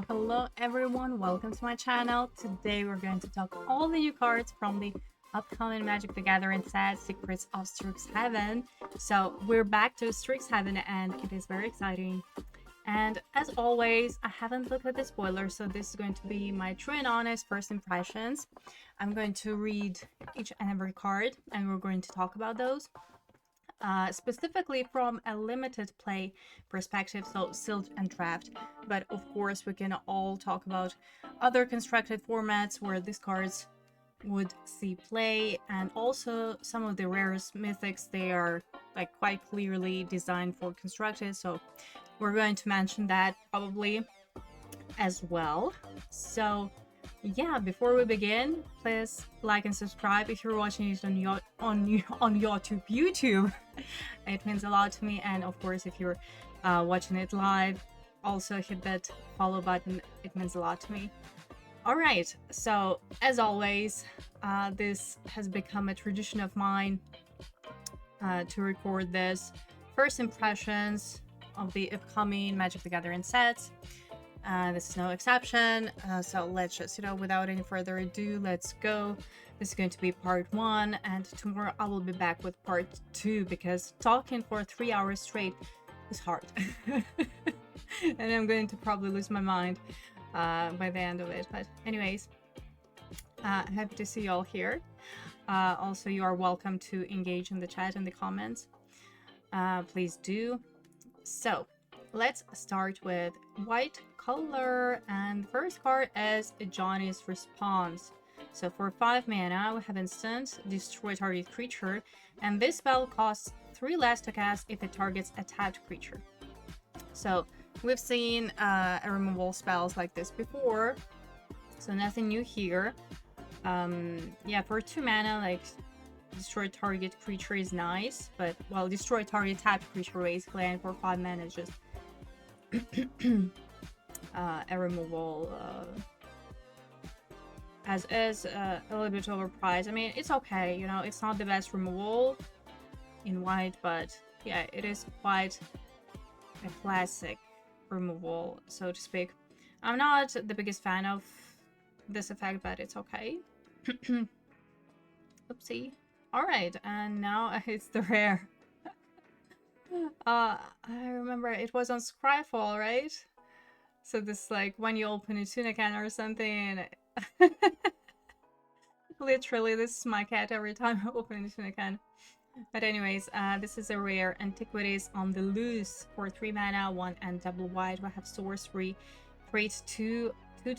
Hello everyone, welcome to my channel. Today we're going to talk all the new cards from the upcoming Magic the Gathering set, Secrets of Strixhaven. So we're back to Strixhaven and it is very exciting. And as always, I haven't looked at the spoilers, so this is going to be my true and honest first impressions. I'm going to read each and every card and we're going to talk about those. Specifically from a limited play perspective, so sealed and draft, but of course we can all talk about other constructed formats where these cards would see play, and also some of the rarest mythics, they are like quite clearly designed for constructed, so we're going to mention that probably as well. So yeah, before we begin, please like and subscribe if you're watching it on YouTube. It means a lot to me. And of course, if you're watching it live, also hit that follow button. It means a lot to me. All right, so as always, this has become a tradition of mine to record this first impressions of the upcoming Magic the Gathering sets. This is no exception, so let's just, without any further ado, let's go. This is going to be part 1, and tomorrow I will be back with part 2, because talking for 3 hours straight is hard. And I'm going to probably lose my mind by the end of it, but anyways, happy to see you all here. Also, you are welcome to engage in the chat and the comments. Please do. So let's start with white color, and the first card is Johnny's Response. So for 5 mana, we have instant destroy target creature, and this spell costs 3 less to cast if it targets a tapped creature. So we've seen removal spells like this before, so nothing new here. Yeah, for 2 mana, like destroy target creature is nice, but well, destroy target tapped creature basically, and for 5 mana is just a removal as is a little bit overpriced. I mean, it's okay, it's not the best removal in white, but yeah, it is quite a classic removal, so to speak. I'm not the biggest fan of this effect, but it's okay. Oopsie. Alright, and now it's the rare. I remember it was on Scryfall, right? So this, like, when you open a tuna can or something, literally, this is my cat every time I open a tuna can. But anyways, this is a rare Antiquities on the Loose for 3 mana, 1 and double white. We have sorcery, create 2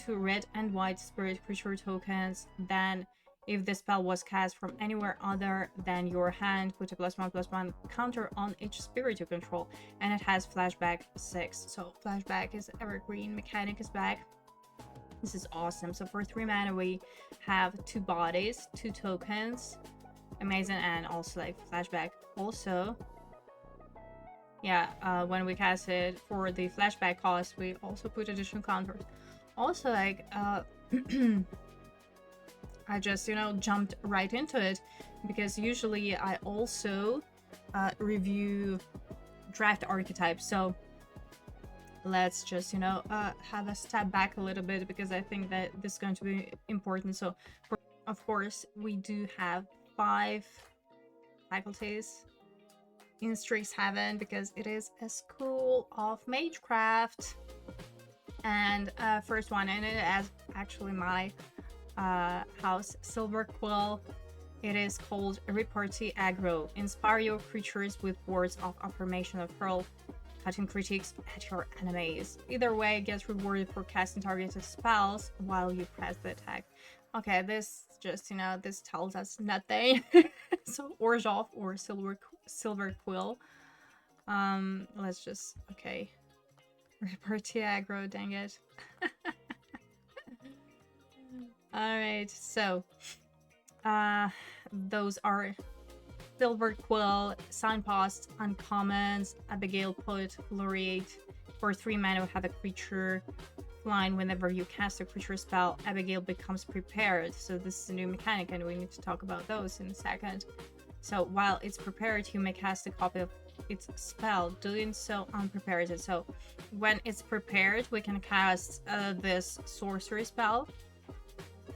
red and white spirit creature tokens. Then if the spell was cast from anywhere other than your hand, put a +1/+1 counter on each spirit you control, and it has flashback 6. So flashback is evergreen, mechanic is back. This is awesome. So for 3 mana, we have 2 bodies, 2 tokens. Amazing, and also like flashback. Also, yeah, when we cast it for the flashback cost, we also put additional counters. Also, like, I just, jumped right into it, because usually I also review draft archetypes. So let's just, have a step back a little bit, because I think that this is going to be important. So, of course, we do have 5 faculties in Strixhaven, because it is a school of magecraft. And first one, and it is actually my house, Silver Quill. It is called Repartee Aggro. Inspire your creatures with words of affirmation of hurl cutting critiques at your enemies. Either way, get rewarded for casting targeted spells while you press the attack. Okay, this just, this tells us nothing. So Orzhov or Silver Quill. Let's just, okay. Repartee Aggro, dang it. Alright, so those are Silver Quill, Signpost Uncommons, Abigail Poet Laureate. For 3 mana, we have a creature flying. Whenever you cast a creature spell, Abigail becomes prepared. So this is a new mechanic, and we need to talk about those in a second. So while it's prepared, you may cast a copy of its spell, doing so unprepared. So when it's prepared, we can cast this sorcery spell.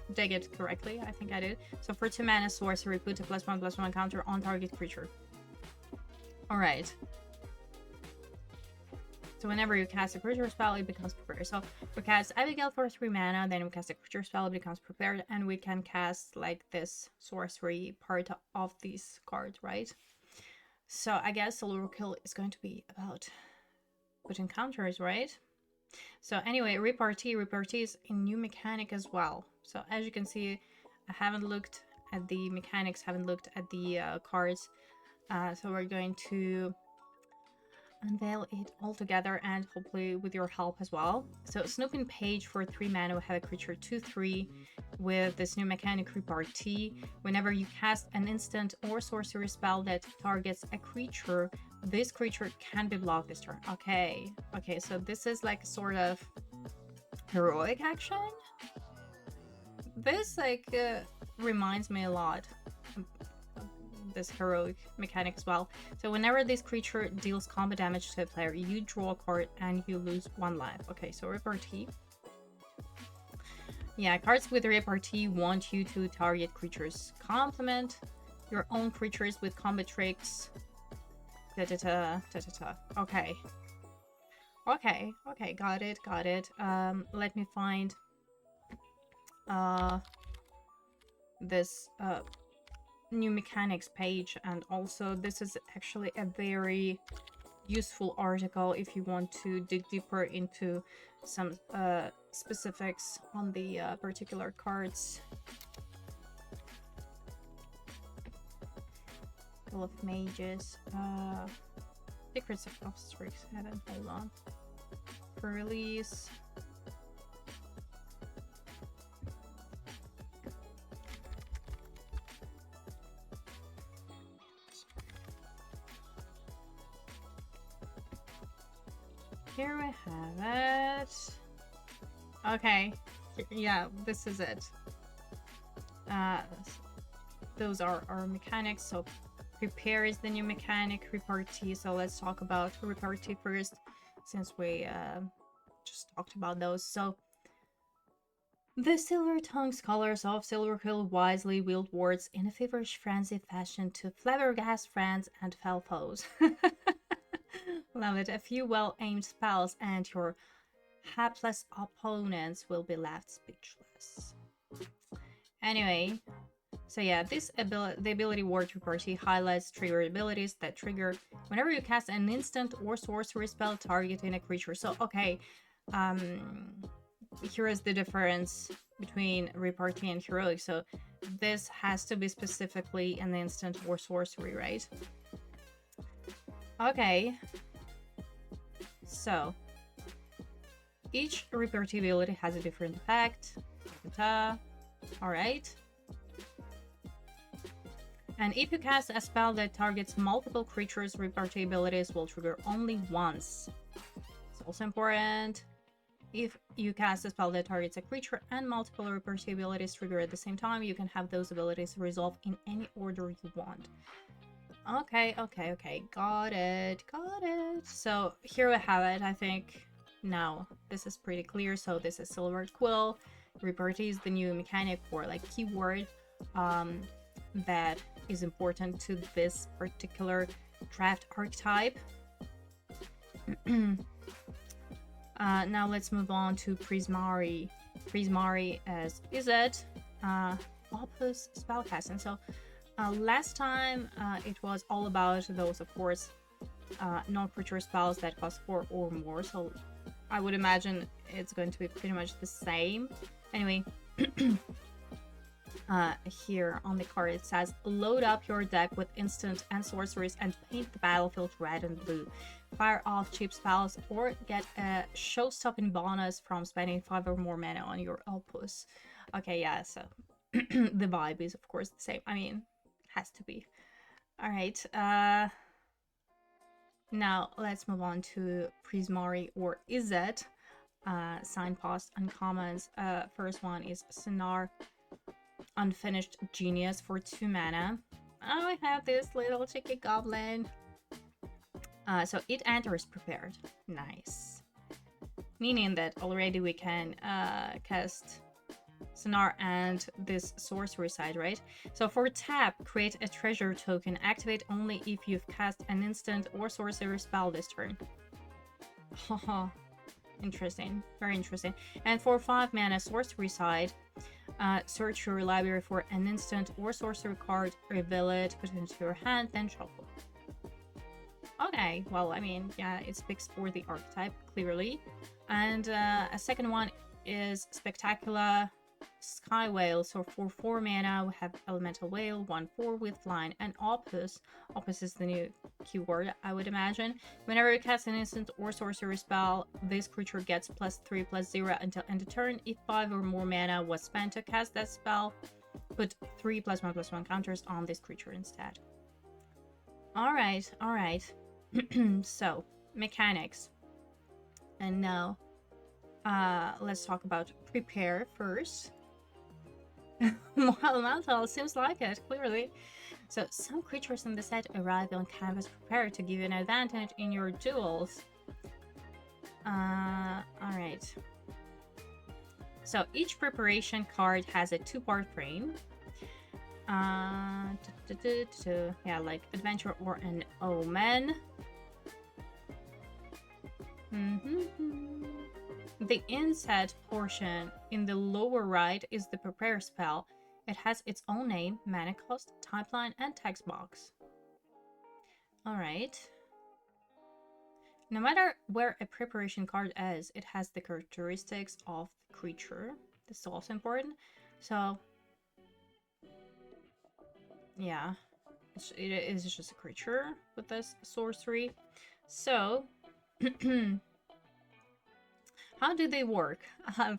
Did I get it correctly? I think I did. So for 2 mana sorcery, put a +1/+1 counter on target creature. Alright. So whenever you cast a creature spell, it becomes prepared. So we cast Abigail for 3 mana, then we cast a creature spell, it becomes prepared, and we can cast like this sorcery part of this card, right? So I guess Silver Kill is going to be about putting counters, right? So anyway, repartee is a new mechanic as well. So as you can see, I haven't looked at the mechanics, haven't looked at the cards. So we're going to unveil it all together, and hopefully with your help as well. So Snooping Page for 3 mana, we have a creature 2/3 with this new mechanic repartee. Whenever you cast an instant or sorcery spell that targets a creature, this creature can be blocked this turn. Okay, so this is like a sort of heroic action. This like reminds me a lot of this heroic mechanic as well. So whenever this creature deals combat damage to a player, you draw a card and you lose 1 life. Okay, so repartee. Yeah, cards with repartee want you to target creatures. Complement your own creatures with combat tricks. Okay. Okay, got it. Let me find this new mechanics page, and also this is actually a very useful article if you want to dig deeper into some specifics on the particular cards. Couple of mages, secrets of Strixhaven, hold on, for release. Here we have it. Okay, yeah, this is it. Those are our mechanics. So prepare is the new mechanic, repartee. So let's talk about repartee first, since we just talked about those. So the Silver Tongue Scholars of Silverhill wisely wield words in a feverish frenzy fashion to flabbergast friends and fell foes. Love it. A few well-aimed spells and your hapless opponents will be left speechless. Anyway, so yeah, the ability Word Repartee highlights trigger abilities that trigger whenever you cast an instant or sorcery spell targeting a creature. So okay, here is the difference between repartee and heroic. So this has to be specifically an instant or sorcery, right? Okay. So each repartee ability has a different effect. Alright. And if you cast a spell that targets multiple creatures, repartee abilities will trigger only once. It's also important. If you cast a spell that targets a creature and multiple repartee abilities trigger at the same time, you can have those abilities resolve in any order you want. Okay. Got it. So here we have it. I think now this is pretty clear. So this is Silver Quill. Repartee is the new mechanic or like keyword that is important to this particular draft archetype. Now let's move on to Prismari. Prismari is it Opus spellcasting. So last time it was all about those, of course, non-creature spells that cost 4 or more. So I would imagine it's going to be pretty much the same. Anyway, here on the card it says, load up your deck with instant and sorceries and paint the battlefield red and blue. Fire off cheap spells or get a show-stopping bonus from spending 5 or more mana on your Opus. Okay, yeah, so the vibe is of course the same. I mean, has to be. Alright, now let's move on to Prismari or Izzet. Signpost Uncommons. First one is Sonar Unfinished Genius for 2 mana. Oh, I have this little cheeky goblin. So it enters prepared. Nice. Meaning that already we can cast Sonar and this sorcery side, right? So for tap, create a treasure token. Activate only if you've cast an instant or sorcery spell this turn. Haha. Interesting. Very interesting. And for 5 mana sorcery side, search your library for an instant or sorcery card, reveal it, put it into your hand, then shuffle. Okay, well, I mean, yeah, it speaks for the archetype, clearly. And a second one is Spectacular Sky Whale. So for 4 mana, we have Elemental Whale, 1/4 with flying, and Opus. Opus is the new keyword, I would imagine. Whenever you cast an instant or sorcery spell, this creature gets +3/+0 until end of turn. If 5 or more mana was spent to cast that spell, put 3 +1/+1 counters on this creature instead. Alright, alright. So, mechanics. And now, let's talk about prepare first. Elemental seems like it, clearly. So, some creatures in the set arrive on canvas prepared to give you an advantage in your duels. Alright. So, each preparation card has a 2-part frame. Yeah, like adventure or an omen. The inset portion in the lower right is the prepare spell. It has its own name, mana cost, typeline, and text box. Alright. No matter where a preparation card is, it has the characteristics of the creature. This is also important. So, yeah, it is just a creature with this sorcery. So, how do they work?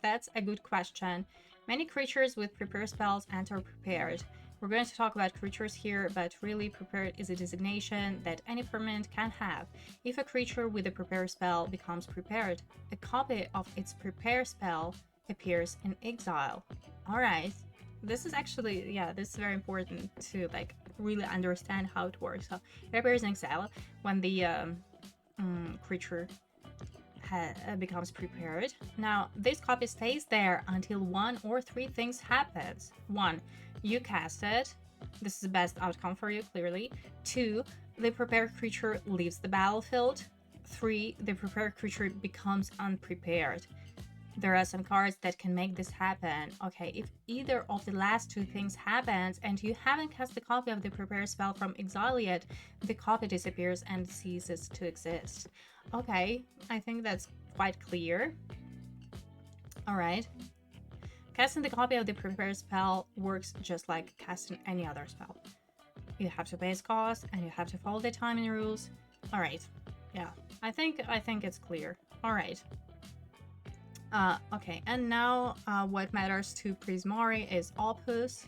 That's a good question. Many creatures with prepare spells enter prepared. We're going to talk about creatures here, but really prepared is a designation that any permanent can have. If a creature with a prepare spell becomes prepared, a copy of its prepare spell appears in exile. Alright, this is actually, yeah, this is very important to like really understand how it works. So it appears in exile when the creature becomes prepared. Now, this copy stays there until 1 or 3 things happens. 1, you cast it. This is the best outcome for you, clearly. 2, the prepared creature leaves the battlefield. 3, the prepared creature becomes unprepared. There are some cards that can make this happen. Okay, if either of the last 2 things happens and you haven't cast the copy of the prepared spell from exile yet, the copy disappears and ceases to exist. Okay, I think that's quite clear. Alright. Casting the copy of the prepared spell works just like casting any other spell. You have to pay its cost and you have to follow the timing rules. Alright. Yeah, I think it's clear. Alright. Okay, and now what matters to Prismari is Opus.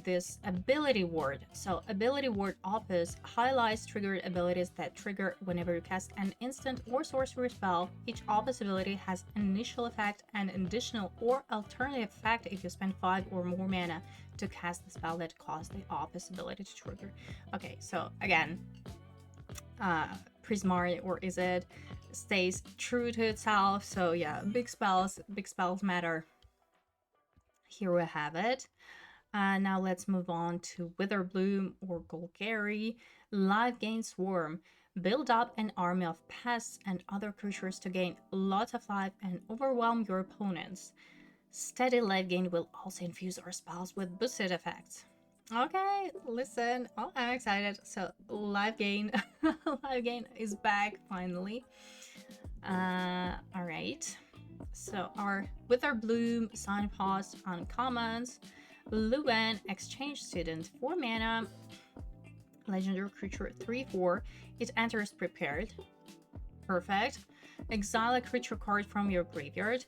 This ability word. So ability word Opus highlights triggered abilities that trigger whenever you cast an instant or sorcery spell. Each Opus ability has an initial effect and an additional or alternative effect if you spend 5 or more mana to cast the spell that caused the Opus ability to trigger. Okay, so again, Prismari, or is it, stays true to itself. So yeah, big spells matter. Here we have it. Now let's move on to Witherbloom or Golgari. Life Gain Swarm. Build up an army of pests and other creatures to gain lots of life and overwhelm your opponents. Steady life gain will also infuse our spells with boosted effects. Okay, listen, oh, I'm excited. So life gain, life gain is back finally. Alright. So Witherbloom, Signpost Uncommons, Luan, Exchange Student, 4 mana, legendary creature, 3/4. It enters prepared. Perfect. Exile a creature card from your graveyard.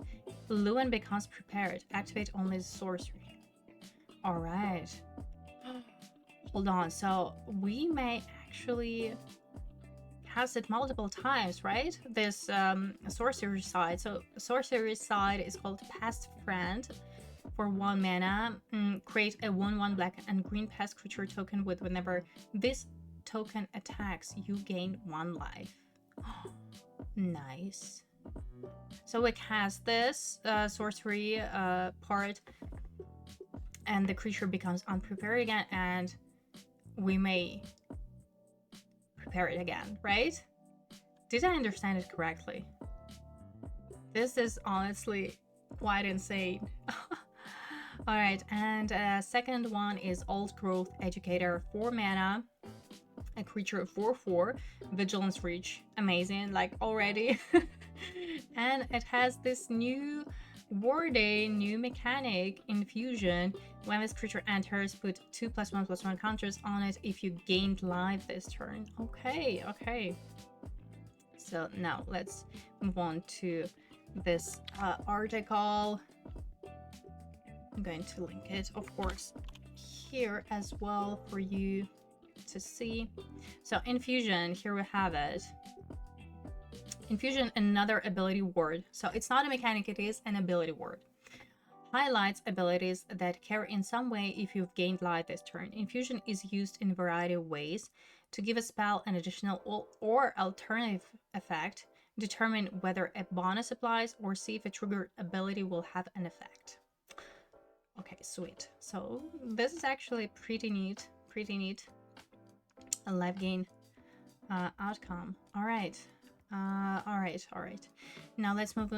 Luan becomes prepared. Activate only the sorcery. Alright. Hold on, so we may actually cast it multiple times, right? This sorcery side. So sorcery side is called Pest Friend. For 1 mana, create a 1/1 black and green pest creature token with whenever this token attacks, you gain 1 life. Nice. So we cast this sorcery part, and the creature becomes unprepared again, and we may prepare it again, right? Did I understand it correctly? This is honestly quite insane. Alright, and second one is Old Growth Educator, 4 mana, a creature 4/4, Vigilance Reach, amazing, like already. And it has this new wording, new mechanic, Infusion. When this creature enters, put 2+1/+1 counters on it if you gained life this turn. Okay, okay. So now let's move on to this article. I'm going to link it, of course, here as well for you to see. So Infusion, here we have it. Infusion, another ability word. So it's not a mechanic, it is an ability word. Highlights abilities that carry in some way if you've gained life this turn. Infusion is used in a variety of ways to give a spell an additional or alternative effect, determine whether a bonus applies, or see if a triggered ability will have an effect. Okay, sweet. So this is actually pretty neat, a life gain outcome. All right. All right. Now let's move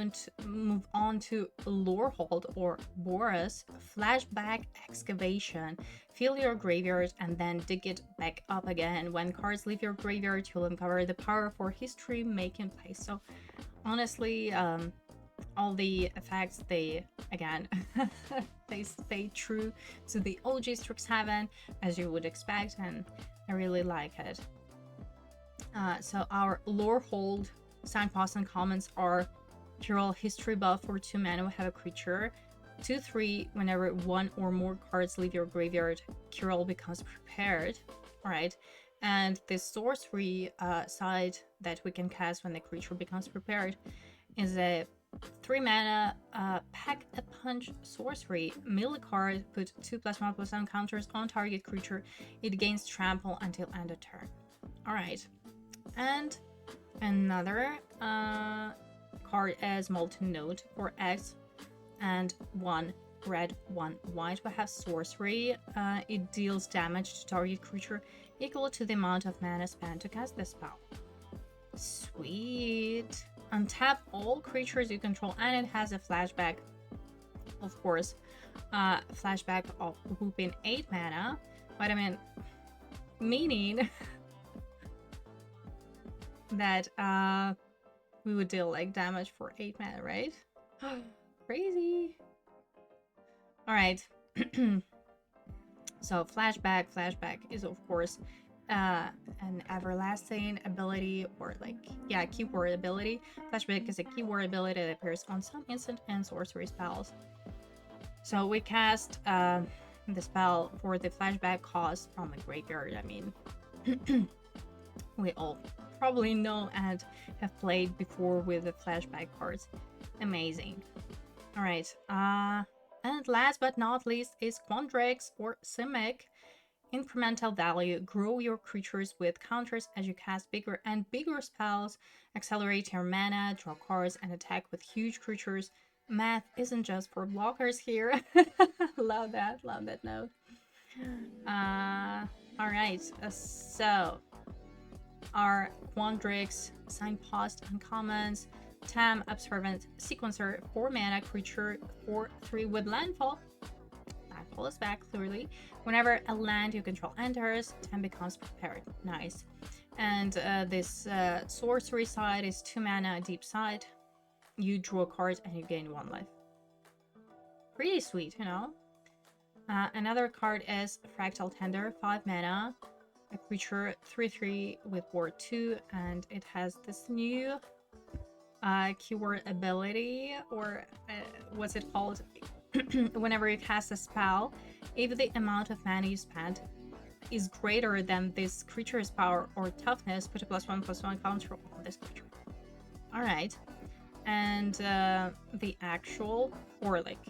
on to Lorehold or Boris. Flashback Excavation. Fill your graveyard and then dig it back up again. When cards leave your graveyard, you'll uncover the power for history making place. So honestly, all the effects, they again they stay true to the OG Strixhaven, as you would expect, and I really like it. So our Lorehold Signpost Uncommons are Curl History buff for 2 mana. We have a creature 2/3. Whenever 1 or more cards leave your graveyard, Curl becomes prepared. All right, and the sorcery side that we can cast when the creature becomes prepared is a 3 mana Pack a Punch sorcery. Mill a card, put 2+1/+1 counters on target creature. It gains trample until end of turn. All right. And another card is Molten Note for X, and 1 red, 1 white. We have sorcery. It deals damage to target creature equal to the amount of mana spent to cast the spell. Sweet. Untap all creatures you control, and it has a flashback, of course. Flashback of whooping 8 mana. But I mean, meaning that we would deal like damage for 8 mana, right? Crazy. All right. So flashback is of course an everlasting ability, or like, yeah, keyword ability. Flashback is a keyword ability that appears on some instant and sorcery spells. So we cast the spell for the flashback cost from a graveyard. I mean, we all probably know and have played before with the flashback cards. Amazing. All right. And last but not least is Quandrix or Simic. Incremental value. Grow your creatures with counters as you cast bigger and bigger spells. Accelerate your mana, draw cards, and attack with huge creatures. Math isn't just for blockers here. Love that note. All right. So our Quandrix Signpost Uncommons. Tam Observant Sequencer, 4 mana creature, 4/3 with landfall. Landfall is back, clearly. Whenever a land you control enters, Tam becomes prepared. Nice. And this sorcery side is 2 mana deep side. You draw a card and you gain 1 life. Pretty sweet, you know? Another card is Fractal Tender, 5 mana. A creature 3/3 with Ward 2, and it has this new keyword ability, or what's it called? Whenever you cast a spell, if the amount of mana you spent is greater than this creature's power or toughness, put a +1/+1 counter on this creature. All right, and the actual, or like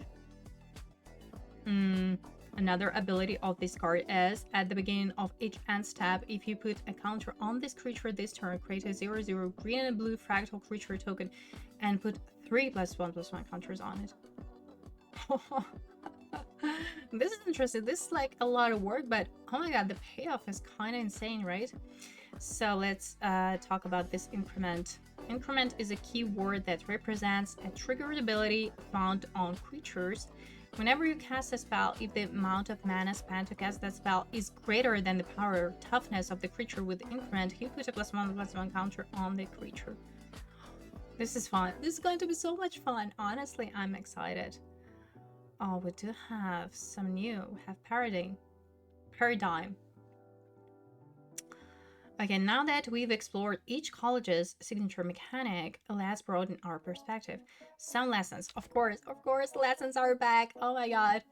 Another ability of this card is, at the beginning of each end step, if you put a counter on this creature this turn, create a 0/0 green and blue fractal creature token and put 3 +1/+1 counters on it. This is interesting. This is like a lot of work, but oh my god, the payoff is kind of insane, right? So let's talk about this increment. Increment is a keyword that represents a triggered ability found on creatures. Whenever you cast a spell, if the amount of mana spent to cast that spell is greater than the power or toughness of the creature with the increment, you put a +1/+1 counter on the creature. This is fun. This is going to be so much fun. Honestly, I'm excited. Oh, we do have some new. We have Paradigm. Okay, now that we've explored each college's signature mechanic, let's broaden our perspective. Some lessons, of course, lessons are back. Oh my god.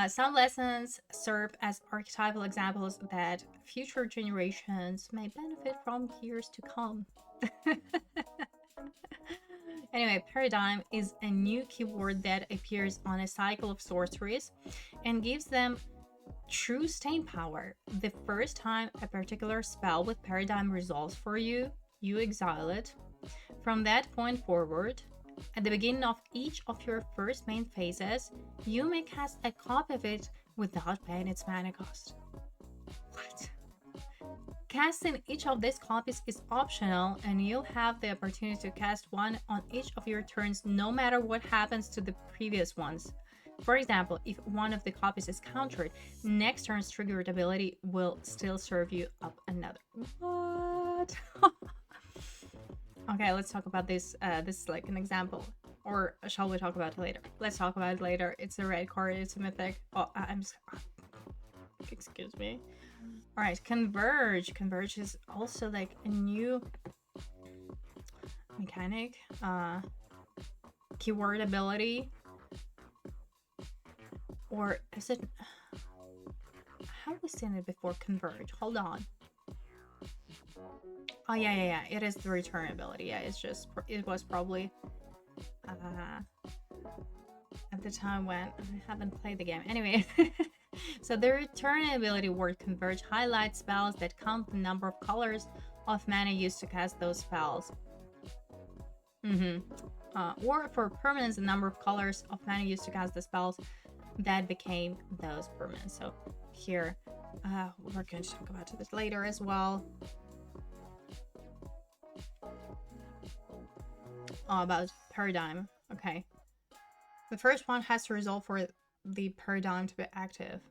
Some lessons serve as archetypal examples that future generations may benefit from years to come. Anyway, Paradigm is a new keyword that appears on a cycle of sorceries and gives them true stain power. The first time a particular spell with Paradigm resolves for you, you exile it. From that point forward, at the beginning of each of your first main phases, you may cast a copy of it without paying its mana cost. What? Casting each of these copies is optional, and you'll have the opportunity to cast one on each of your turns no matter what happens to the previous ones. For example, if one of the copies is countered, next turn's triggered ability will still serve you up another. What? Okay, let's talk about this. This is like an example. Or shall we talk about it later? Let's talk about it later. It's a red card, it's a mythic. Oh, I'm just... Excuse me. Alright, Converge. Converge is also like a new mechanic. Keyword ability. Or is it... Have we seen it before? Converge. Hold on. Oh, yeah. It is the return ability. Yeah, it's just... It was probably... at the time when I haven't played the game. Anyway. So the return ability word Converge highlights spells that count the number of colors of mana used to cast those spells. Or for permanents, the number of colors of mana used to cast the spells that became those permanents. So here, we're going to talk about this later as well. Oh, about Paradigm. Okay. The first one has to resolve for the Paradigm to be active.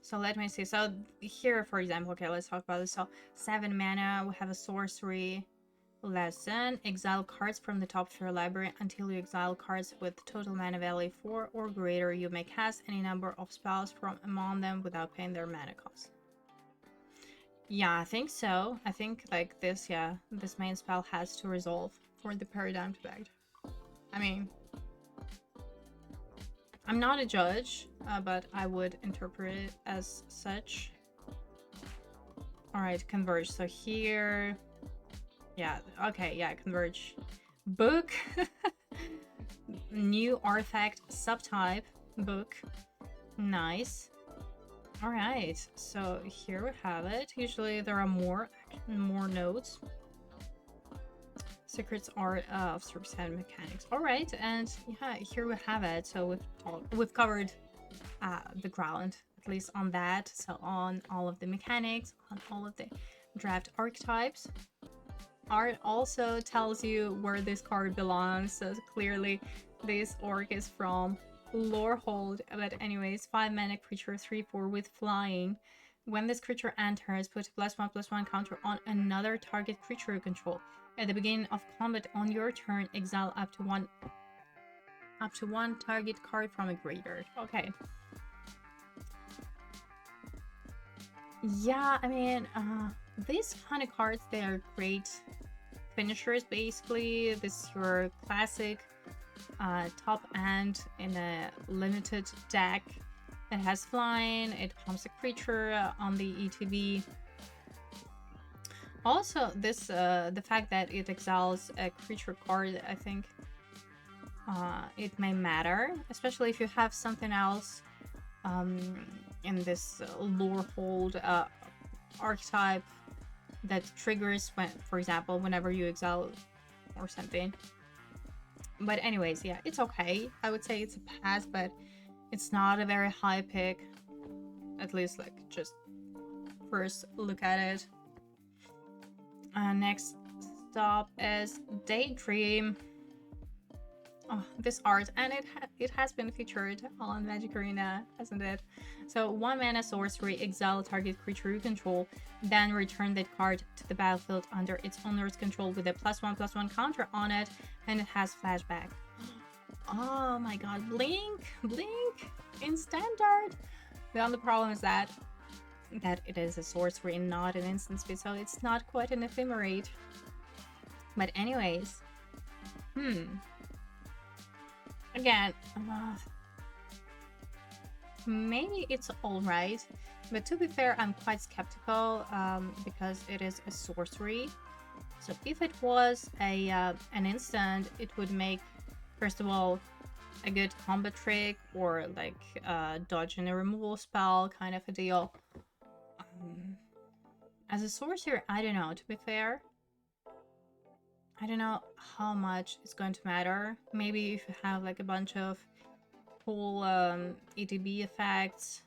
So let me see. So here, for example, okay, let's talk about this. So 7 mana, we have a sorcery lesson. Exile cards from the top of your library until you exile cards with total mana value 4 or greater. You may cast any number of spells from among them without paying their mana cost. Yeah, I think so. I think like this, yeah, this main spell has to resolve for the Paradigm to be active. I mean, I'm not a judge, but I would interpret it as such. Alright, Converge. So here... Yeah, okay, yeah, Converge. Book. New artifact subtype. Book. Nice. Alright, so here we have it. Usually there are more nodes. Secrets Art of Strixhaven mechanics. Alright, and yeah, here we have it. So we've covered the ground, at least on that. So on all of the mechanics, on all of the draft archetypes. Art also tells you where this card belongs. So clearly this orc is from Lorehold. But anyways, 5 mana creature, 3/4 with flying. When this creature enters, put a +1/+1 counter on another target creature you control. At the beginning of combat on your turn, exile up to one target card from a graveyard. Okay. Yeah, I mean, these kind of cards, they are great finishers, basically. This is your classic top end in a limited deck. It has flying, it pumps a creature on the ETB. Also, this the fact that it exiles a creature card, I think it may matter, especially if you have something else in this lore hold archetype that triggers when, for example, whenever you exile or something. But anyways, yeah, it's okay. I would say it's a pass, but it's not a very high pick. At least, like, just first look at it. Next stop is Daydream. Oh, this art, and it has been featured on Magic Arena, hasn't it? So 1 mana sorcery, exile target creature you control, then return that card to the battlefield under its owner's control with a +1/+1 counter on it, and it has flashback. Oh my god, blink in standard. The only problem is that it is a sorcery and not an instant speed, so it's not quite an ephemerate. But anyways, again, maybe it's alright, but to be fair, I'm quite skeptical because it is a sorcery. So if it was an instant, it would make, first of all, a good combat trick, or like dodging a removal spell kind of a deal. As a sorcerer, I don't know, to be fair. I don't know how much it's going to matter. Maybe if you have like a bunch of cool ETB effects.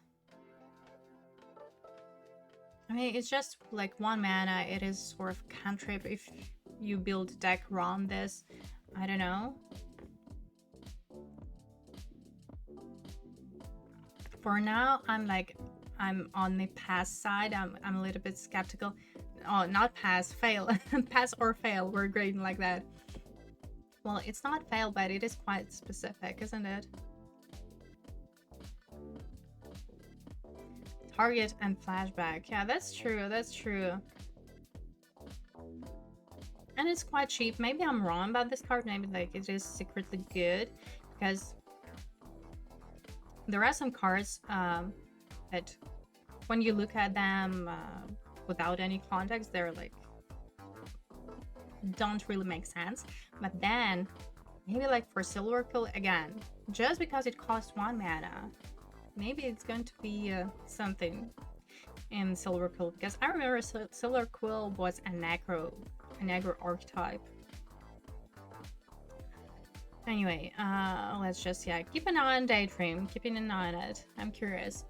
I mean, it's just like 1 mana. It is sort of cantrip if you build a deck around this. I don't know. For now, I'm on the pass side. I'm a little bit skeptical. Oh, not pass, fail. Pass or fail. We're grading like that. Well, it's not fail, but it is quite specific, isn't it? Target and flashback. Yeah, that's true. That's true. And it's quite cheap. Maybe I'm wrong about this card. Maybe like it is secretly good, because there are some cards that when you look at them without any context, they're like don't really make sense. But then maybe like for Silver Quill, again, just because it costs 1 mana, maybe it's going to be something in Silver Quill, because I remember Silver Quill was a Negro archetype. Anyway, let's just keep an eye on Daydream, keeping an eye on it. I'm curious.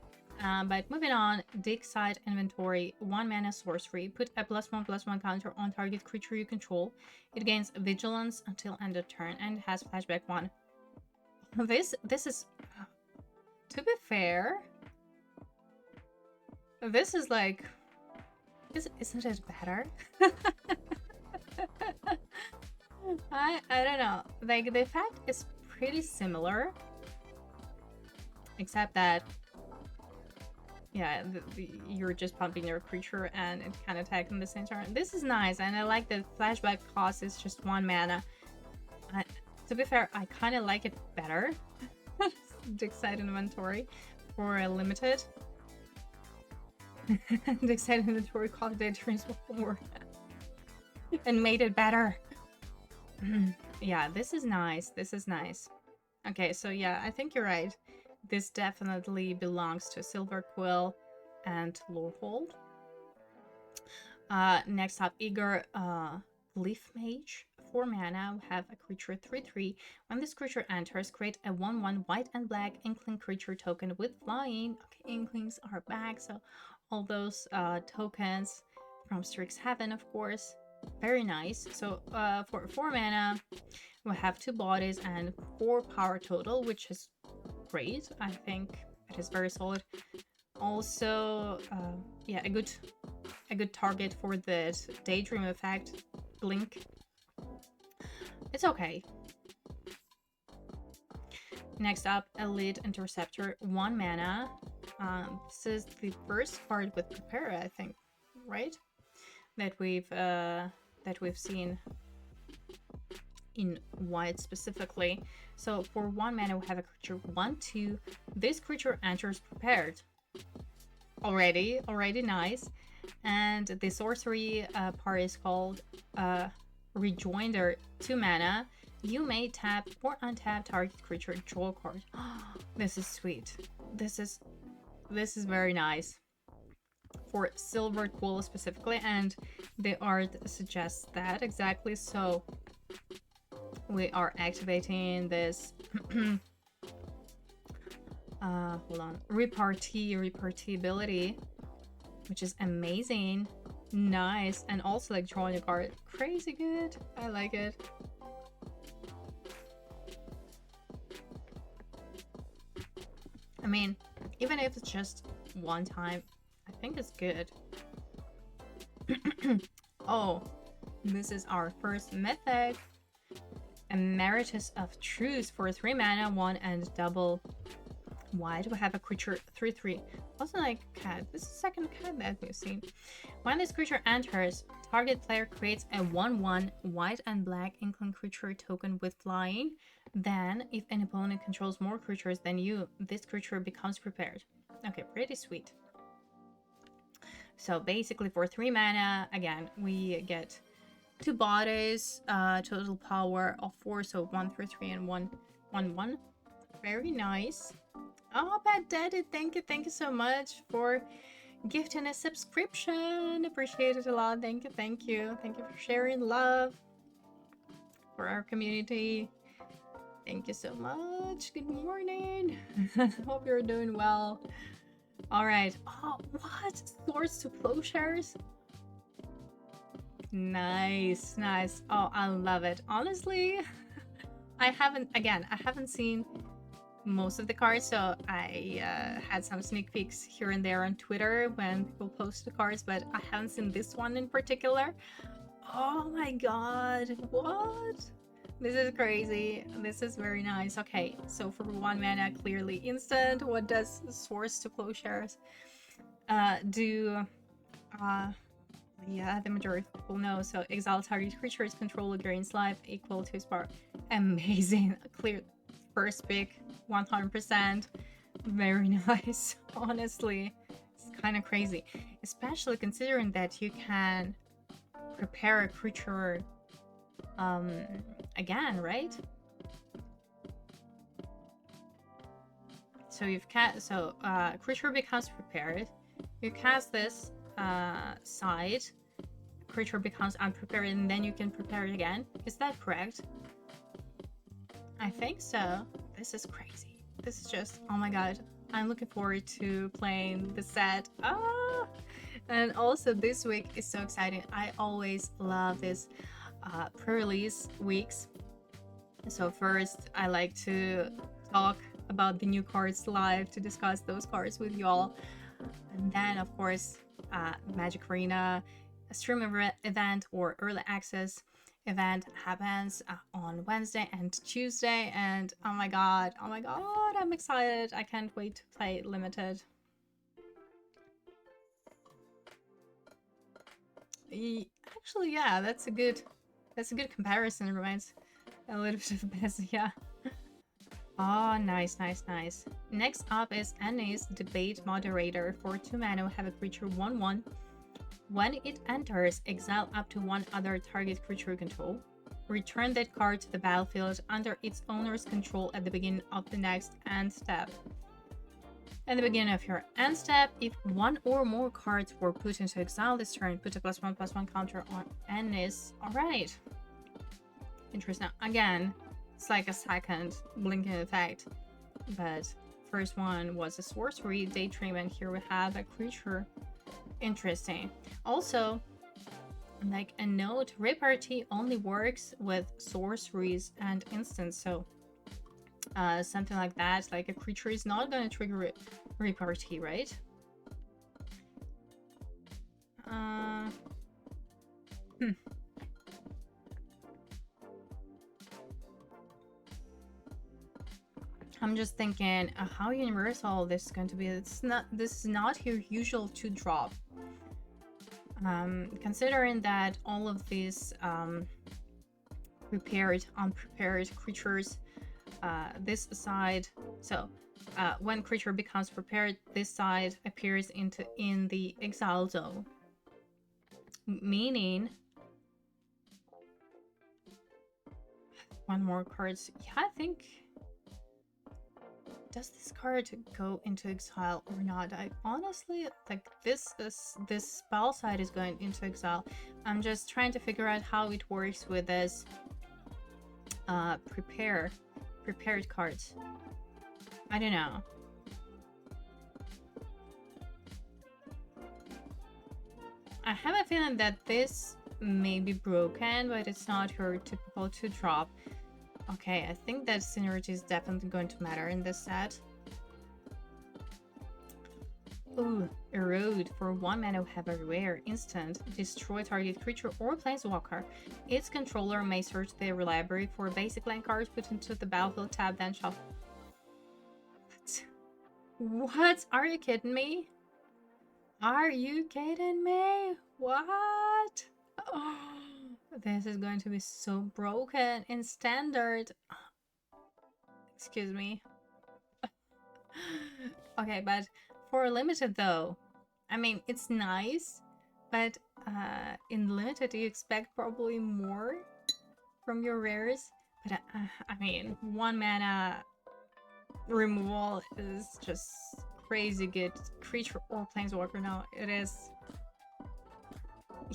But moving on, dig side inventory, 1 mana sorcery, put a +1/+1 counter on target creature you control. It gains vigilance until end of turn and has flashback 1. This is, to be fair, this is like, isn't it better? I don't know. Like, the effect is pretty similar, except that you're just pumping your creature and it can attack in the same turn. This is nice, and I like that flashback cost is just 1 mana. To be fair, I kind of like it better. Dig side inventory for a limited. Dig side inventory called Daydreams before and made it better. Yeah, this is nice. This is nice. Okay, so yeah, I think you're right. This definitely belongs to Silver Quill and Lorehold. Next up, Eager Glyph Mage. 4 mana, we have a creature 3/3. When this creature enters, create a 1/1 white and black Inkling creature token with flying. Okay, Inklings are back, so all those tokens from Strixhaven, of course. Very nice. So for 4 mana, we have 2 bodies and 4 power total, which is great. I think it is very solid. Also, yeah, a good target for the Daydream effect, Blink. It's okay. Next up, Elite Interceptor, 1 mana. This is the first card with Prepare, I think, right? That we've seen in white specifically. So for 1 mana, we have a creature 1/2. This creature enters prepared. Already nice. And the sorcery part is called Rejoinder, 2 mana. You may tap or untap target creature, draw a card. This is sweet. This is very nice. For Silver Quill specifically, and the art suggests that exactly. So we are activating this hold on, repartee ability, which is amazing. Nice. And also like drawing a card, crazy good. I like it. I mean, even if it's just one time, I think it's good. Oh, this is our first mythic. Emeritus of Truth for 3 mana, 1 and double. Why do I have a creature 3/3? Wasn't like cat. This is the second cat that we've seen. When this creature enters, target player creates a 1/1 white and black inkling creature token with flying. Then, if an opponent controls more creatures than you, this creature becomes prepared. Okay, pretty sweet. So basically for 3 mana, again, we get 2 bodies, total power of 4, so 1/3 and 1/1. Very nice. Oh, Bad Daddy, thank you so much for gifting a subscription. Appreciate it a lot. Thank you for sharing love for our community. Thank you so much. Good morning. Hope you're doing well. All right. Oh, what? Swords to Plowshares? Nice. Oh, I love it. Honestly, I haven't seen most of the cards, so I had some sneak peeks here and there on Twitter when people post the cards, but I haven't seen this one in particular. Oh my god, what? This is crazy. This is very nice. Okay, so for 1 mana, clearly instant. What does Swords to Plowshares do? Yeah, the majority of people know. So exile target creature's controller gains life equal to its power. Amazing. Clear first pick, 100%. Very nice. Honestly, it's kind of crazy, especially considering that you can prepare a creature again, right? So creature becomes prepared. You cast this side, creature becomes unprepared, and then you can prepare it again. Is that correct? I think so. This is crazy. This is just, oh my god. I'm looking forward to playing the set. Ah! And also this week is so exciting. I always love this pre-release weeks. So first, I like to talk about the new cards live, to discuss those cards with you all. And then, of course, Magic Arena, a stream event or early access event happens on Wednesday and Tuesday. And oh my god, I'm excited. I can't wait to play Limited. Actually, yeah, that's a good comparison. It reminds a little bit of this, yeah. Oh, nice. Next up is Annie's Debate Moderator. For 2 mana, we have a creature 1/1. When it enters, exile up to 1 other target creature you control. Return that card to the battlefield under its owner's control at the beginning of the next end step. At the beginning of your end step, if 1 or more cards were put into exile this turn, put a +1/+1 counter on Annie's. Alright. Interesting. Again, it's like a second blinking effect, but first one was a sorcery, Daydream, and here we have a creature. Interesting. Also, like a note, repartee only works with sorceries and instants, so something like that, like a creature is not going to trigger repartee, right? I'm just thinking how universal this is going to be. This is not your usual 2-drop. Considering that all of these prepared, unprepared creatures, this side, so when creature becomes prepared, this side appears in the exile zone. Meaning... One more card. Yeah, I think... Does this card go into exile or not? I honestly, like, this spell side is going into exile. I'm just trying to figure out how it works with this prepared cards. I don't know. I have a feeling that this may be broken, but it's not her typical 2-drop. Okay, I think that synergy is definitely going to matter in this set. Ooh, Erode. For 1 mana, we have a rare instant. Destroy target creature or planeswalker. Its controller may search their library for basic land cards, put into the battlefield tab, then shuffle. What? Are you kidding me? Are you kidding me? What? Oh, this is going to be so broken in standard. Excuse me. Okay, but for limited though, I mean, it's nice, but in limited you expect probably more from your rares. But I mean, 1 mana removal is just crazy good. Creature or planeswalker, no, it is.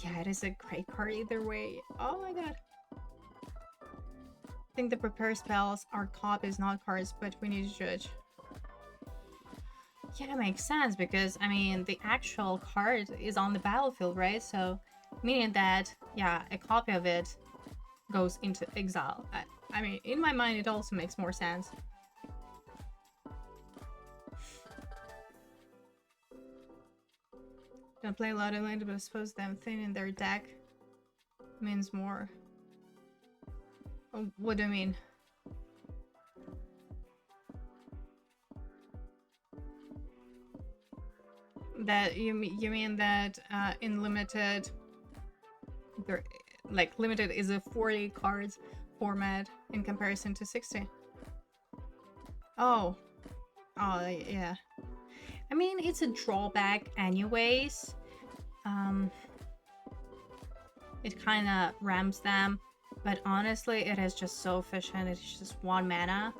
Yeah, it is a great card either way. Oh my god. I think the prepare spells are copies, not cards, but we need to judge. Yeah, it makes sense because, I mean, the actual card is on the battlefield, right? So, meaning that, yeah, a copy of it goes into exile. I mean, in my mind, it also makes more sense. Don't play a lot of land, but I suppose them thin in their deck means more. Oh, what do you mean? That you mean that in limited, like limited is a 40 cards format in comparison to 60. Oh, yeah. I mean, it's a drawback anyways. It kind of ramps them, but honestly, it is just so efficient. It's just 1 mana.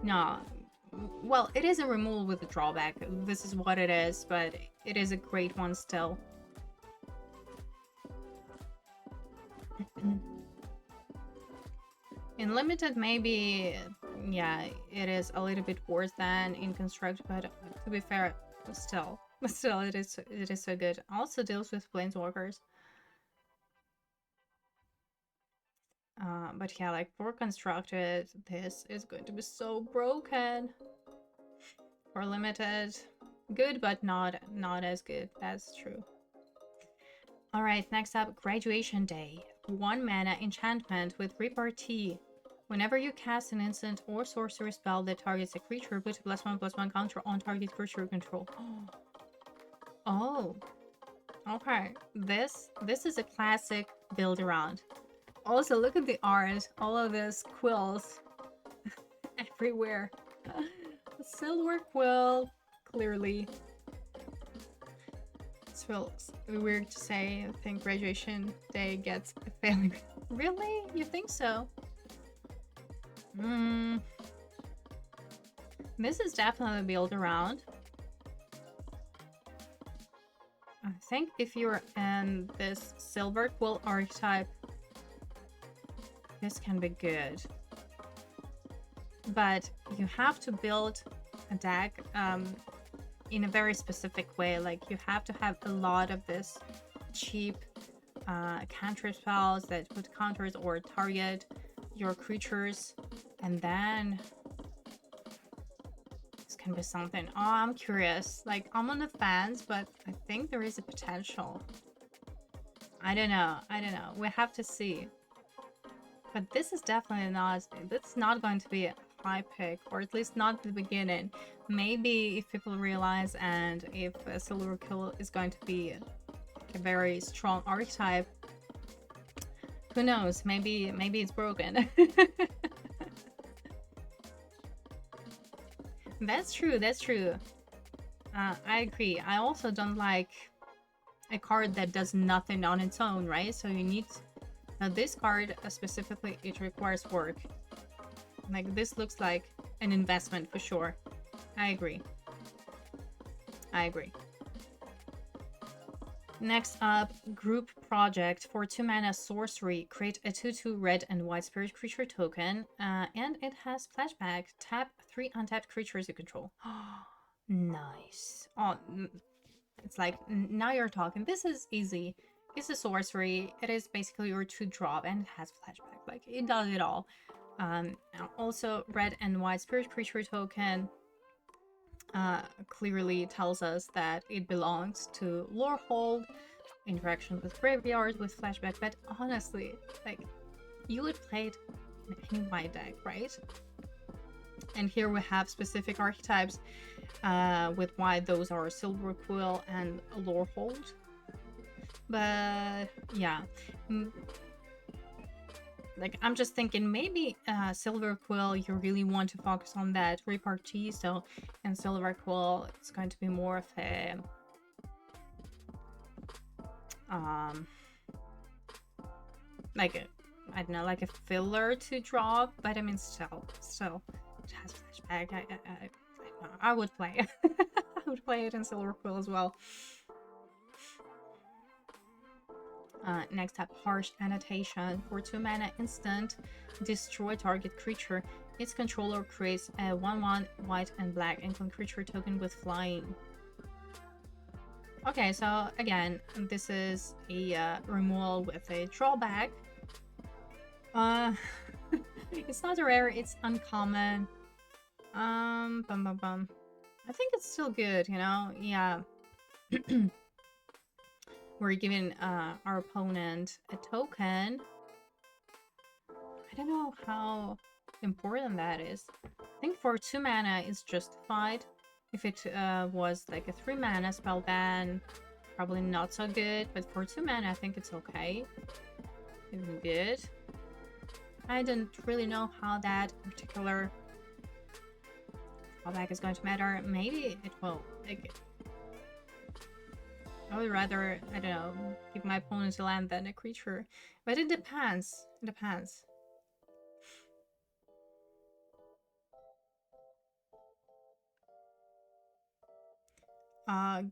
No, well, it is a removal with a drawback. This is what it is, but it is a great one still. In limited, maybe, yeah, it is a little bit worse than in construct, but to be fair, still it is so good. Also deals with planeswalkers. But yeah, like for constructed, this is going to be so broken. For limited, good, but not as good. That's true. All right, next up, Graduation Day. 1 mana enchantment with repartee. Whenever you cast an instant or sorcery spell that targets a creature, put a +1/+1 counter on target creature control. Oh, okay. This is a classic build around. Also, look at the art. All of this quills everywhere. Silver quill, clearly. It's weird to say. I think Graduation Day gets a failing. Really? You think so? This is definitely a build around. I think if you're in this silver quill archetype, this can be good. But you have to build a deck in a very specific way. Like, you have to have a lot of this cheap cantrip spells that put counters or target your creatures, and then this can be something. Oh, I'm curious. Like, I'm on the fence, but I think there is a potential. I don't know. We have to see. But this is definitely not, it's not going to be a high pick, or at least not at the beginning. Maybe if people realize, and if a silver quill is going to be a very strong archetype, who knows? Maybe it's broken. That's true. I agree. I also don't like a card that does nothing on its own, right? So you need... Now this card, specifically, it requires work. Like, this looks like an investment for sure. I agree. I agree. Next up, Group Project. For 2 mana sorcery, create a 2/2 red and white spirit creature token, and it has flashback. Tap 3 untapped creatures you control. Nice. Oh, it's like, now you're talking. This is easy. It's a sorcery. It is basically your 2-drop, and it has flashback. Like, it does it all. Also, red and white spirit creature token clearly tells us that it belongs to Lorehold, interaction with graveyard, with flashback, but honestly, like, you would play it in my deck, right? And here we have specific archetypes, with why those are Silver Quill and Lorehold. But yeah, like, I'm just thinking maybe Silver Quill, you really want to focus on that repartee, so in Silver Quill it's going to be more of a like a, I don't know, like a filler to drop, but I mean still it has flashback. I would play it. I would play it in Silver Quill as well. Next up, Harsh Annotation. For 2 mana instant, destroy target creature. Its controller creates a 1/1 white and black inkling creature token with flying. Okay, so again, this is a removal with a drawback. It's not a rare, it's uncommon. I think it's still good, you know? Yeah. We're giving our opponent a token. I don't know how important that is. I think for 2 mana it's justified. If it was like a 3 mana spell ban, probably not so good. But for 2 mana, I think it's okay. Even good. I don't really know how that particular drawback is going to matter. Maybe it will. Like, I would rather, I don't know, give my opponent a land than a creature. But it depends. It depends.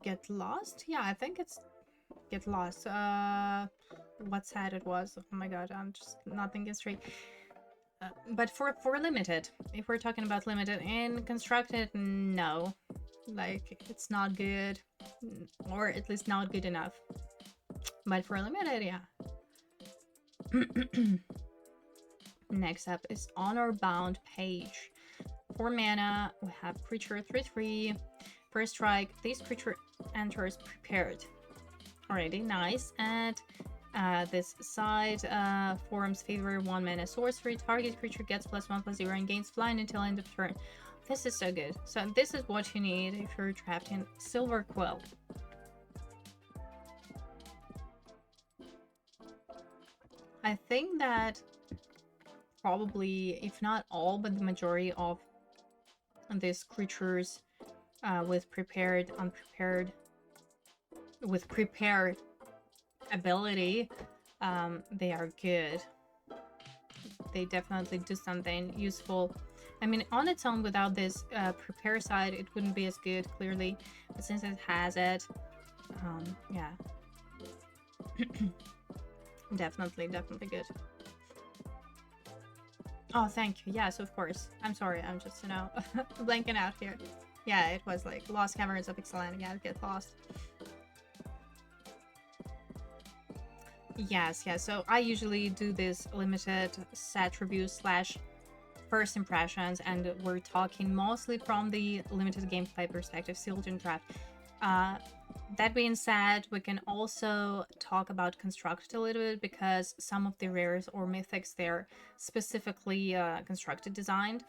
Get lost? Yeah, I think it's get lost. What side it was? Oh my god, I'm just not thinking straight. But for limited, if we're talking about limited and constructed, no. Like, it's not good, or at least not good enough. But for limited, yeah. Next up is Honor-Bound Page. 4 mana, we have creature 3/3. First strike, this creature enters prepared. Already nice. And this side forms favor 1 mana sorcery. Target creature gets +1/+0 and gains flying until end of turn. This is so good. So this is what you need if you're drafting Silver Quill. I think that probably, if not all, but the majority of these creatures with prepared, unprepared, with prepared ability, they are good. They definitely do something useful. I mean, on its own, without this prepare side, it wouldn't be as good, clearly. But since it has it, yeah. Definitely good. Oh, thank you. Yes, of course. I'm sorry, I'm just, you know, blanking out here. Yeah, it was like Lost Caverns of Ixalan. Yeah, get lost. Yes, so I usually do this limited set review / first impressions, and we're talking mostly from the limited gameplay perspective, sealed and draft. That being said, we can also talk about constructed a little bit, because some of the rares or mythics, they're specifically constructed designed,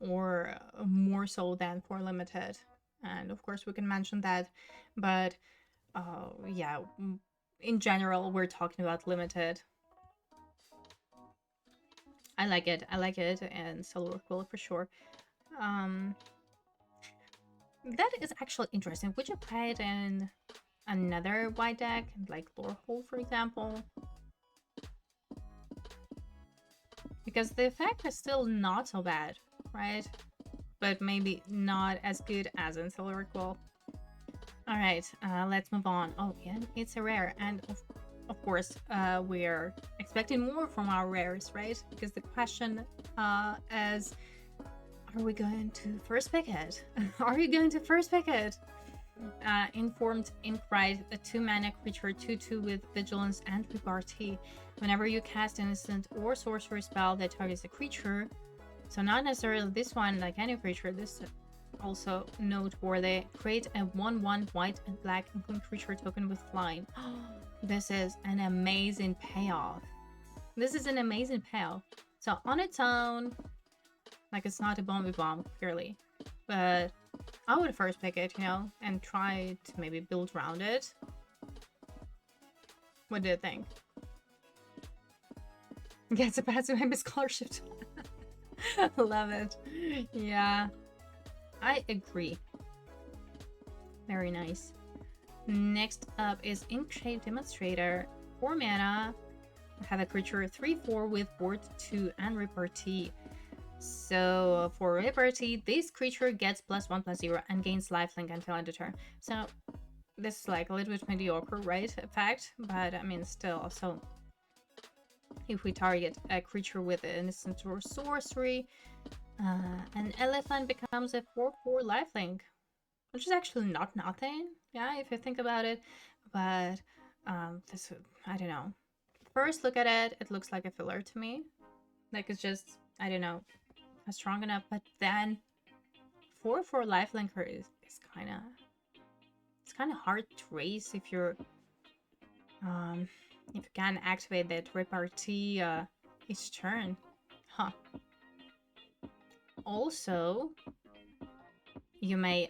or more so than for limited. And of course we can mention that, but yeah, in general we're talking about limited. I like it, and Silver Quill for sure. That is actually interesting. Would you play it in another white deck, like Lorehold, for example? Because the effect is still not so bad, right? But maybe not as good as in Silver Quill. Alright, let's move on. Oh, yeah, it's a rare. And of course, we're expecting more from our rares, right? Because the question is, are we going to first pick it? Are you going to first pick it? Informed Inkrite, a 2-mana creature, 2/2 with Vigilance and Repartee. Whenever you cast an instant or sorcery spell that targets a creature, so not necessarily this one, like any creature, this also noteworthy, create a 1/1 white and black including creature token with flying. This is an amazing payoff. This is an amazing payoff. So on its own, like, it's not a bomb, clearly, but I would first pick it, you know, and try to maybe build around it. What do you think? Gets a passive maybe scholarship. Love it. Yeah, I agree. Very nice. Next up is Inkshade Demonstrator. 4 mana. Have a creature 3/4 with board 2 and repartee. So for repartee, this creature gets +1/+0 and gains lifelink until end of turn. So this is like a little bit mediocre, right? Effect, but I mean still. So if we target a creature with an instant or sorcery, an elephant becomes a 4/4 lifelink, which is actually not nothing. Yeah, if you think about it. But this, I don't know. First look at it, it looks like a filler to me. Like, it's just, I don't know, not strong enough. But then 4/4 lifelinker is kind of, it's kind of hard to raise if you're if you can activate that repartee each turn. Huh. Also, you may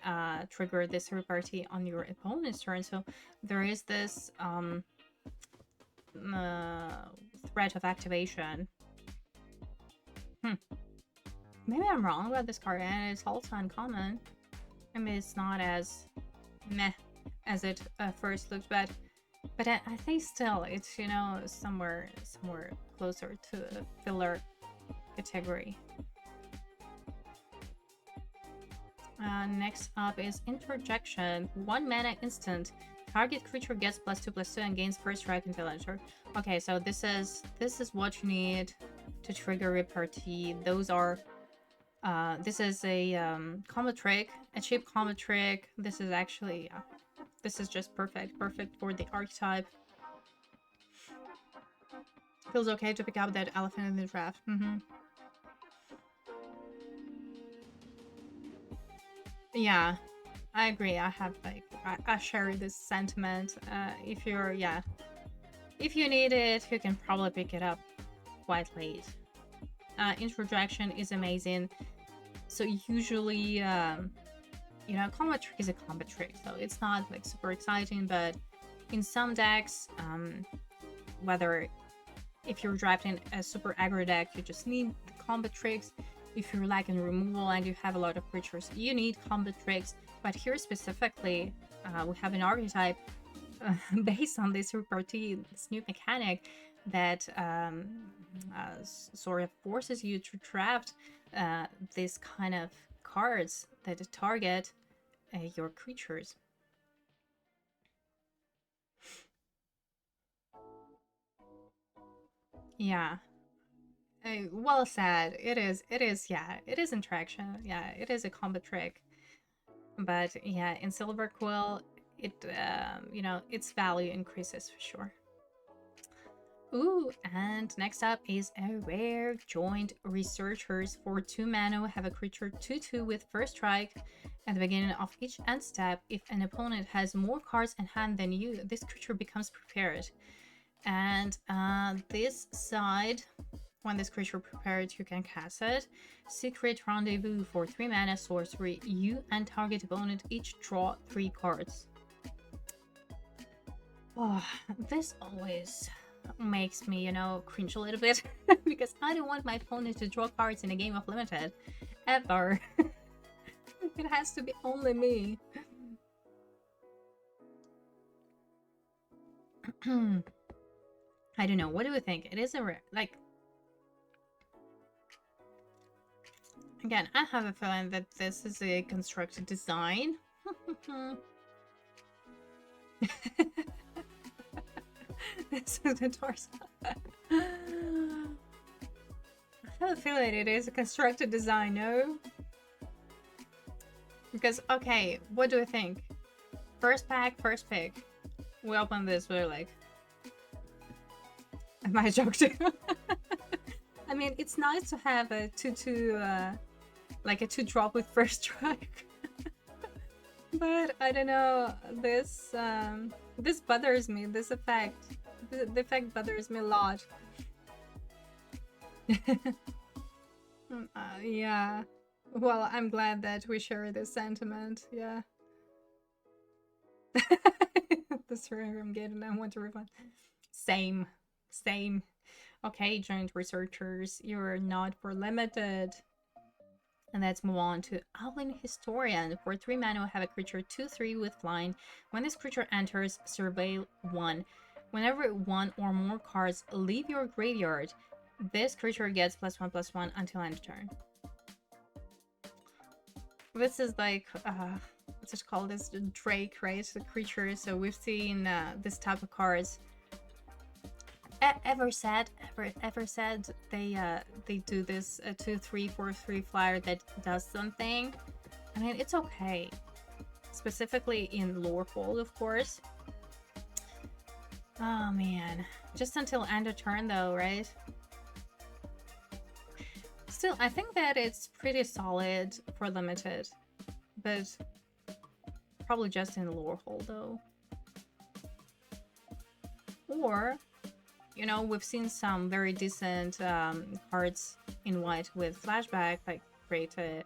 trigger this repartee on your opponent's turn. So there is this threat of activation. Maybe I'm wrong about this card, and it's also uncommon. I mean, it's not as meh as it first looked, but I think still it's, you know, somewhere closer to a filler category. Next up is Interjection. 1 mana instant. Target creature gets +2/+2 and gains first strike until end turn. Okay, so this is what you need to trigger repartee. Those are this is a combo trick, a cheap combo trick. This is actually this is just perfect for the archetype. Feels okay to pick up that elephant in the draft. Yeah, I agree. I have, like, I share this sentiment. If you're, yeah, if you need it, you can probably pick it up quite late. Introjection is amazing. So usually, you know, combat trick is a combat trick, so it's not like super exciting. But in some decks, whether if you're drafting a super aggro deck, you just need the combat tricks. If you're lacking removal and you have a lot of creatures, you need combat tricks. But here specifically, we have an archetype based on this repartee, this new mechanic that sort of forces you to draft this kind of cards that target your creatures. Yeah. Well said. It is, yeah, it is interaction. Yeah, it is a combat trick. But yeah, in Silver Quill, it, you know, its value increases for sure. Ooh, and next up is a rare Joint Researchers. For 2 mana, have a creature 2/2 with first strike. At the beginning of each end step, if an opponent has more cards in hand than you, this creature becomes prepared. And this side, when this creature prepared, you can cast it. Secret Rendezvous. For 3 mana sorcery, you and target opponent each draw 3 cards. Oh, this always makes me, you know, cringe a little bit because I don't want my opponent to draw cards in a game of limited ever. It has to be only me. I don't know. What do we think? It is a rare, like. Again, I have a feeling that this is a constructed design. This is the torso. I have a feeling it is a constructed design, no? Because, okay, what do I think? First pack, first pick. We open this, we're like... Am I joking? I mean, it's nice to have a 2-2, like a 2-drop with first strike. But, I don't know, this bothers me, this effect. The effect bothers me a lot. Yeah. Well, I'm glad that we share this sentiment, yeah. The Strixhaven gate and I want to refund. Same. Okay, giant researchers, you're not for limited. And let's move on to Owlin Historian. For 3 mana, we have a creature 2/3 with flying. When this creature enters, survey 1. Whenever 1 or more cards leave your graveyard, this creature gets +1/+1 until end turn. This is like, what's it called? This Drake, right? The creature. So we've seen this type of cards. Ever said they do this 2/3 4/3 flyer that does something? I mean, it's okay. Specifically in Lorehold, of course. Oh man, just until end of turn though, right? Still, I think that it's pretty solid for limited, but probably just in Lorehold though. Or, you know, we've seen some very decent cards in white with flashback, like create a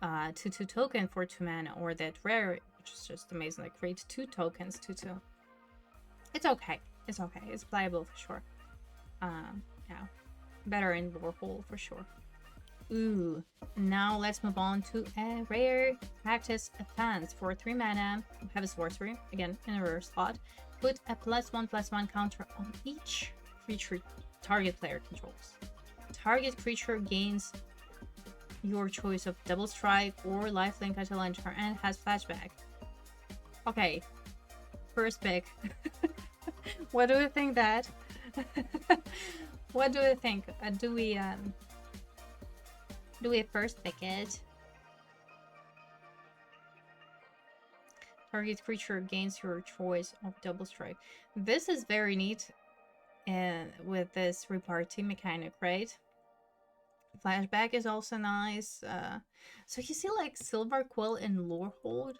2/2 token for 2 mana, or that rare, which is just amazing, like create 2 tokens 2/2. It's okay. It's okay. It's playable for sure. Yeah, better in Lorehold for sure. Ooh, now let's move on to a rare practice advance. For 3 mana, we have a sorcery, again in a rare slot. Put a +1/+1 counter on each creature target player controls. Target creature gains your choice of double strike or lifelink until end turn and has flashback. Okay, first pick. What do we think that? What do we think? Do we first pick it? Target creature gains your choice of double strike. This is very neat, and with this reparty mechanic, right? Flashback is also nice. So you see, like Silver Quill and Lorehold,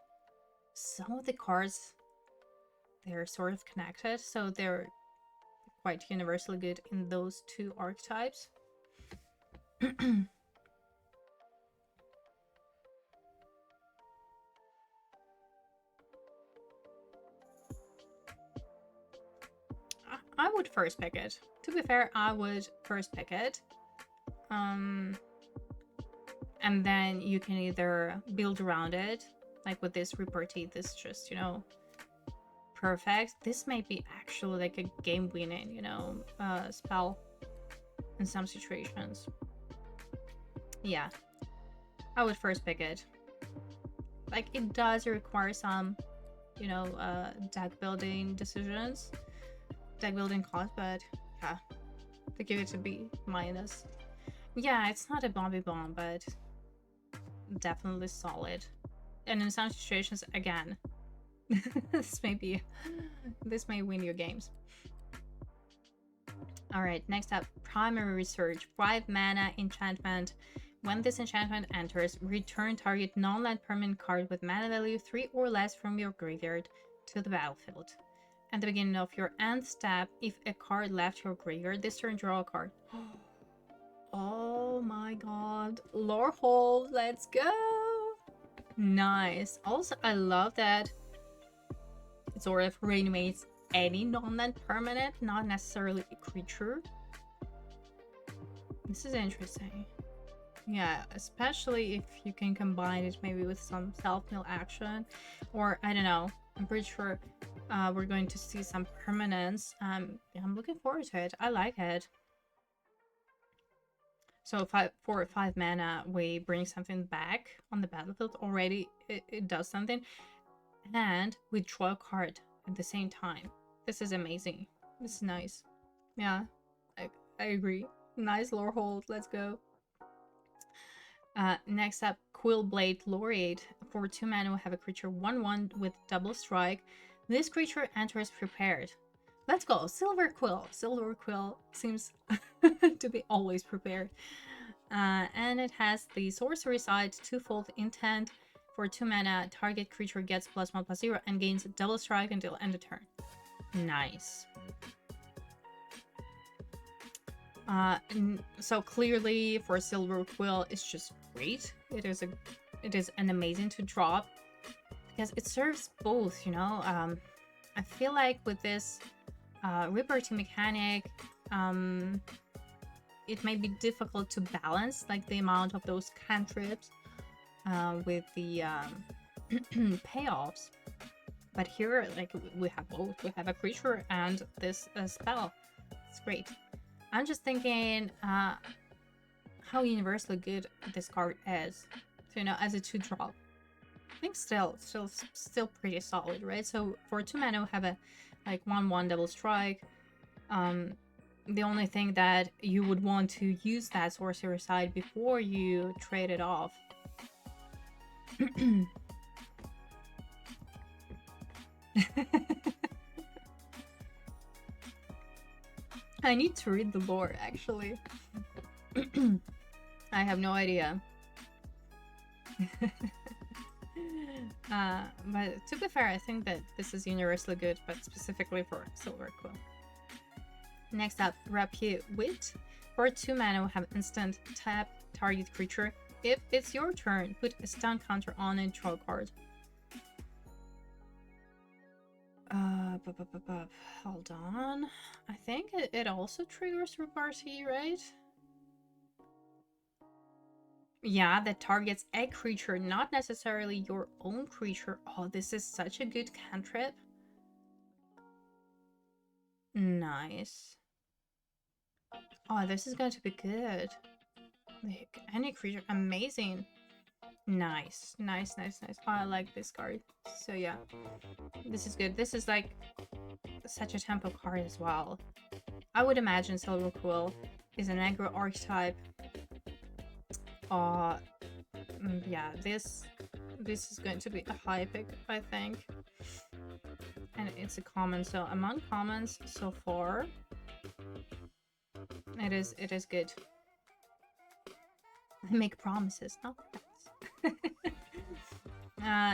some of the cards, they're sort of connected, so they're quite universally good in those 2 archetypes. I would first pick it. To be fair, I would first pick it. And then you can either build around it, like with this repartee, this just, you know, perfect. This may be actually like a game-winning, you know, spell in some situations. Yeah, I would first pick it. Like, it does require some, you know, deck building decisions, deck building cost, but yeah, to give it to B-. Yeah, it's not a bomb, but definitely solid. And in some situations, again, this may win your games. All right, next up, Primary Research. 5 mana enchantment. When this enchantment enters, return target non-land permanent card with mana value 3 or less from your graveyard to the battlefield. At the beginning of your end step, if a card left your graveyard, this turn draw a card. Oh my god. Lorehold, let's go! Nice. Also, I love that it sort of reanimates any non-land permanent, not necessarily a creature. This is interesting. Yeah, especially if you can combine it maybe with some self-mill action, or I don't know. I'm pretty sure we're going to see some permanence. Yeah, I'm looking forward to it. I like it. So for 5 mana, we bring something back on the battlefield already. It does something, and we draw a card at the same time. This is amazing. This is nice. Yeah, I agree. Nice lore hold. Let's go. Next up, Quillblade Laureate. For 2 mana, we have a creature 1/1 with double strike. This creature enters prepared. Let's go, Silver Quill. Silver Quill seems to be always prepared. And it has the sorcery side, twofold intent. For 2 mana, target creature gets +1/+0 and gains double strike until end of turn. Nice. So clearly for Silver Quill, it's just great. It is an amazing to drop because it serves both, you know. I feel like with this reparty mechanic, it may be difficult to balance like the amount of those cantrips with the payoffs. But here, like, we have both. We have a creature and this spell. It's great. I'm just thinking how universally good this card is. So, you know, as a 2-drop. I think still pretty solid, right? So for 2 mana, we have a like 1/1 double strike. The only thing that you would want to use that sorcerer side before you trade it off. I need to read the lore, actually. I have no idea. But to be fair, I think that this is universally good, but specifically for Silver Quill. Next up, Rapier Wit. For 2 mana, we have instant tap target creature. If it's your turn, put a stun counter on and draw a card. Hold on. I think it also triggers reparty, right? Yeah, that targets a creature, not necessarily your own creature. Oh, this is such a good cantrip. Nice. Oh, this is going to be good. Any creature, amazing. Nice, nice, nice, nice. Oh, I like this card. So yeah, this is good. This is like such a tempo card as well. I would imagine Silver Quill is an aggro archetype. Yeah, this is going to be a high pick, I think. And it's a common, so among commons so far, it is good. I make promises, not threats.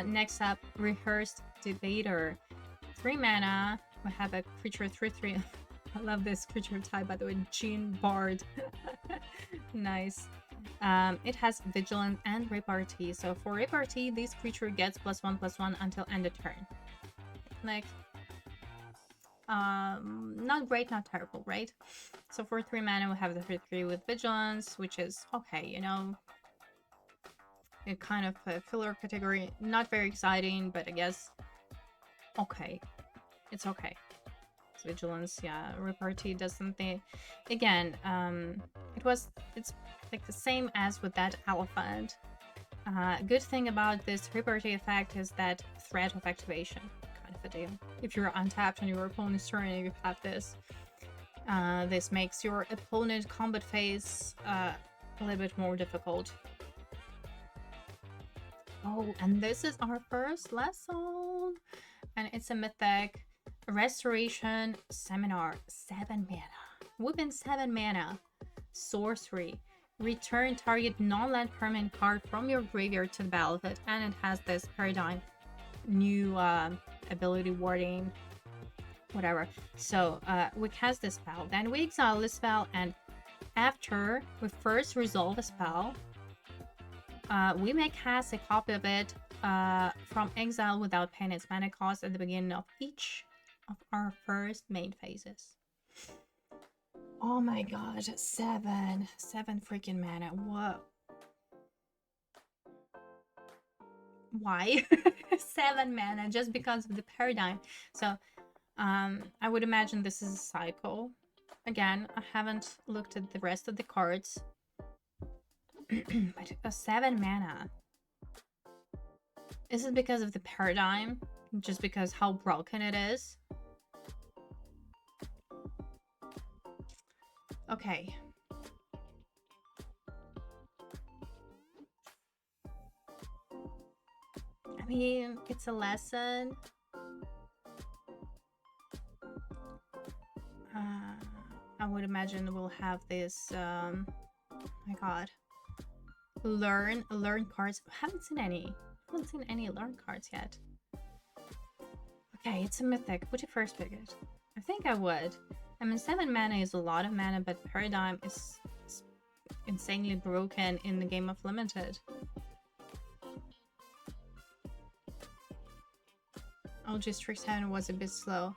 Next up, Rehearsed Debater. 3 mana, we have a creature 3/3. I love this creature type, by the way, Gene Bard. Nice. It has Vigilance and Repartee. So for Repartee, this creature gets +1/+1 until end of turn. Like, not great, not terrible, right? So for 3 mana, we have the 3/3 with Vigilance, which is okay, you know. It kind of a filler category. Not very exciting, but I guess okay. It's okay. It's Vigilance, yeah. Repartee does something. Again, it's like the same as with that Elephant. Good thing about this Repartee effect is that threat of activation kind of a deal. If you're untapped on your opponent's turn and you have this, this makes your opponent combat phase a little bit more difficult. Oh, and this is our first lesson, and it's a mythic Restoration Seminar. 7 mana. Within 7 mana. Sorcery. Return target non-land permanent card from your graveyard to the battlefield, and it has this Paradigm new ability wording, whatever. So we cast this spell, then we exile this spell, and after we first resolve a spell, we may cast a copy of it from exile without paying its mana cost at the beginning of each of our first main phases. Oh my god, 7 freaking mana. Whoa. why 7 mana just because of the paradigm. So I would imagine this is a cycle. Again, I haven't looked at the rest of the cards. But a 7 mana. Is it because of the paradigm? Just because how broken it is? Okay. I mean, it's a lesson. I would imagine we'll have this, oh my god. Learn cards. I haven't seen any learn cards yet. Okay, it's a mythic. Would you first pick it? I think I would. I mean, 7 mana is a lot of mana, but paradigm is insanely broken in the game of limited. Oh, just Strixhaven was a bit slow.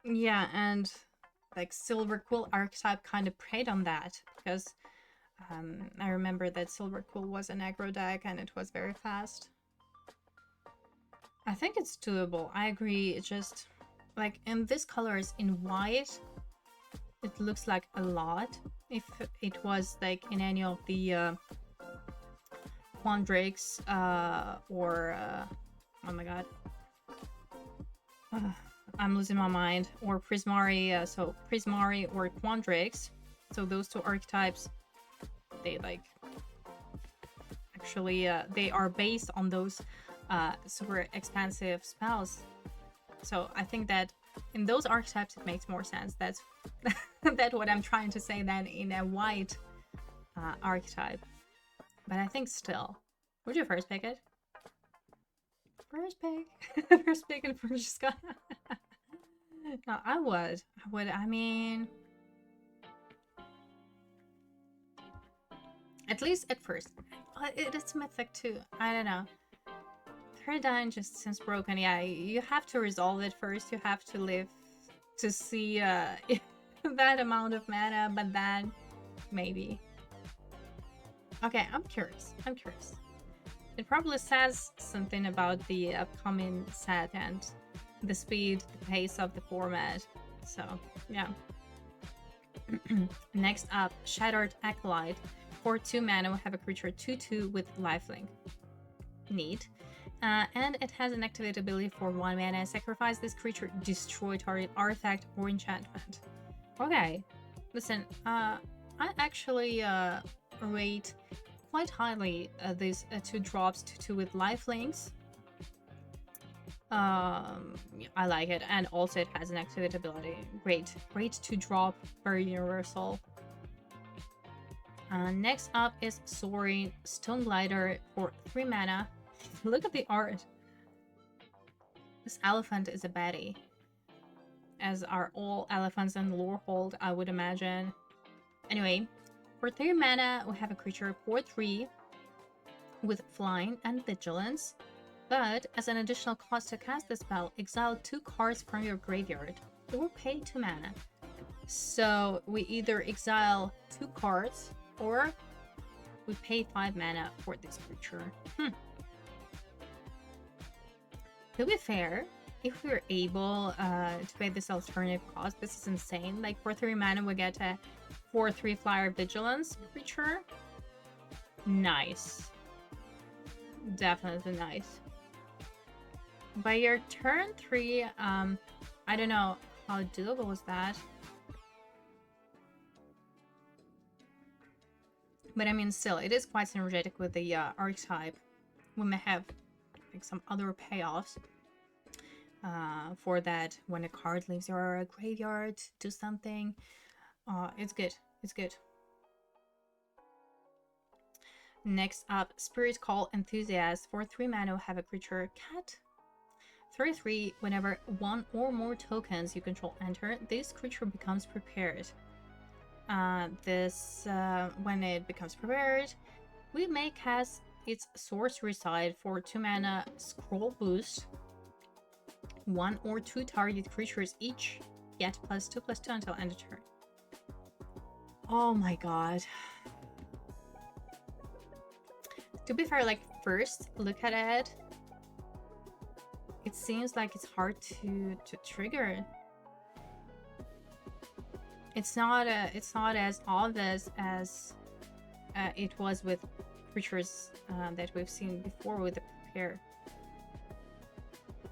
Yeah, and like Silver Quill archetype kind of preyed on that, because I remember that Silver Quill was an aggro deck and it was very fast. I think it's doable. I agree. It's just like in this colors in white, it looks like a lot. If it was like in any of the Quandrix or oh my god, I'm losing my mind, or Prismari. So Prismari or Quandrix. So those two archetypes, they like actually they are based on those super expansive spells. So I think that in those archetypes it makes more sense. That's that's what I'm trying to say than in a white archetype. But I think still, would you first pick it? First pick, first pick, and first just no, I would. I mean, at least at first. It's mythic too. I don't know. Paradigm just seems broken. Yeah, you have to resolve it first. You have to live to see that amount of mana, but then maybe. Okay, I'm curious. It probably says something about the upcoming set and the speed, the pace of the format. So, yeah. Next up, Shattered Acolyte. For 2 mana, we have a creature 2/2 with lifelink. Neat. And it has an activate ability for 1 mana. Sacrifice this creature, destroy target artifact or enchantment. Okay. Listen, I actually rate quite highly these 2 drops 2/2 with lifelinks. I like it, and also it has an activate ability. Great 2 drop, very universal. Next up is Soaring Stone Glider for 3 mana. Look at the art. This elephant is a baddie, as are all elephants in Lorehold, I would imagine. Anyway, for 3 mana, we have a creature 4/3 with flying and vigilance. But as an additional cost to cast the spell, exile 2 cards from your graveyard or pay 2 mana. So we either exile 2 cards or we pay 5 mana for this creature. To be fair, if we're able to pay this alternative cost, this is insane. Like for 3 mana, we get a 4/3 flyer vigilance creature. Nice. Definitely nice. By your turn 3, I don't know how doable was that. But I mean, still, it is quite synergetic with the archetype. We may have like some other payoffs for that when a card leaves your graveyard, do something. It's good. It's good. Next up, Spirit Call Enthusiast. For 3 mana, have a creature cat. 3/3, whenever 1 or more tokens you control enter, this creature becomes prepared. When it becomes prepared, we may cast its sorcery side for 2 mana scroll boost. 1 or 2 target creatures each get +2/+2 until end of turn. Oh my god. To be fair, like, first look at it, it seems like it's hard to trigger. It's not as obvious as it was with creatures that we've seen before with the prepare.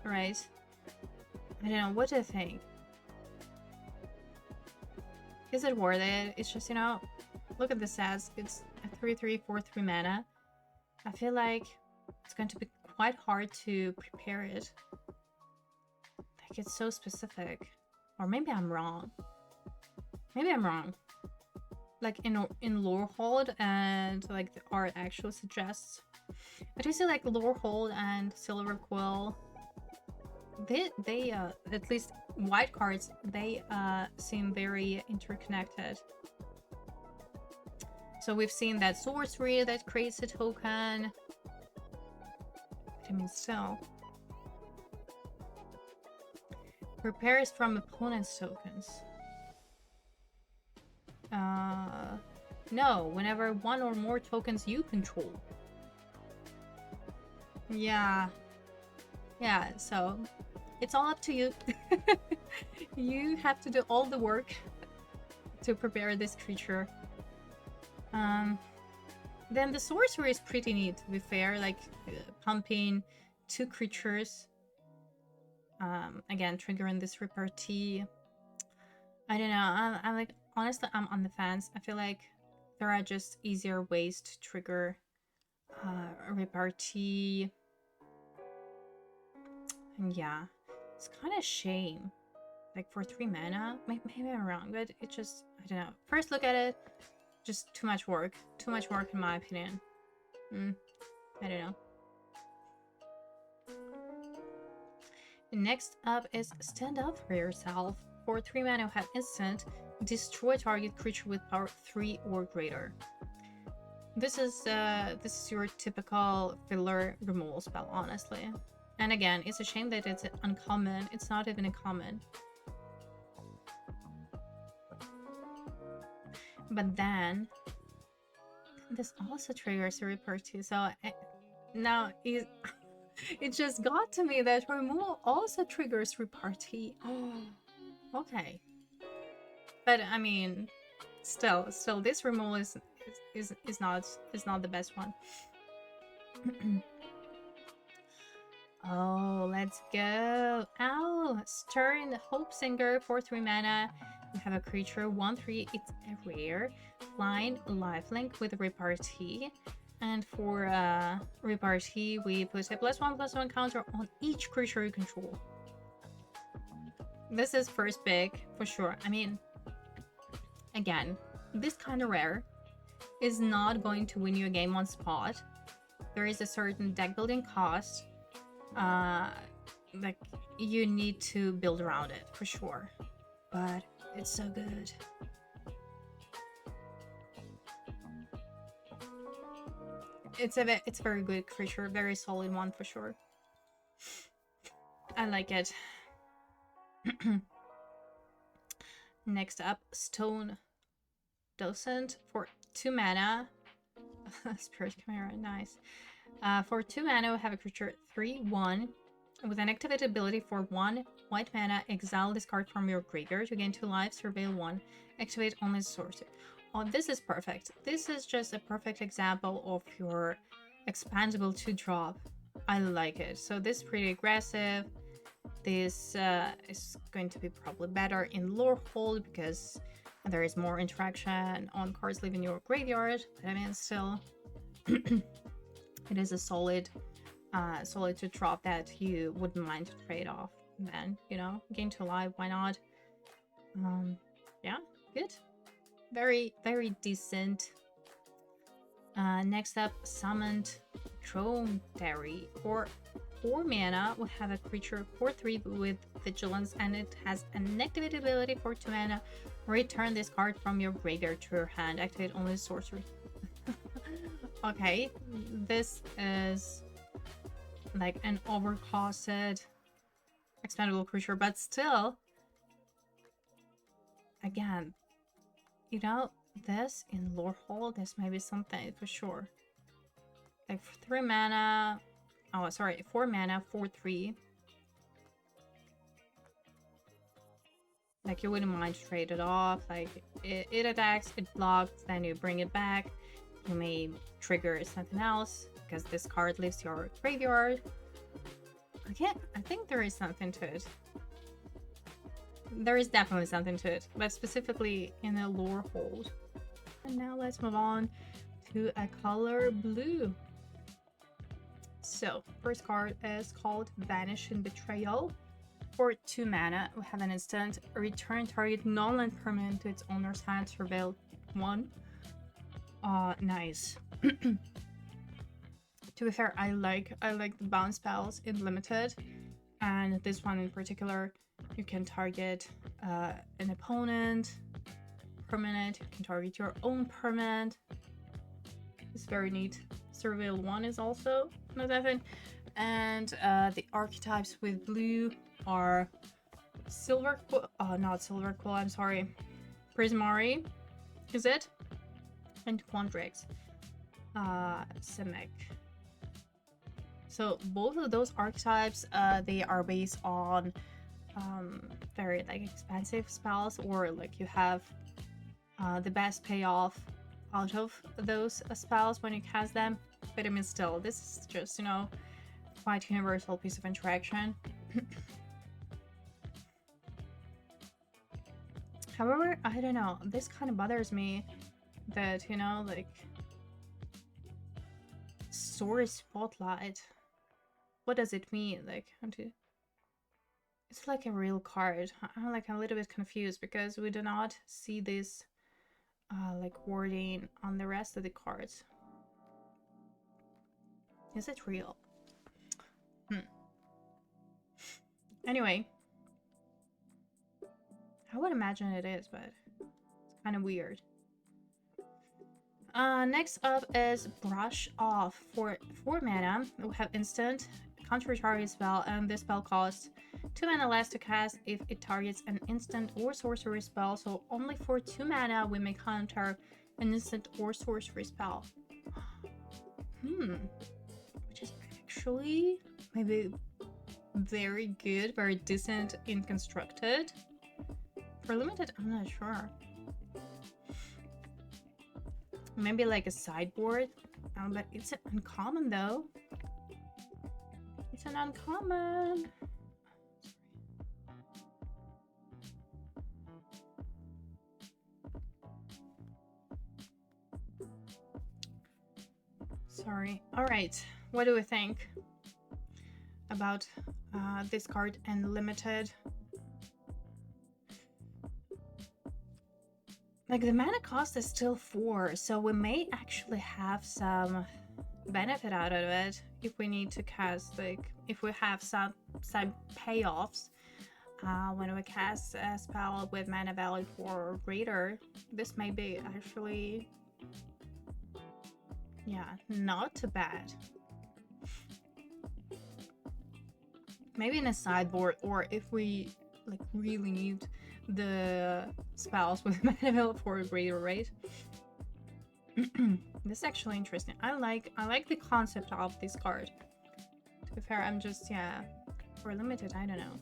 Right? I don't know, what do you think? Is it worth it? It's just, you know, look at the stats. It's a 3/3, 4/3 mana. I feel like it's going to be quite hard to prepare it. Like, it's so specific. Or maybe I'm wrong. Maybe I'm wrong. Like, in Lorehold and like the art actually suggests. But you see, like, Lorehold and Silver Quill, they at least white cards, they seem very interconnected. So we've seen that sorcery that creates a token. But I mean, still. Prepares from opponent's tokens. No, whenever one or more tokens you control. Yeah. Yeah, so it's all up to you. You have to do all the work to prepare this creature. Then the sorcery is pretty neat, to be fair, like pumping 2 creatures. Again, triggering this repartee. I don't know, I'm like, honestly, I'm on the fence. I feel like there are just easier ways to trigger a repartee. And yeah, it's kind of shame. Like, for 3 mana, maybe I'm wrong, but it just, I don't know. First look at it, just too much work. Too much work, in my opinion. I don't know. Next up is Stand Up For Yourself. For 3 mana, have instant. Destroy target creature with power 3 or greater. This is your typical filler removal spell, honestly. And again, it's a shame that it's uncommon. It's not even a common. But then this also triggers a repartee. So now it just got to me that removal also triggers repartee. Oh, okay. But I mean, still, this removal is not the best one. Oh, let's go. Ow! Stern Hope Singer for 3 mana. We have a creature 1/3. It's a rare flying lifelink with repartee. And for repartee, we put a +1/+1 counter on each creature you control. This is first pick for sure. I mean, again, this kind of rare is not going to win you a game on spot. There is a certain deck building cost. Like, you need to build around it for sure, but it's so good. It's a very good creature, very solid one for sure. I like it. Next up, Stone Docent for 2 mana. Spirit Chimera, nice. For 2 mana, we have a creature 3/1 with an activated ability for 1 white mana. Exile this card from your graveyard to gain 2 lives. Surveil 1. Activate only sorcery. Oh, this is perfect. This is just a perfect example of your expandable 2-drop. I like it. So this is pretty aggressive. This is going to be probably better in Lorehold because there is more interaction on cards leaving your graveyard. But I mean, still, it is a solid 2-drop that you wouldn't mind to trade off. Then, you know, gain 2 life, why not? Yeah, good. Very, very decent. Next up, Summoned Dromedary. For 4 mana, we have a creature 4/3 with Vigilance, and it has an activated ability for 2 mana. Return this card from your graveyard to your hand. Activate only sorcery. Okay, this is like an overcosted expendable creature, but still, again, you know, this in Lorehold, this may be something for sure. like 3 mana. Oh, sorry, 4 mana, 4/3. Like, you wouldn't mind to trade it off. Like, it attacks, it blocks, then you bring it back. You may trigger something else because this card leaves your graveyard. I think there is something to it. There is definitely something to it, but specifically in the lore hold. And now let's move on to a color blue. So, first card is called Vanish in Betrayal. For 2 mana, we have an instant. Return target non-land permanent to its owner's hand to reveal 1. Nice. To be fair, I like the bounce spells in limited, and this one in particular. You can target an opponent permanent. You can target your own permanent. It's very neat. Surveil 1 is also not that thing. And the archetypes with blue are not Silver Quill, I'm sorry. Prismari, is it? And Quandrix. Simic. So both of those archetypes, they are based on very like expensive spells, or like you have the best payoff out of those spells when you cast them. But I mean, still, this is just, you know, quite universal piece of interaction. However, I don't know, this kind of bothers me that, you know, like, Story Spotlight, what does it mean? Like, it's like a real card. I'm like a little bit confused because we do not see this like wording on the rest of the cards. Is it real? Anyway, I would imagine it is, but it's kind of weird. Next up is Brush Off. For 4 mana, we have instant, counter target spell, and this spell costs 2 mana less to cast if it targets an instant or sorcery spell. So only for 2 mana we may counter an instant or sorcery spell. Which is actually maybe very good, very decent in constructed. For limited, I'm not sure. Maybe like a sideboard, but it's an uncommon though. It's an uncommon. Sorry. All right. What do we think about this card and limited? Like, the mana cost is still 4, so we may actually have some benefit out of it if we need to cast, like, if we have some payoffs when we cast a spell with mana value 4 or greater. This may be actually, yeah, not too bad. Maybe in a sideboard, or if we like really need the spells with mana value 4 or greater, right? This is actually interesting. I like the concept of this card. To be fair, I'm just, yeah, for limited, I don't know.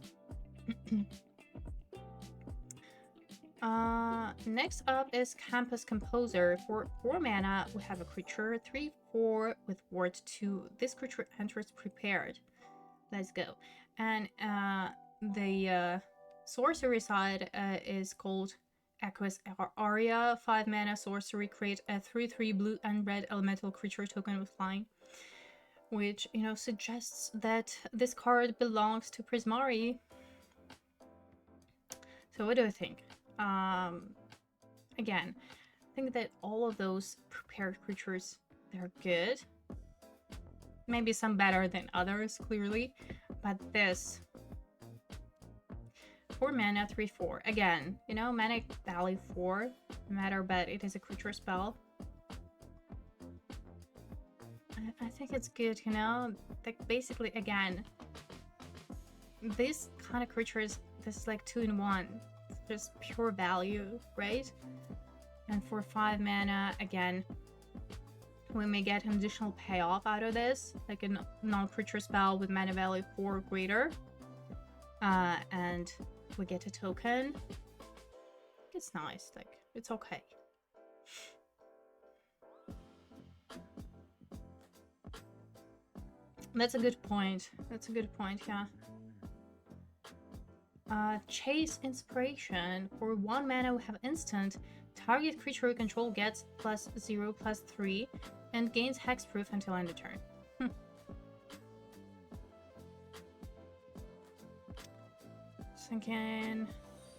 Next up is Campus Composer. For 4 mana, we have a creature, 3/4 with ward 2. This creature enters prepared. Let's go. And the sorcery side is called Aqueous Aria. 5 mana sorcery, create a 3/3 blue and red elemental creature token with flying, which, you know, suggests that this card belongs to Prismari. So what do I think? Again, I think that all of those prepared creatures, they're good. Maybe some better than others, clearly, but this 4 mana, 3/4. Again, you know, mana value 4 matter, but it is a creature spell. I think it's good, you know. Like, basically, again, this kind of creatures, this is like 2-in-1. It's just pure value, right? And for 5 mana, again, we may get an additional payoff out of this, like a non-creature spell with mana value 4 or greater. And we get a token. It's nice, like, it's okay. That's a good point. That's a good point, yeah. Chase Inspiration. For 1 mana we have instant. Target creature you control gets +0/+3 and gains hexproof until end of turn. Thinking,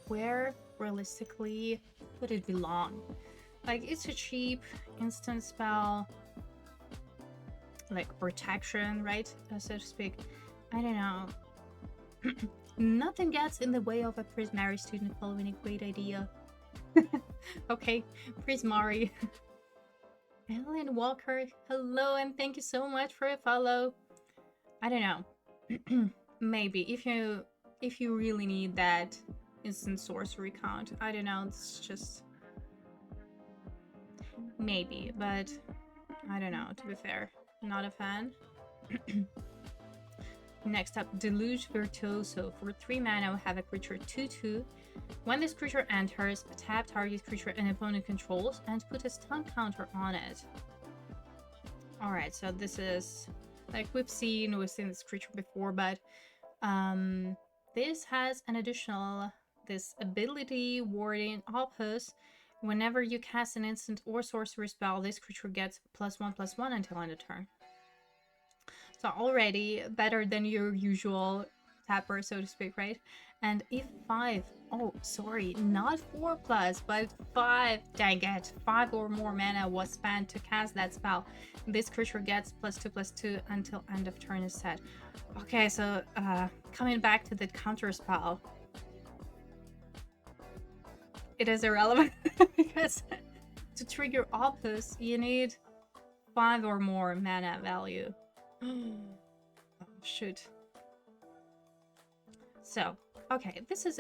where realistically would it belong? Like, it's a cheap instant spell, like protection, right? So to speak. I don't know. Nothing gets in the way of a Prismari student following a great idea. Okay, Prismari. Ellen Walker, hello, and thank you so much for a follow. I don't know. Maybe if you really need that instant sorcery count. I don't know, it's just maybe, but I don't know, to be fair. Not a fan. Next up, Deluge Virtuoso. For 3 mana, we have a creature 2/2. When this creature enters, tap target creature an opponent controls and put a stun counter on it. Alright, so this is, like, we've seen this creature before, but this has an additional, this ability, Warding Opus. Whenever you cast an instant or sorcery spell, this creature gets +1/+1 until end of turn. So already better than your usual tapper, so to speak, right? And if 5, oh, sorry, not 4+, but 5, dang it, 5 or more mana was spent to cast that spell, this creature gets +2/+2 until end of turn is set. Okay, so coming back to the counter spell, it is irrelevant because to trigger Opus, you need 5 or more mana value. Oh, shoot. So, okay, this is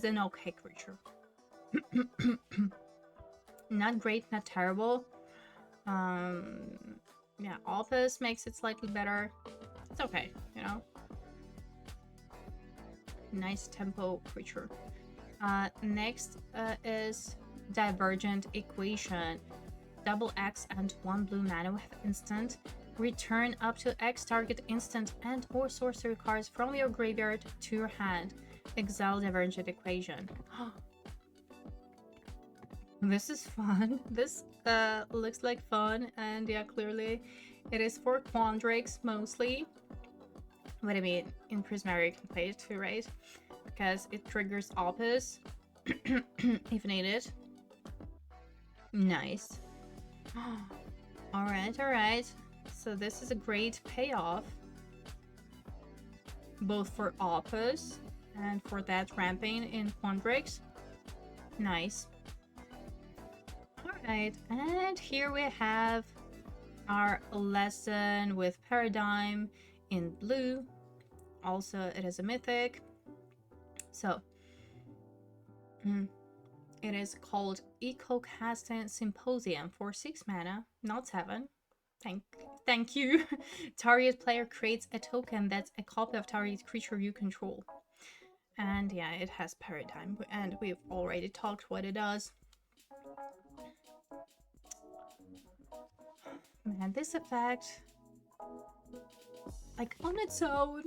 an okay creature. Not great, not terrible. Yeah, Opus makes it slightly better. It's okay, you know. Nice tempo creature. Next is Divergent Equation. Double X and 1 blue mana with instant. Return up to X target instant and or sorcery cards from your graveyard to your hand. Exile Divergent Equation. This is fun. This looks like fun, and yeah, clearly it is for Quandrakes mostly. But I mean, in Prismari you can play it too, right? Because it triggers Opus if needed. Nice. Alright. So this is a great payoff, both for Opus and for that ramping in Quandrakes. Nice. Alright, and here we have our lesson with Paradigm in blue. Also, it is a mythic. So, it is called Ecocasting Symposium for 6 mana, not 7. Thank you. Target player creates a token that's a copy of target creature you control. And yeah, it has Paradigm, and we've already talked what it does. Man, this effect, like on its own,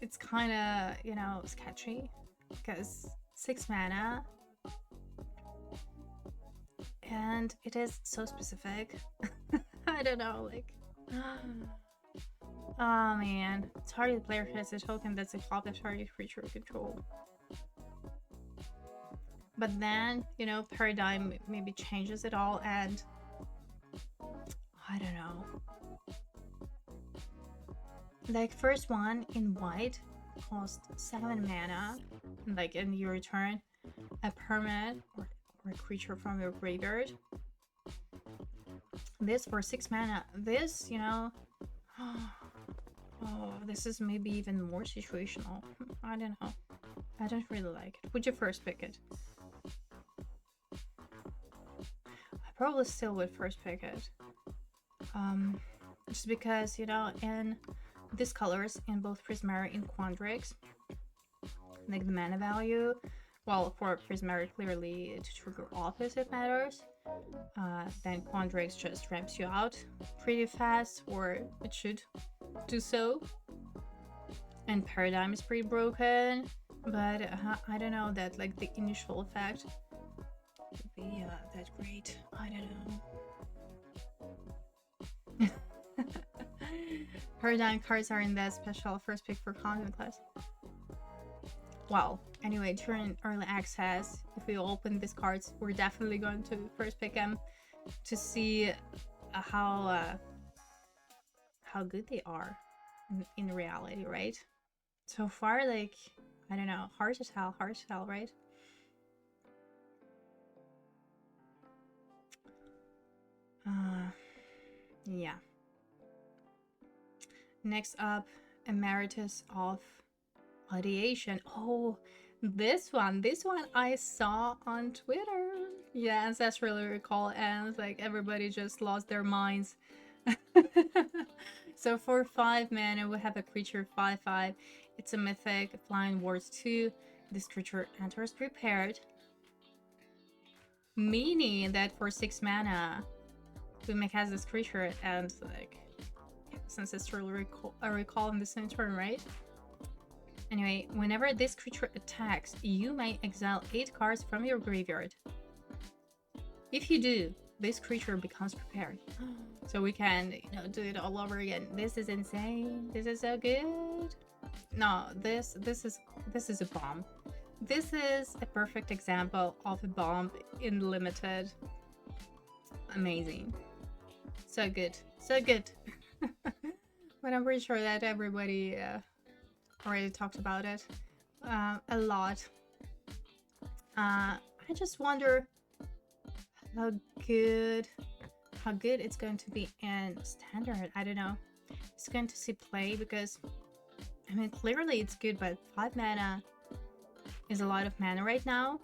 it's kind of, you know, sketchy, because 6 mana, and it is so specific. I don't know, like, oh man, target player has a token that's a copy of target creature control. But then, you know, Paradigm maybe changes it all, and I don't know. Like, first one in white cost 7 mana, like, and you return a permanent or a creature from your graveyard. This for 6 mana. This, you know, oh, this is maybe even more situational. I don't know. I don't really like it. Would you first pick it? I probably still would first pick it. Just because, you know, in these colors, in both Prismari and Quandrix, like the mana value, well, for Prismari, clearly to trigger off if it matters. Then Quandrix just ramps you out pretty fast, or it should do so. And Paradigm is pretty broken, but I don't know that like the initial effect would be that great. I don't know. Paradigm cards are in the special first pick for content class. Well, anyway, during early access, if we open these cards, we're definitely going to first pick them to see how good they are in reality, right? So far, like, I don't know, hard to tell, right? Yeah. Next up, Emeritus of Audiation. Oh, this one I saw on Twitter. Yeah, Ancestrally Recall, and like everybody just lost their minds. So for 5 mana, we have a creature 5/5. It's a mythic, flying wards 2. This creature enters prepared, meaning that for 6 mana, we may cast this creature and like Ancestral recall in the same turn, right? Anyway, whenever this creature attacks, you may exile 8 cards from your graveyard. If you do, this creature becomes prepared. So we can, you know, do it all over again. This is insane. This is so good. No, this is a bomb. This is a perfect example of a bomb in limited. Amazing. So good. So good. But I'm pretty sure that everybody already talked about it a lot. I just wonder how good it's going to be in standard. I don't know. It's going to see play because, I mean, clearly it's good, but 5 mana is a lot of mana right now.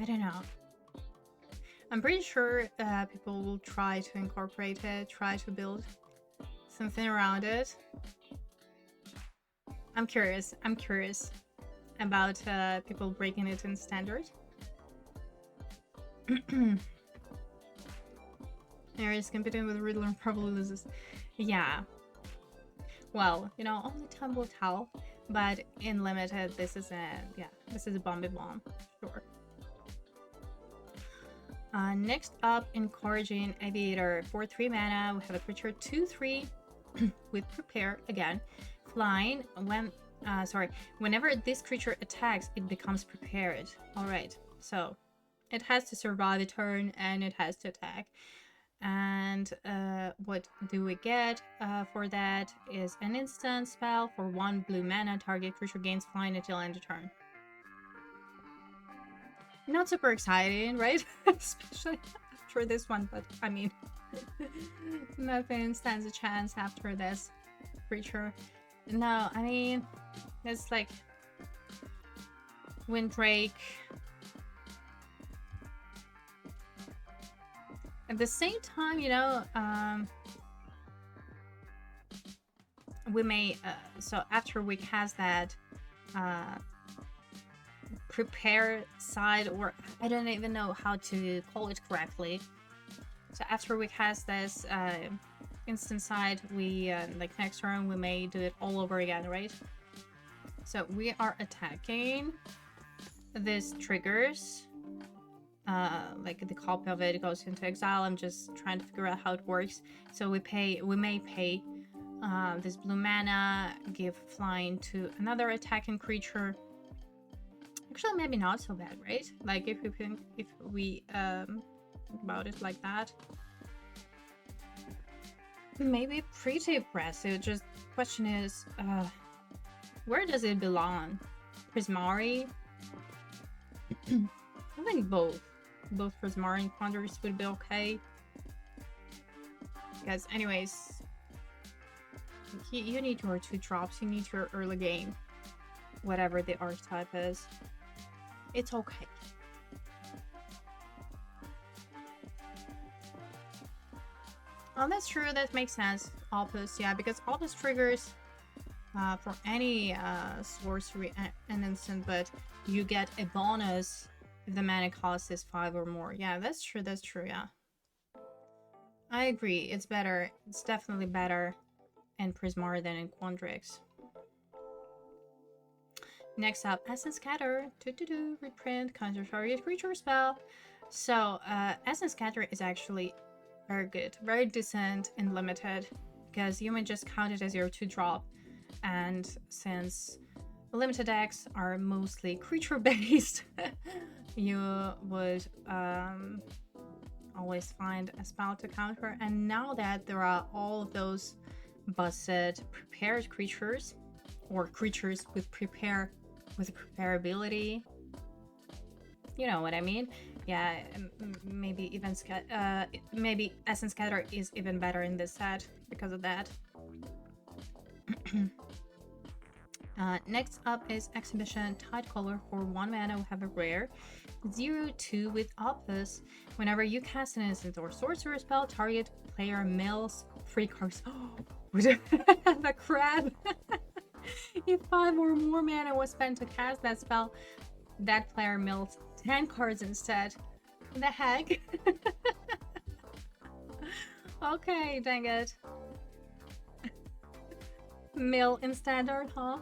I don't know. I'm pretty sure people will try to incorporate it, try to build something around it. I'm curious about people breaking it in standard. Ares competing with Riddler probably loses. Yeah. Well, you know, only time will tell. But in limited, this is a bomb. Sure. Next up, Encouraging Aviator. For 3 mana, we have a creature 2/3 with Prepare again. Flying. Whenever this creature attacks, it becomes prepared. Alright, so it has to survive a turn and it has to attack. And what do we get for that is an instant spell for 1 blue mana. Target creature gains flying until end of turn. Not super exciting, right? Especially after this one, but I mean, nothing stands a chance after this creature. No, I mean, it's like Windrake. At the same time, you know, we may, so after we cast that prepare side, or I don't even know how to call it correctly. So after we cast this instant side, we, like next turn, we may do it all over again, right? So we are attacking. This triggers. Like the copy of it goes into exile. I'm just trying to figure out how it works. So we may pay this blue mana, give flying to another attacking creature. Actually, maybe not so bad, right? Like if we think about it like that, maybe pretty impressive. Just question is, where does it belong? Prismari? I think both Prismari and Quandrix would be okay. Because anyways, you need your 2 drops, you need your early game, whatever the archetype is. It's okay. Oh, that's true. That makes sense. Opus, yeah, because Opus triggers for any sorcery and instant, but you get a bonus if the mana cost is 5 or more. Yeah, that's true. That's true. Yeah, I agree. It's better. It's definitely better in Prismari than in Quandrix. Next up, Essence Scatter. Reprint, counter target creature spell. So, Essence Scatter is actually very good, very decent and limited, because you may just count it as your 2-drop. And since limited decks are mostly creature based, you would always find a spell to counter. And now that there are all of those busted prepared creatures, or creatures with preparability, you know what I mean? Yeah, maybe even maybe Essence Scatter is even better in this set because of that. Next up is Exhibition Tide Color. For 1 mana, we have a rare 0/2 with Opus. Whenever you cast an instant or sorcerer spell, target player mills 3 cards. Oh, the crab! If 5 or more mana was spent to cast that spell, that player mills 10 cards instead. What the heck? Okay, dang it. Mill in standard, huh?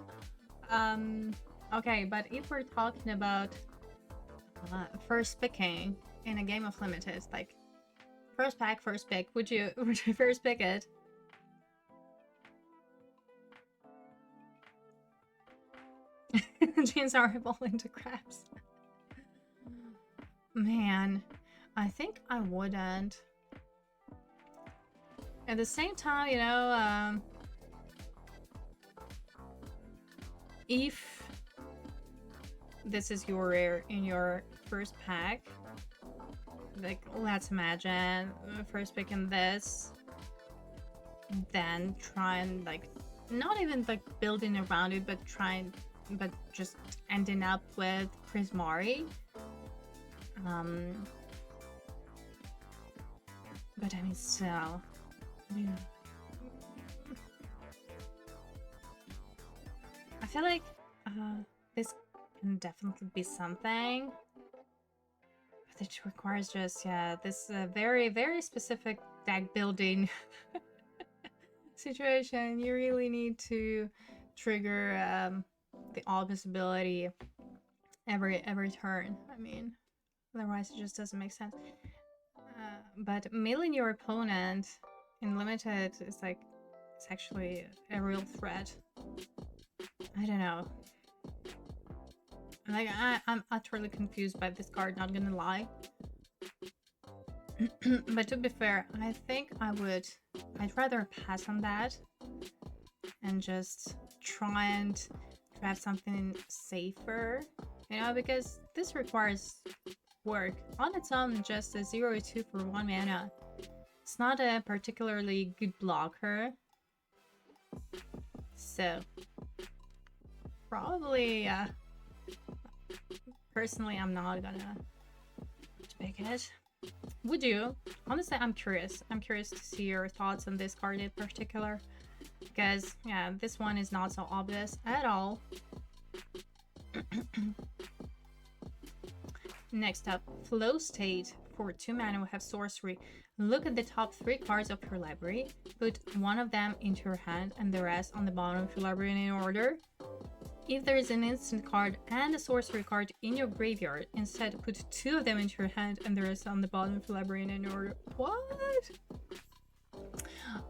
Okay, but if we're talking about first picking in a game of limited, like first pack, first pick, would you first pick it? Jeans are evolving to crabs. Man, I think I wouldn't. At the same time, you know, if this is your rare in your first pack, like let's imagine first picking this, then try and like not even like building around it, but just ending up with Prismari. But I mean, so yeah. I feel like this can definitely be something, but it requires just, yeah, this very, very specific deck building situation. You really need to trigger the Obvious ability every turn. I mean, otherwise it just doesn't make sense. But milling your opponent in limited is like, it's actually a real threat. I don't know. Like, I'm utterly confused by this card, not gonna lie. But to be fair, I think I'd rather pass on that and just try and draft something safer, you know, because this requires work. On its own, just a 0/2 for 1 mana. It's not a particularly good blocker. So, probably, personally, I'm not gonna pick it. Would you? Honestly, I'm curious. I'm curious to see your thoughts on this card in particular. Because, yeah, this one is not so obvious at all. Next up, Flow State. For 2 mana, we have Sorcery. Look at the top 3 cards of your library. Put one of them into your hand and the rest on the bottom of your library in order. If there is an instant card and a sorcery card in your graveyard, instead put 2 of them into your hand and the rest on the bottom of the library in order. What?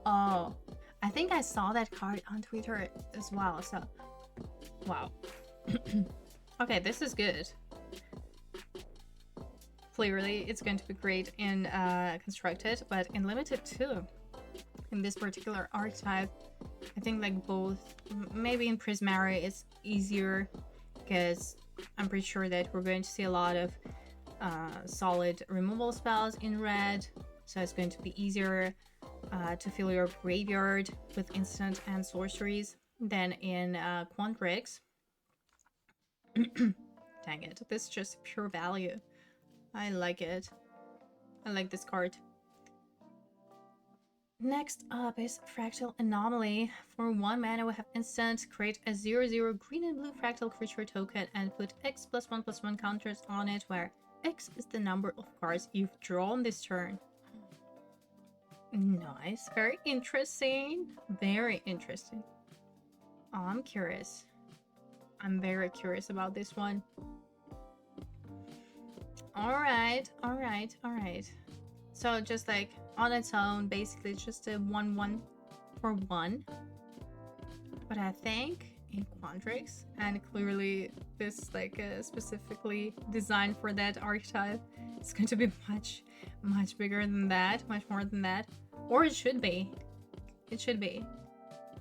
Oh, I think I saw that card on Twitter as well, so wow. Okay, this is good. Clearly, it's going to be great in Constructed, but in Limited too. In this particular archetype, I think like both, maybe in Prismari it's easier because I'm pretty sure that we're going to see a lot of solid removal spells in red, so it's going to be easier to fill your graveyard with instant and sorceries than in Quandrix. Dang it, this is just pure value. I like it. I like this card. Next up is Fractal Anomaly. For 1 mana, we have instant. Create a 0/0 green and blue fractal creature token and put X +1/+1 counters on it, where X is the number of cards you've drawn this turn. Nice. Very interesting. Very interesting. Oh, I'm curious. I'm very curious about this one. Alright, alright, alright. So just like on its own, basically it's just a 1/1 for 1. But I think in Quandrix, and clearly this like specifically designed for that archetype, it's going to be much bigger than that, much more than that. Or it should be. It should be.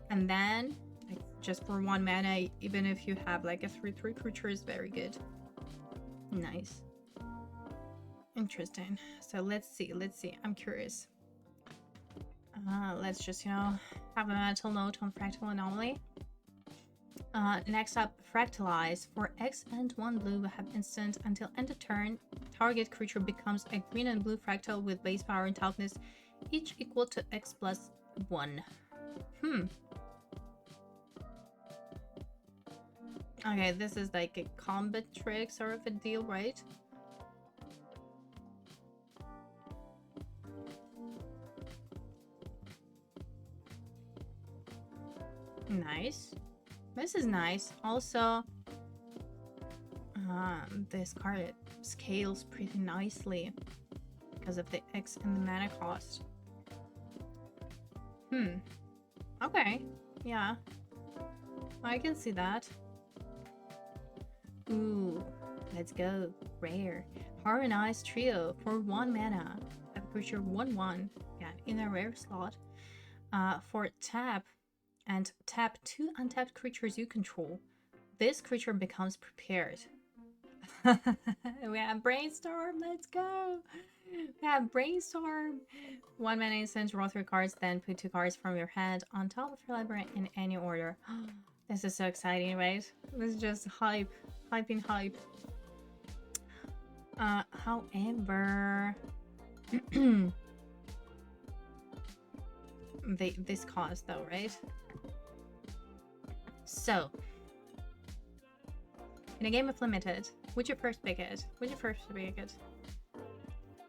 And then like just for 1 mana, even if you have like a 3/3 creature, is very good. Nice. Interesting. So let's see. I'm curious. Let's just, you know, have a mental note on Fractal Anomaly. Next up, Fractalize. For X and 1 blue, we have instant. Until end of turn, target creature becomes a green and blue fractal with base power and toughness, each equal to X +1. Okay, this is like a combat trick sort of a deal, right? Nice. This is nice. Also, this card scales pretty nicely because of the X and the mana cost. Okay. Yeah. I can see that. Ooh. Let's go. Rare. Harmonized Trio. For 1 mana. A creature 1/1. Yeah, in a rare slot. For tap. And tap 2 untapped creatures you control. This creature becomes prepared. We have Brainstorm. Let's go. We have Brainstorm. 1 mana instant, draw 3 cards, then put 2 cards from your hand on top of your library in any order. This is so exciting, right? This is just hype. Hyping hype. However... this cost though, right? So, in a game of limited, would you first pick it?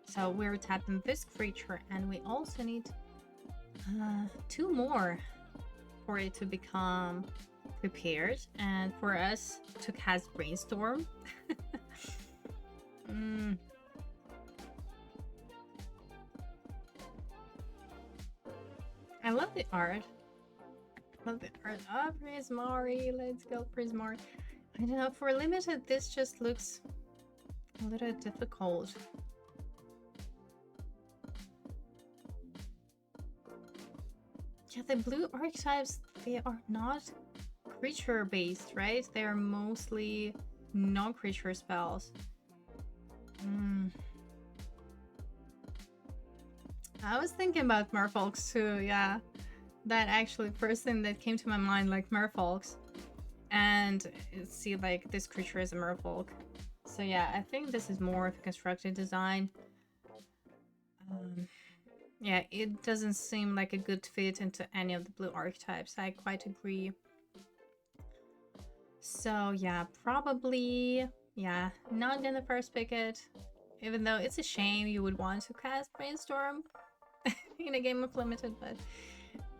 So we're tapping this creature, and we also need 2 more for it to become prepared, and for us to cast Brainstorm. I love the art. Oh, Prismari. Let's go, Prismari. I don't know, for limited, this just looks a little difficult. Yeah, the blue archetypes, they are not creature-based, right? They are mostly non-creature spells. I was thinking about Merfolks too, yeah. That actually, first thing that came to my mind, like Merfolks. And see, like, this creature is a Merfolk. So yeah, I think this is more of a constructed design. Yeah, it doesn't seem like a good fit into any of the blue archetypes. I quite agree. So yeah, probably, yeah, not gonna first pick it. Even though it's a shame you would want to cast Brainstorm in a game of limited, but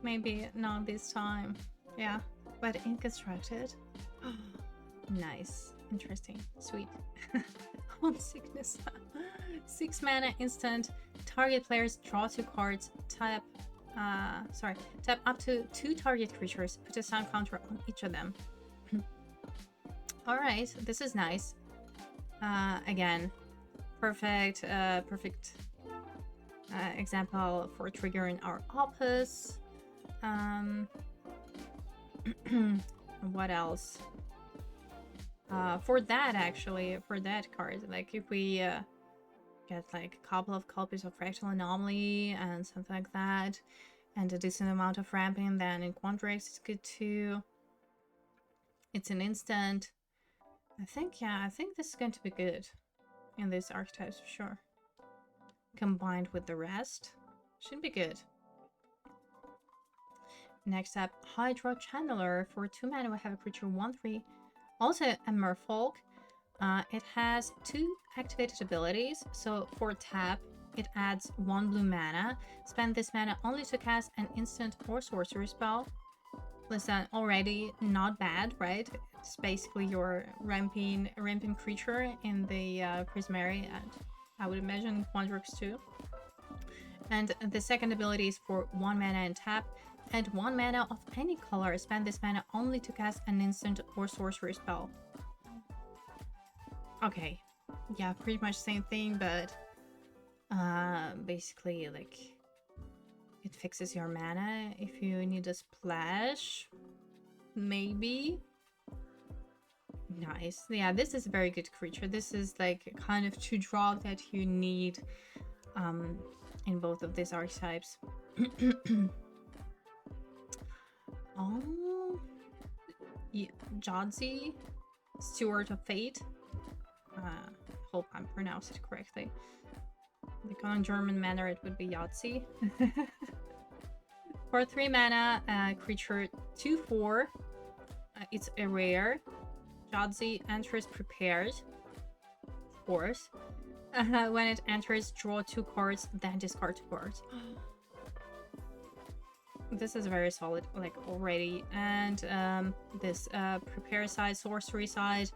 maybe not this time. Yeah, but in constructed. Nice. Interesting. Sweet. Homesickness. 6 mana instant. Target players draw 2 cards. Tap up to 2 target creatures. Put a sound counter on each of them. Alright, this is nice. Again, perfect example for triggering our opus. What else? For that card, like if we get like a couple of copies of Fractal Anomaly and something like that, and a decent amount of ramping, then in Quandrix it's good too. It's an instant. I think this is going to be good in this archetypes for sure. Combined with the rest, should be good. Next up, Hydro Channeler. For 2 mana, we have a creature 1/3. Also a merfolk. It has 2 activated abilities. So for tap, it adds 1 blue mana. Spend this mana only to cast an instant or sorcery spell. Listen, already not bad, right? It's basically your ramping creature in the Prismari, and I would imagine Quandrix too. And the second ability is for 1 mana and tap. Add 1 mana of any color. Spend this mana only to cast an instant or sorcery spell. Okay, yeah, pretty much same thing, but basically, like, it fixes your mana if you need a splash. Maybe. Nice. Yeah, this is a very good creature. This is like kind of 2-drop that you need in both of these archetypes. Oh, yeah, Jodzi, Steward of Fate. Hope I'm pronounced it correctly. Like on German manner, it would be Yahtzee. For 3 mana, creature 2/4. It's a rare. Jodzi enters prepared. Of course. When it enters, draw 2 cards, then discard 2 cards. This is very solid, like, already. And this prepare side, sorcery side,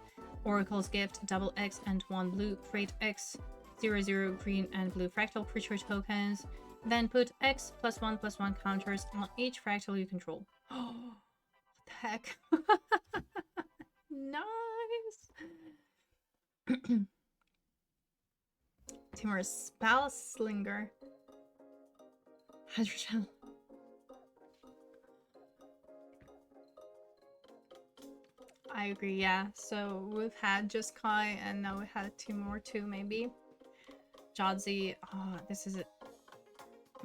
Oracle's Gift, double X and 1 blue, create X, 0/0 green and blue fractal creature tokens. Then put X +1/+1 counters on each fractal you control. Oh, what the heck? Nice. Timur Spellslinger. Hydrogen. I agree, yeah. So we've had just Kai and now we had Timur too, maybe. Jodzi. Oh, this is a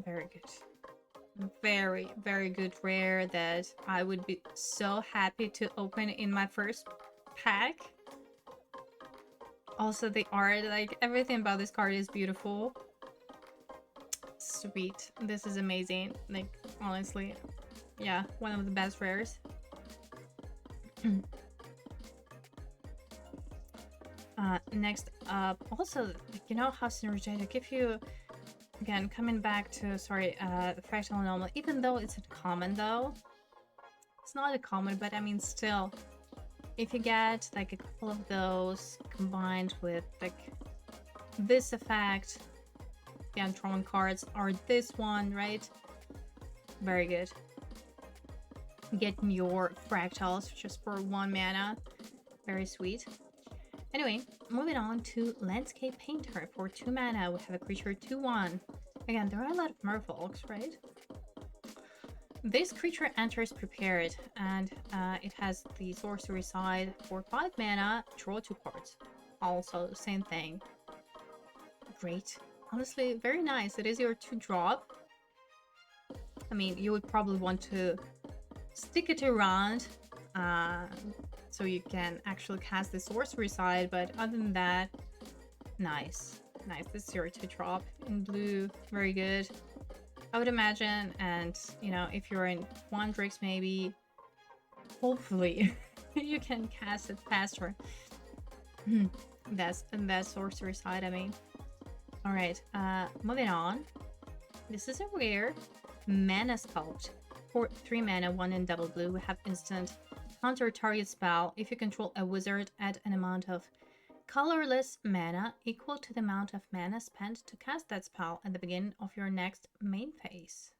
very good. Very, very good rare that I would be so happy to open in my first pack. Also the art, like, everything about this card is beautiful. Sweet. This is amazing. Like, honestly, yeah, one of the best rares. Next up, also, you know how synergetic, if you, again, coming back to, sorry, the fractal anomaly, even though it's a common though, it's not a common, but I mean, still, if you get like a couple of those combined with like this effect, again, drawing cards, or this one, right? Very good. Getting your fractals just for 1 mana. Very sweet. Anyway, moving on to Landscape Painter. For 2 mana, we have a creature 2/1. Again, there are a lot of merfolks, right? This creature enters prepared, and it has the sorcery side. For 5 mana, draw 2 cards. Also, same thing. Great. Honestly, very nice. It is your 2-drop. I mean, you would probably want to stick it around so you can actually cast the sorcery side, but other than that, nice. Nice. This is your 2-drop in blue. Very good. I would imagine, and you know, if you're in Quandrix, maybe, hopefully, you can cast it faster. That's sorcery side, I mean. Alright, moving on. This is a rare Mana Sculpt. For 3 mana, 1 in double blue, we have instant counter target spell. If you control a wizard, add an amount of colorless mana equal to the amount of mana spent to cast that spell at the beginning of your next main phase.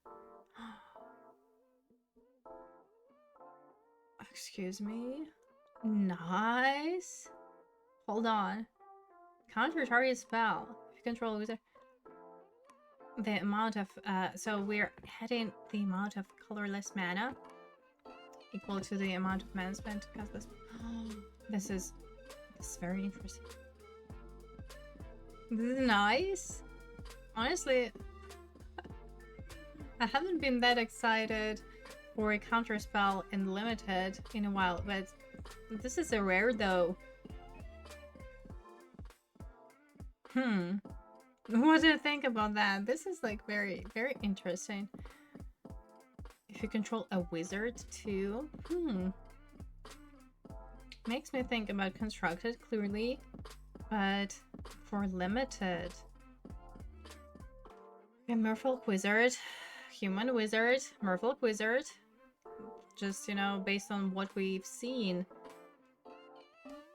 Excuse me? Nice. Hold on. Counter target spell. If you control a wizard. The amount of so we're adding the amount of colorless mana equal to the amount of mana spent to cast this. This is very interesting. This is nice. Honestly, I haven't been that excited for a counter spell in limited in a while, but this is a rare though. What do you think about that? This is like very, very interesting. If you control a wizard too, makes me think about constructed clearly, but for limited. A Merfolk wizard, human wizard, Merfolk wizard. Just, you know, based on what we've seen.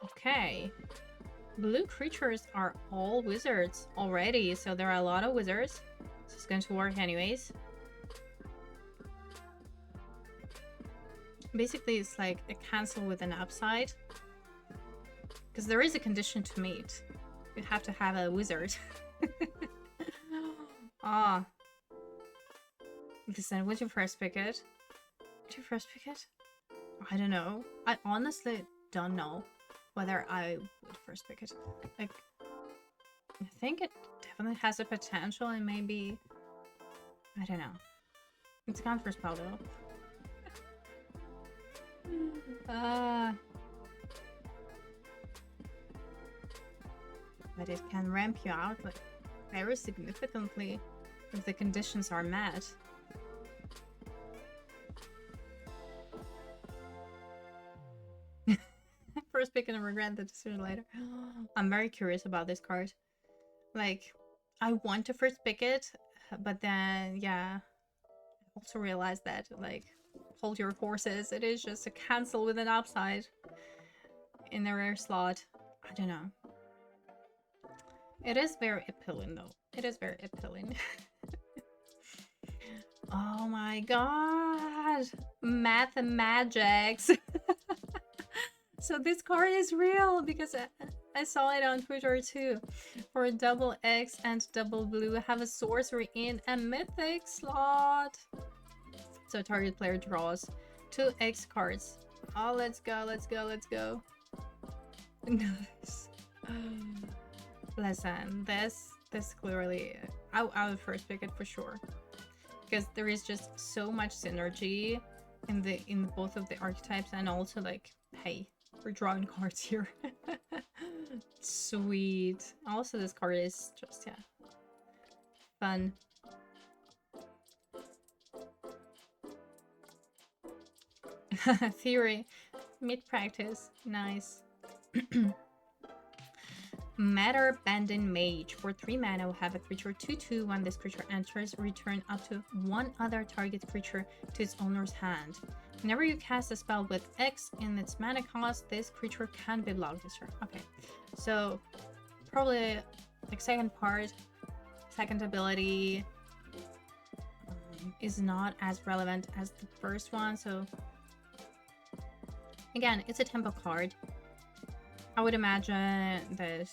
Okay. Blue creatures are all wizards already, so there are a lot of wizards. This is going to work anyways. Basically, it's like a cancel with an upside. Because there is a condition to meet. You have to have a wizard. Ah. Listen, would you first pick it? Would you first pick it? I don't know. I honestly don't know whether I would first pick it. Like, I think it definitely has a potential and maybe... I don't know. It's a counter spell though. But it can ramp you out like very significantly if the conditions are met. First pick and regret the decision later. I'm very curious about this card. Like, I want to first pick it, but then, yeah, I also realized that, like, hold your horses. It is just a cancel with an upside in the rare slot. I don't know. It is very appealing, though. It is very appealing. Oh my god! Mathemagics! So this card is real because I saw it on Twitter too. For double X and double blue, have a sorcery in a mythic slot. So target player draws 2 X cards. Oh, let's go, let's go, let's go. Nice. Listen, this clearly, I would first pick it for sure. Because there is just so much synergy in both of the archetypes, and also like, hey, we're drawing cards here. Sweet. Also, this card is just, yeah, fun. Theory. Mid-practice. Nice. Matter Bending Mage. For 3 mana, we have a creature 2/2. When this creature enters, return up to 1 other target creature to its owner's hand. Whenever you cast a spell with X in its mana cost, this creature can be blocked this turn. Okay, so probably like second part, second ability is not as relevant as the first one. So again, it's a tempo card. I would imagine that,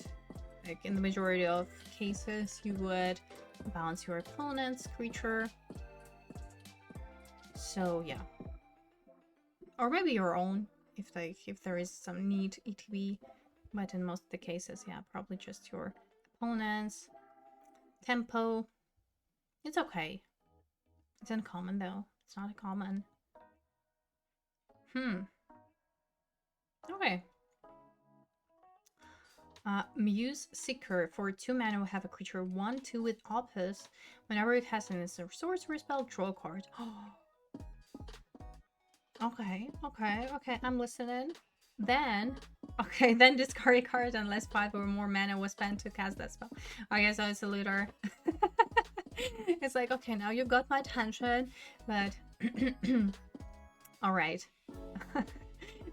like, in the majority of cases, you would bounce your opponent's creature. So yeah, or maybe your own if there is some need ETB. But in most of the cases, yeah, probably just your opponent's. Tempo, it's okay. It's uncommon though. It's not a common. Okay. Muse Seeker. For 2 mana, we have a creature 1/2 with Opus. Whenever it has an sorcery spell, draw a card. Okay, I'm listening. Then, then discard a card unless 5 or more mana was spent to cast that spell. I guess I was a looter. It's like, okay, now you've got my attention, but alright.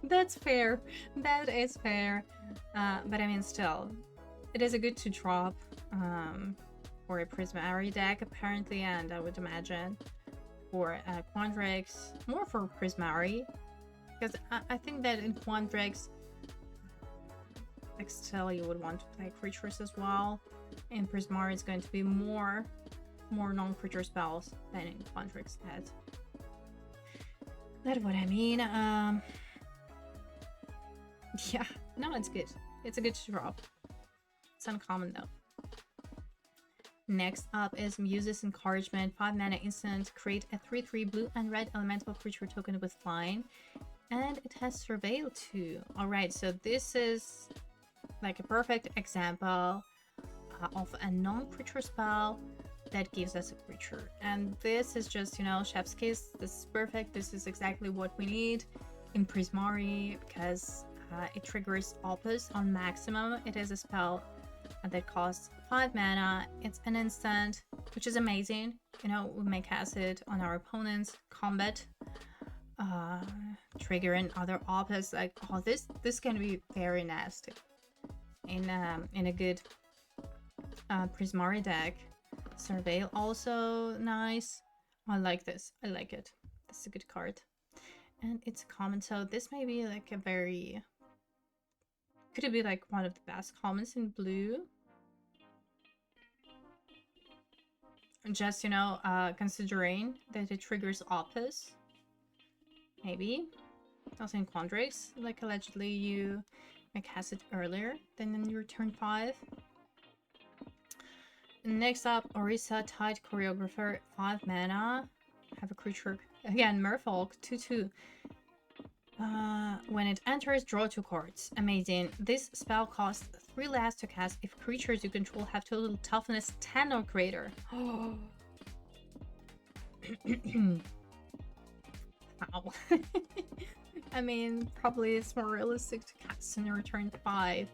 That's fair. That is fair. But I mean, still, it is a good to drop for a Prismari deck, apparently, and I would imagine for Quandrix, more for Prismari, because I think that in Quandrix, like, still you would want to play creatures as well. In Prismari, it's going to be more non-creature spells than in Quandrix heads. That's what I mean. Yeah, no, it's good. It's a good drop. It's uncommon though. Next up is Muse's Encouragement. 5 mana instant. Create a 3/3 blue and red elemental creature token with flying. And it has Surveil too. Alright, so this is like a perfect example of a non-creature spell that gives us a creature. And this is just, you know, chef's kiss. This is perfect. This is exactly what we need in Prismari, because it triggers Opus on maximum. It is a spell that costs 5 mana. It's an instant, which is amazing. You know, we may cast it on our opponent's combat, triggering other Opus. Like, oh, this can be very nasty in a good Prismari deck. Surveil also nice. I like this. I like it. This is a good card. And it's a common, so this may be like a very... Could it be like one of the best commons in blue? Just, you know, considering that it triggers Opus. Maybe. Also in Quandrix, like allegedly you may cast it earlier than in your turn 5. Next up, Orisa, Tide Choreographer, 5 mana. Have a creature, again, Merfolk, 2/2. When it enters, draw 2 cards. Amazing. This spell costs 3 less to cast if creatures you control have total toughness 10 or greater. Oh. Wow. I mean, probably it's more realistic to cast in your turn 5.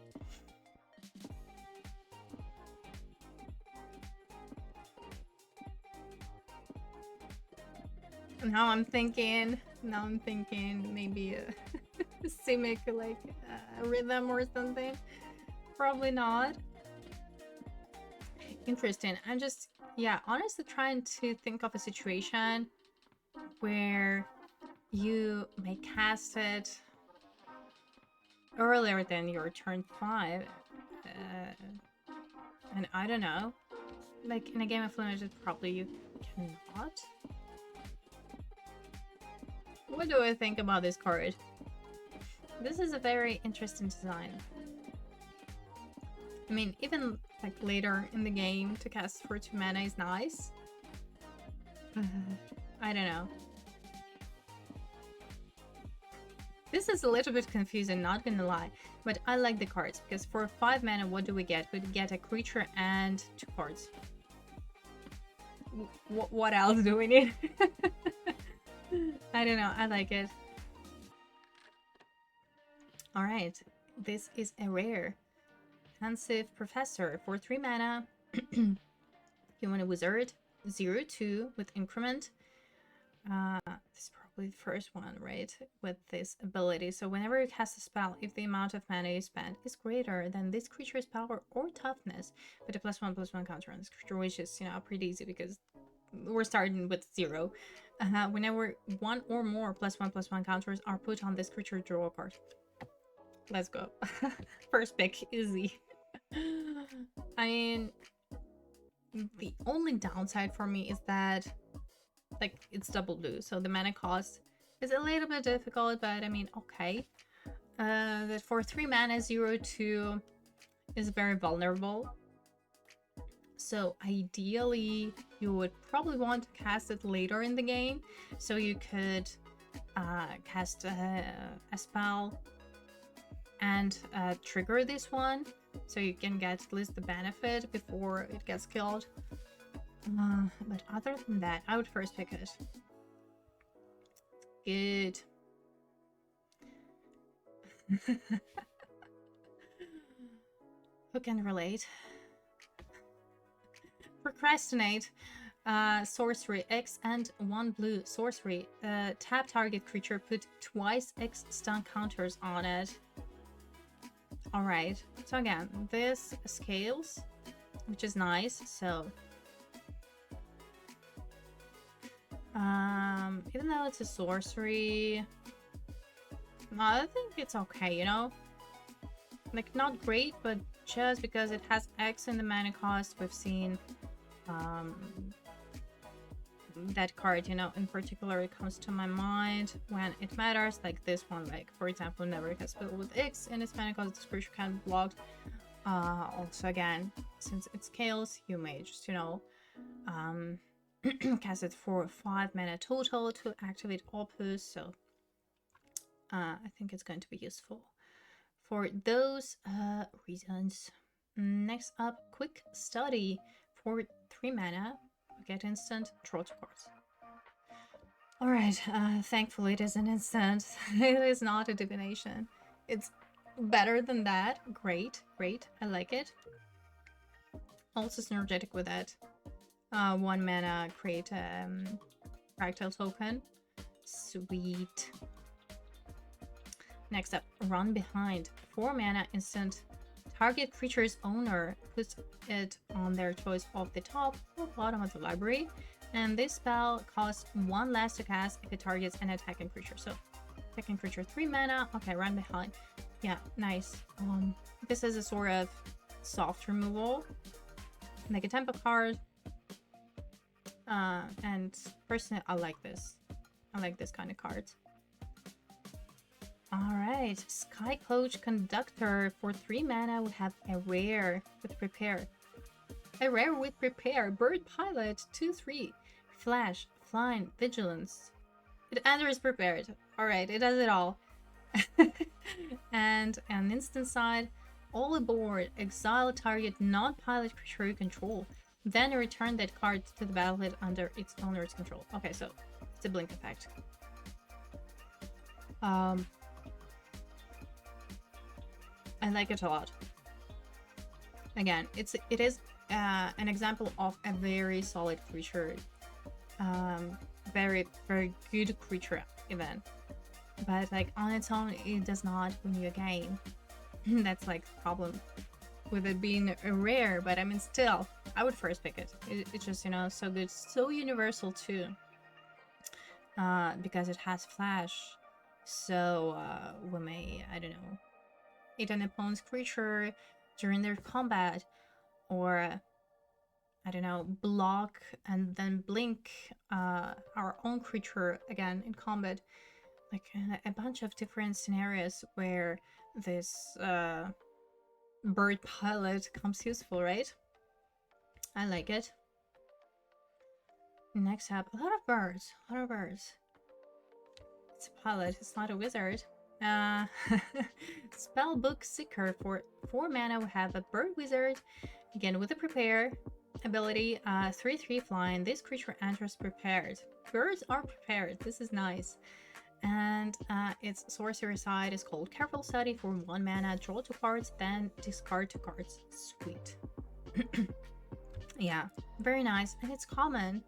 Now I'm thinking maybe a Simic, like a rhythm or something. Probably not. Interesting. I'm just, yeah, honestly trying to think of a situation where you may cast it earlier than your turn 5. And I don't know. Like in a game of limited, probably you cannot. What do I think about this card? This is a very interesting design. I mean, even like later in the game to cast for 2 mana is nice. I don't know. This is a little bit confusing, not gonna lie, but I like the cards because for 5 mana, what do we get? We get a creature and 2 cards. What else do we need? I don't know, I like it. Alright, this is a rare. Pensive Professor for 3 mana. You want a wizard, 0/2 with increment. This is probably the first one, right? With this ability. So whenever you cast a spell, if the amount of mana you spend is greater than this creature's power or toughness, put a +1/+1 counter on this creature, which is, you know, pretty easy because we're starting with 0. Whenever 1 or more +1/+1 counters are put on this creature, draw a card. Let's go. First pick, easy. I mean, the only downside for me is that, like, it's double blue, so the mana cost is a little bit difficult, but I mean, okay. That for 3 mana, 0/2 is very vulnerable. So ideally, you would probably want to cast it later in the game, so you could cast a spell and trigger this one, so you can get at least the benefit before it gets killed. But other than that, I would first pick it. Good. Who can relate? Procrastinate. Sorcery, X and 1 blue. Sorcery. Tap target creature, put twice X stun counters on it. Alright, so again, this scales, which is nice, so... even though it's a sorcery... I think it's okay, you know? Like, not great, but just because it has X in the mana cost, we've seen... that card, you know, in particular, it comes to my mind when it matters, like this one, like, for example, never has spell with X in its mana cost, this creature can be blocked. Also, again, since it scales, you may just, you know, cast it for 5 mana total to activate Opus, so I think it's going to be useful for those reasons. Next up, Quick Study for 3 mana. get instant, draw 2 cards. Alright, thankfully it is an instant. It is not a divination. It's better than that. Great, great. I like it. Also synergetic with that. 1 mana, create fractal token. Sweet. Next up, Run Behind. 4 mana instant. Target creature's owner puts it on their choice of the top or bottom of the library. And this spell costs 1 less to cast if it targets an attacking creature. So, attacking creature 3 mana. Okay, Run Behind. Yeah, nice. This is a sort of soft removal. Like a tempo card. And personally, I like this. I like this kind of card. Alright, Sky Coach Conductor. For 3 mana, we have a rare with Prepare. A rare with Prepare. Bird Pilot, 2/3. Flash, Flying, Vigilance. It enters prepared. Alright, it does it all. And an instant side. All aboard. Exile target non-pilot creature you control. Then return that card to the battlefield under its owner's control. Okay, so it's a blink effect. I like it a lot. Again, it is an example of a very solid creature. Very, very good creature even. But like on its own, it does not win you a game. That's like the problem with it being rare, but I mean still, I would first pick it. It's just, you know, so good, so universal too. Because it has flash. So we may, I don't know, hit an opponent's creature during their combat, or I don't know, block and then blink our own creature again in combat. Like a bunch of different scenarios where this bird pilot comes useful, right? I like it. Next up, a lot of birds. It's a pilot, it's not a wizard. Spellbook Seeker. For 4 mana, we have a bird wizard. Again, with a Prepare ability, 3/3 flying. This creature enters prepared. Birds are prepared. This is nice. And its sorcery side is called Careful Study. For 1 mana, draw 2 cards, then discard 2 cards. Sweet. Yeah, very nice. And it's common.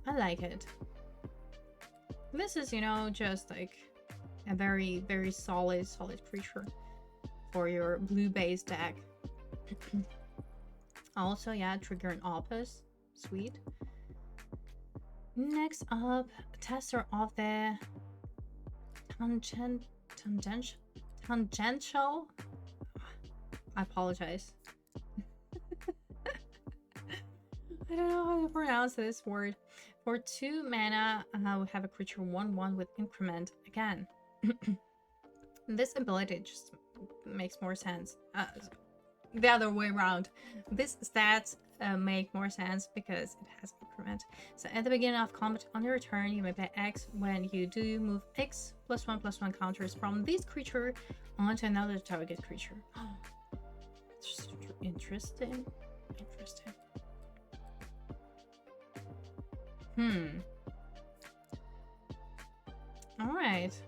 I like it. This is, you know, just like a very, very solid creature for your blue-based deck. Also, yeah, trigger an Opus. Sweet. Next up, Tester of the Tangential. I apologize. I don't know how to pronounce this word. For 2 mana, we have a creature 1/1 with increment again. This ability just makes more sense. The other way around. This stats make more sense because it has increment. So at the beginning of combat on your turn, you may pay X. When you do, move X +1/+1 counters from this creature onto another target creature. Oh, interesting. Alright.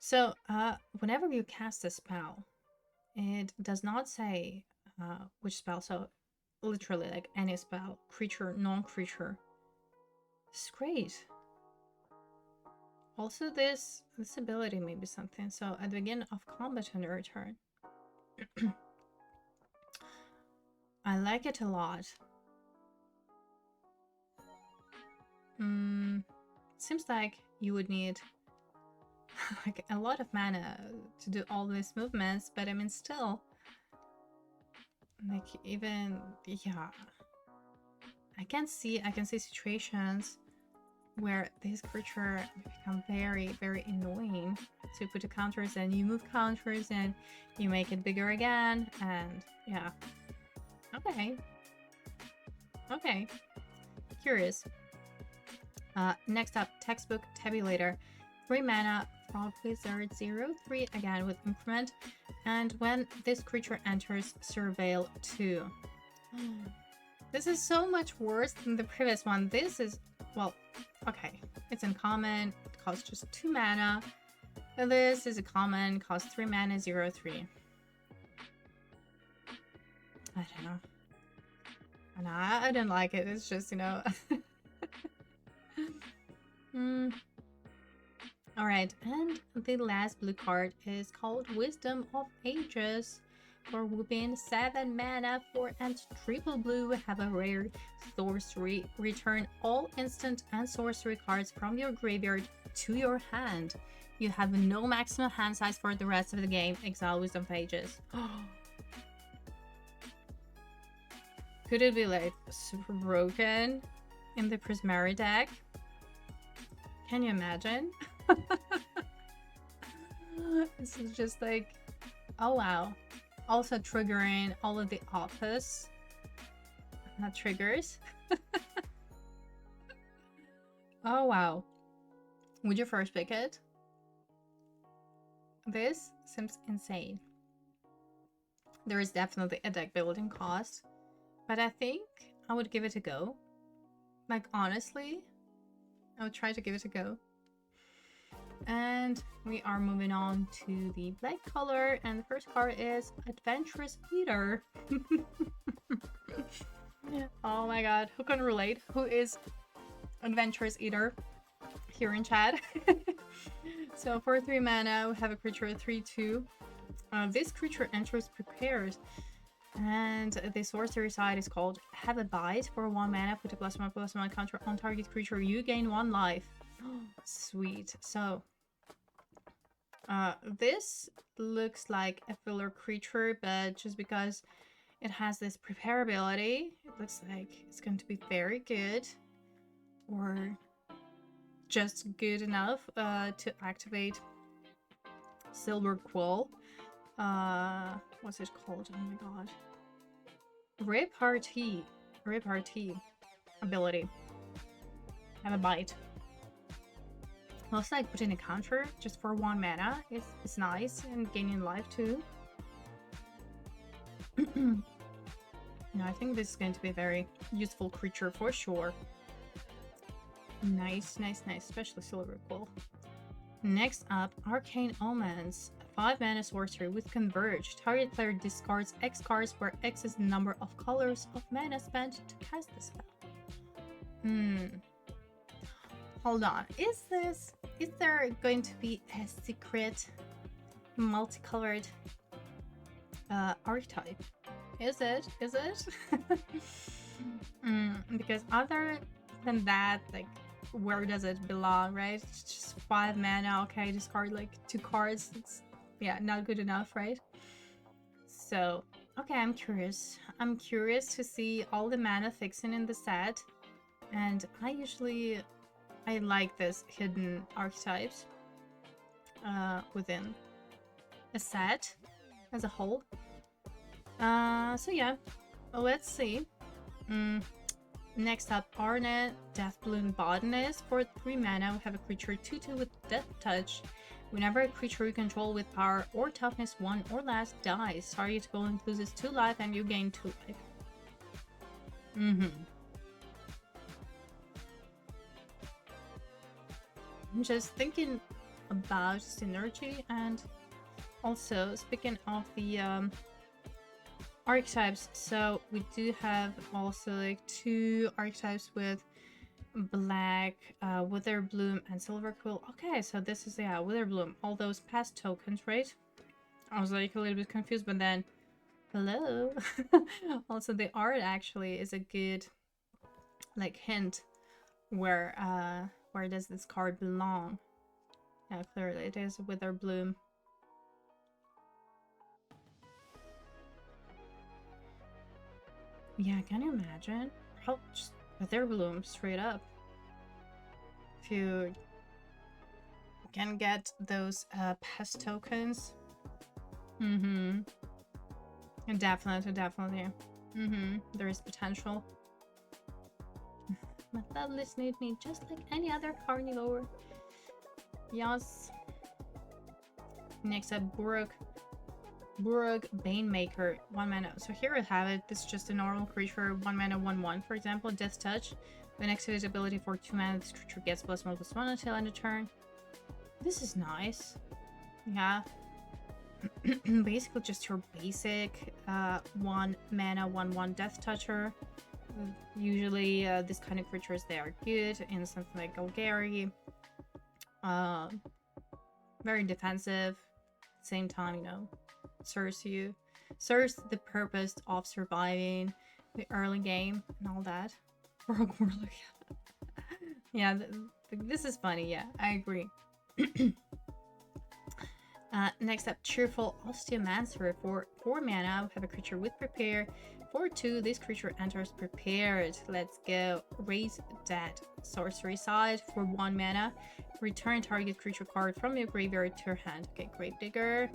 So, whenever you cast a spell, it does not say which spell, so literally like any spell, creature, non-creature. It's great. Also, this ability may be something. So, at the beginning of combat on your turn, I like it a lot. Seems like you would need like a lot of mana to do all these movements, but I mean still, like even, yeah, I can see situations where this creature become very, very annoying to put the counters, and you move counters and you make it bigger again, and yeah. Okay, curious. Next up, Textbook Tabulator. 3 mana, Frog Wizard 0/3, again with increment. And when this creature enters, surveil 2. This is so much worse than the previous one. This is, well, okay. It's uncommon. It costs just 2 mana. And this is a common. Costs 3 mana, 0/3. I don't know. And I don't like it. It's just, you know. Alright, and the last blue card is called Wisdom of Ages. For whooping 7 mana, 4 and triple blue, have a rare sorcery. Return all instant and sorcery cards from your graveyard to your hand. You have no maximum hand size for the rest of the game. Exile Wisdom of Ages. Could it be like super broken in the Prismari deck? Can you imagine? This is just like, oh wow. Also triggering all of the office triggers. Oh wow. Would you first pick it? This seems insane. There is definitely a deck building cost, but I think I would give it a go. Like honestly, I would try to give it a go. And we are moving on to the black color, and the first card is Adventurous Eater. Oh my god, who can relate? Who is Adventurous Eater here in chat? So for 3 mana, we have a creature 3/2. This creature enters prepared, and the sorcery side is called Have a Bite. For 1 mana, put a +1/+1 counter on target creature. You gain 1 life. Sweet. So this looks like a filler creature, but just because it has this prepare ability, it looks like it's going to be very good, or just good enough to activate Silver Quill. What's it called? Oh my god. Repartee ability. Have a Bite. Looks like putting a counter just for 1 mana is nice, and gaining life too. No, I think this is going to be a very useful creature for sure. Nice, nice, nice, especially Silver Quill. Next up, Arcane Omens. 5 mana sorcery with Converge. Target player discards X cards, where X is the number of colors of mana spent to cast the spell. Hold on. Is there going to be a secret multicolored archetype? Is it? Because other than that, like, where does it belong, right? It's just 5 mana, okay, discard like 2 cards. It's, yeah, not good enough, right? So, okay, I'm curious. I'm curious to see all the mana fixing in the set. And I like this hidden archetypes within a set as a whole. So yeah, let's see. Next up, Arnet, Deathbloom Botanist. For 3 mana, we have a creature 2/2 with Death Touch. Whenever a creature you control with power or toughness 1 or less dies, target opponent loses 2 life and you gain 2 life. I'm just thinking about synergy, and also speaking of the archetypes, so we do have also like 2 archetypes with black, Witherbloom and Silver Quill. Okay, so this is, yeah, Witherbloom, all those past tokens, right? I was like a little bit confused, but then hello. Also the art actually is a good like hint where does this card belong. Yeah, clearly it is Witherbloom. Yeah, can you imagine how just Witherbloom straight up? If you can get those pest tokens. Definitely. There is potential. My lovely Snoot me just like any other carnivore. Yes. Next up, Buruk. Burg Banemaker, 1 mana. So here we have it. This is just a normal creature, 1 mana, 1/1. For example, Death Touch. When activates ability for 2 mana, this creature gets +1/+1 until end of turn. This is nice. Yeah. Basically just your basic 1 mana, 1/1 Death Toucher. Usually this kind of creatures, they are good in something like Golgari. Very defensive. At the same time, you know, serves the purpose of surviving the early game and all that. Rogue Warlock. Yeah, this is funny. Yeah, I agree. Next up, Cheerful Osteomancer. For 4 mana, we have a creature with Prepare. For 2, this creature enters prepared. Let's go. Raise that sorcery side. For 1 mana, return target creature card from your graveyard to your hand. Okay, Gravedigger.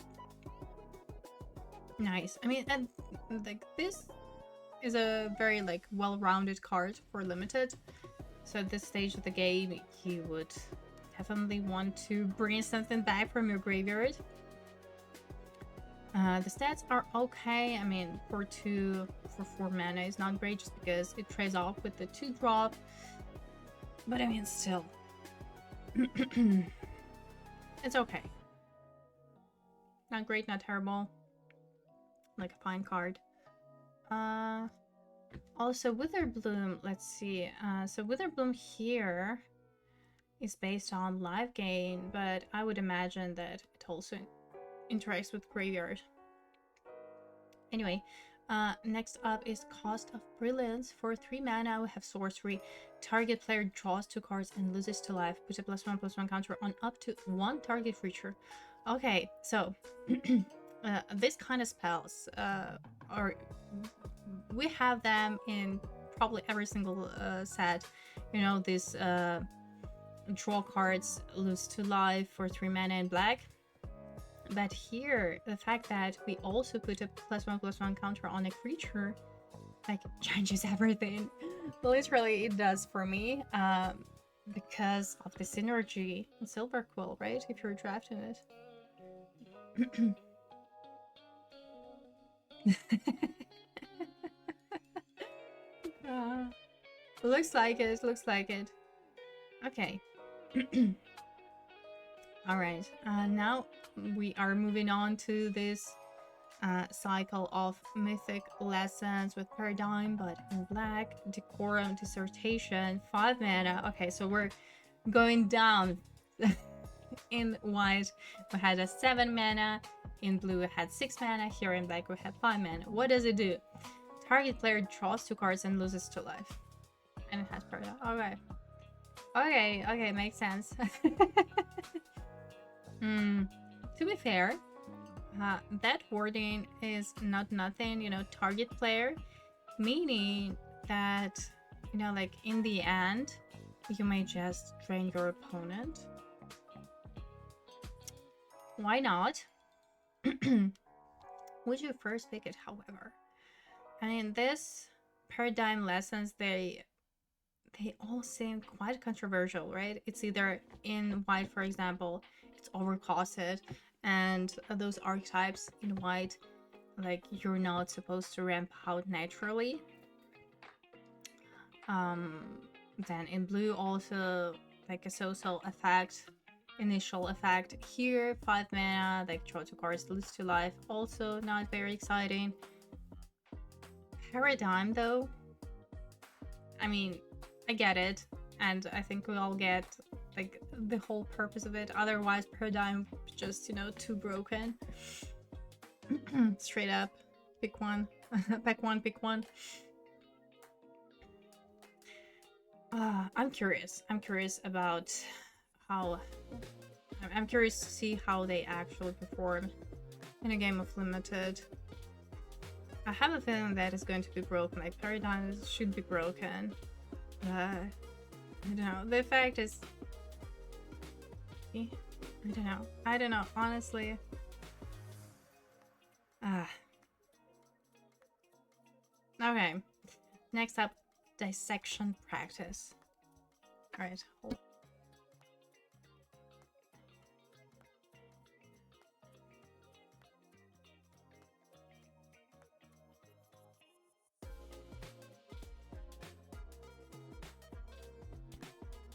Nice. I mean, and like this is a very like well-rounded card for limited. So at this stage of the game, you would definitely want to bring something back from your graveyard. The stats are okay. I mean, for 4 mana is not great just because it trades off with the 2-drop. But I mean, still. It's okay. Not great, not terrible. Like a fine card. Also, Witherbloom, let's see. So Witherbloom here is based on life gain, but I would imagine that it also interacts with graveyard. Anyway, next up is Cost of Brilliance. For 3 mana, we have sorcery. Target player draws 2 cards and loses to life. Put a +1/+1 counter on up to 1 target creature. Okay, so this kind of spells we have them in probably every single set. You know, these draw cards, lose to life for 3 mana in black. But here, the fact that we also put a +1/+1 counter on a creature, like, changes everything. Literally, it does for me, because of the synergy in Silver Quill, right? If you're drafting it. Looks like it, looks like it. Okay. Alright, now we are moving on to this cycle of mythic lessons with Paradigm, but in black. Decorum, Dissertation, 5 mana. Okay, so we're going down. In white, we had a 7 mana. In blue, we had 6 mana. Here in black, we had 5 mana. What does it do? Target player draws 2 cards and loses 2 life. And it has Paradigm. Okay. Okay, makes sense. To be fair, that wording is not nothing, you know, target player, meaning that, you know, like in the end, you may just drain your opponent. Why not? Would you first pick it, however? And in this Paradigm lessons, they all seem quite controversial, right? It's either in white, for example, it's overcosted, and those archetypes in white, like, you're not supposed to ramp out naturally. Then in blue, also like a social effect, initial effect. Here, 5 mana, like draw 2 cards, lose 2 life, also not very exciting. Paradigm, though, I mean, I get it, and I think we all get like the whole purpose of it. Otherwise, Paradigm just, you know, too broken. Straight up, pick one. Pick one, pick one. I'm curious about how. I'm curious to see how they actually perform in a game of limited. I have a feeling that it's going to be broken. Like, Paradigm should be broken. I don't know. The effect is. I don't know. Honestly. Okay. Next up, dissection practice. All right.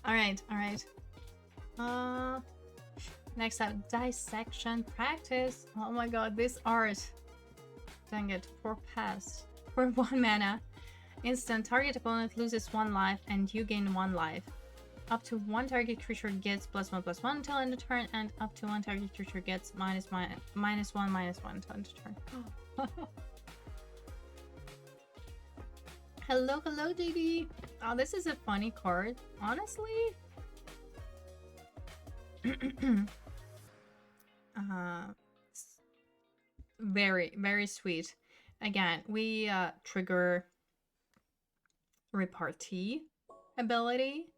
Alright, alright. Next up, dissection practice. Oh my god, this art. Dang it, for past. For 1 mana. Instant, target opponent loses 1 life and you gain 1 life. Up to 1 target creature gets +1/+1 until end of turn, and up to 1 target creature gets -1/-1 until end of turn. Hello, hello, JD. Oh, this is a funny card, honestly. Very, very sweet. Again, we trigger repartee ability.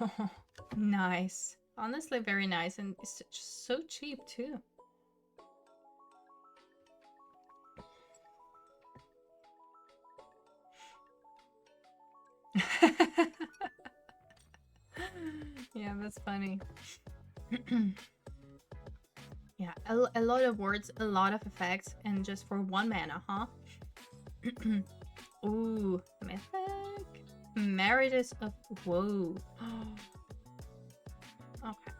Oh, nice. Honestly, very nice, and it's just so cheap too. Yeah, that's funny. Yeah, a lot of words, a lot of effects, and just for 1 mana, huh? Ooh, mythic. Marriages of Woe. Okay.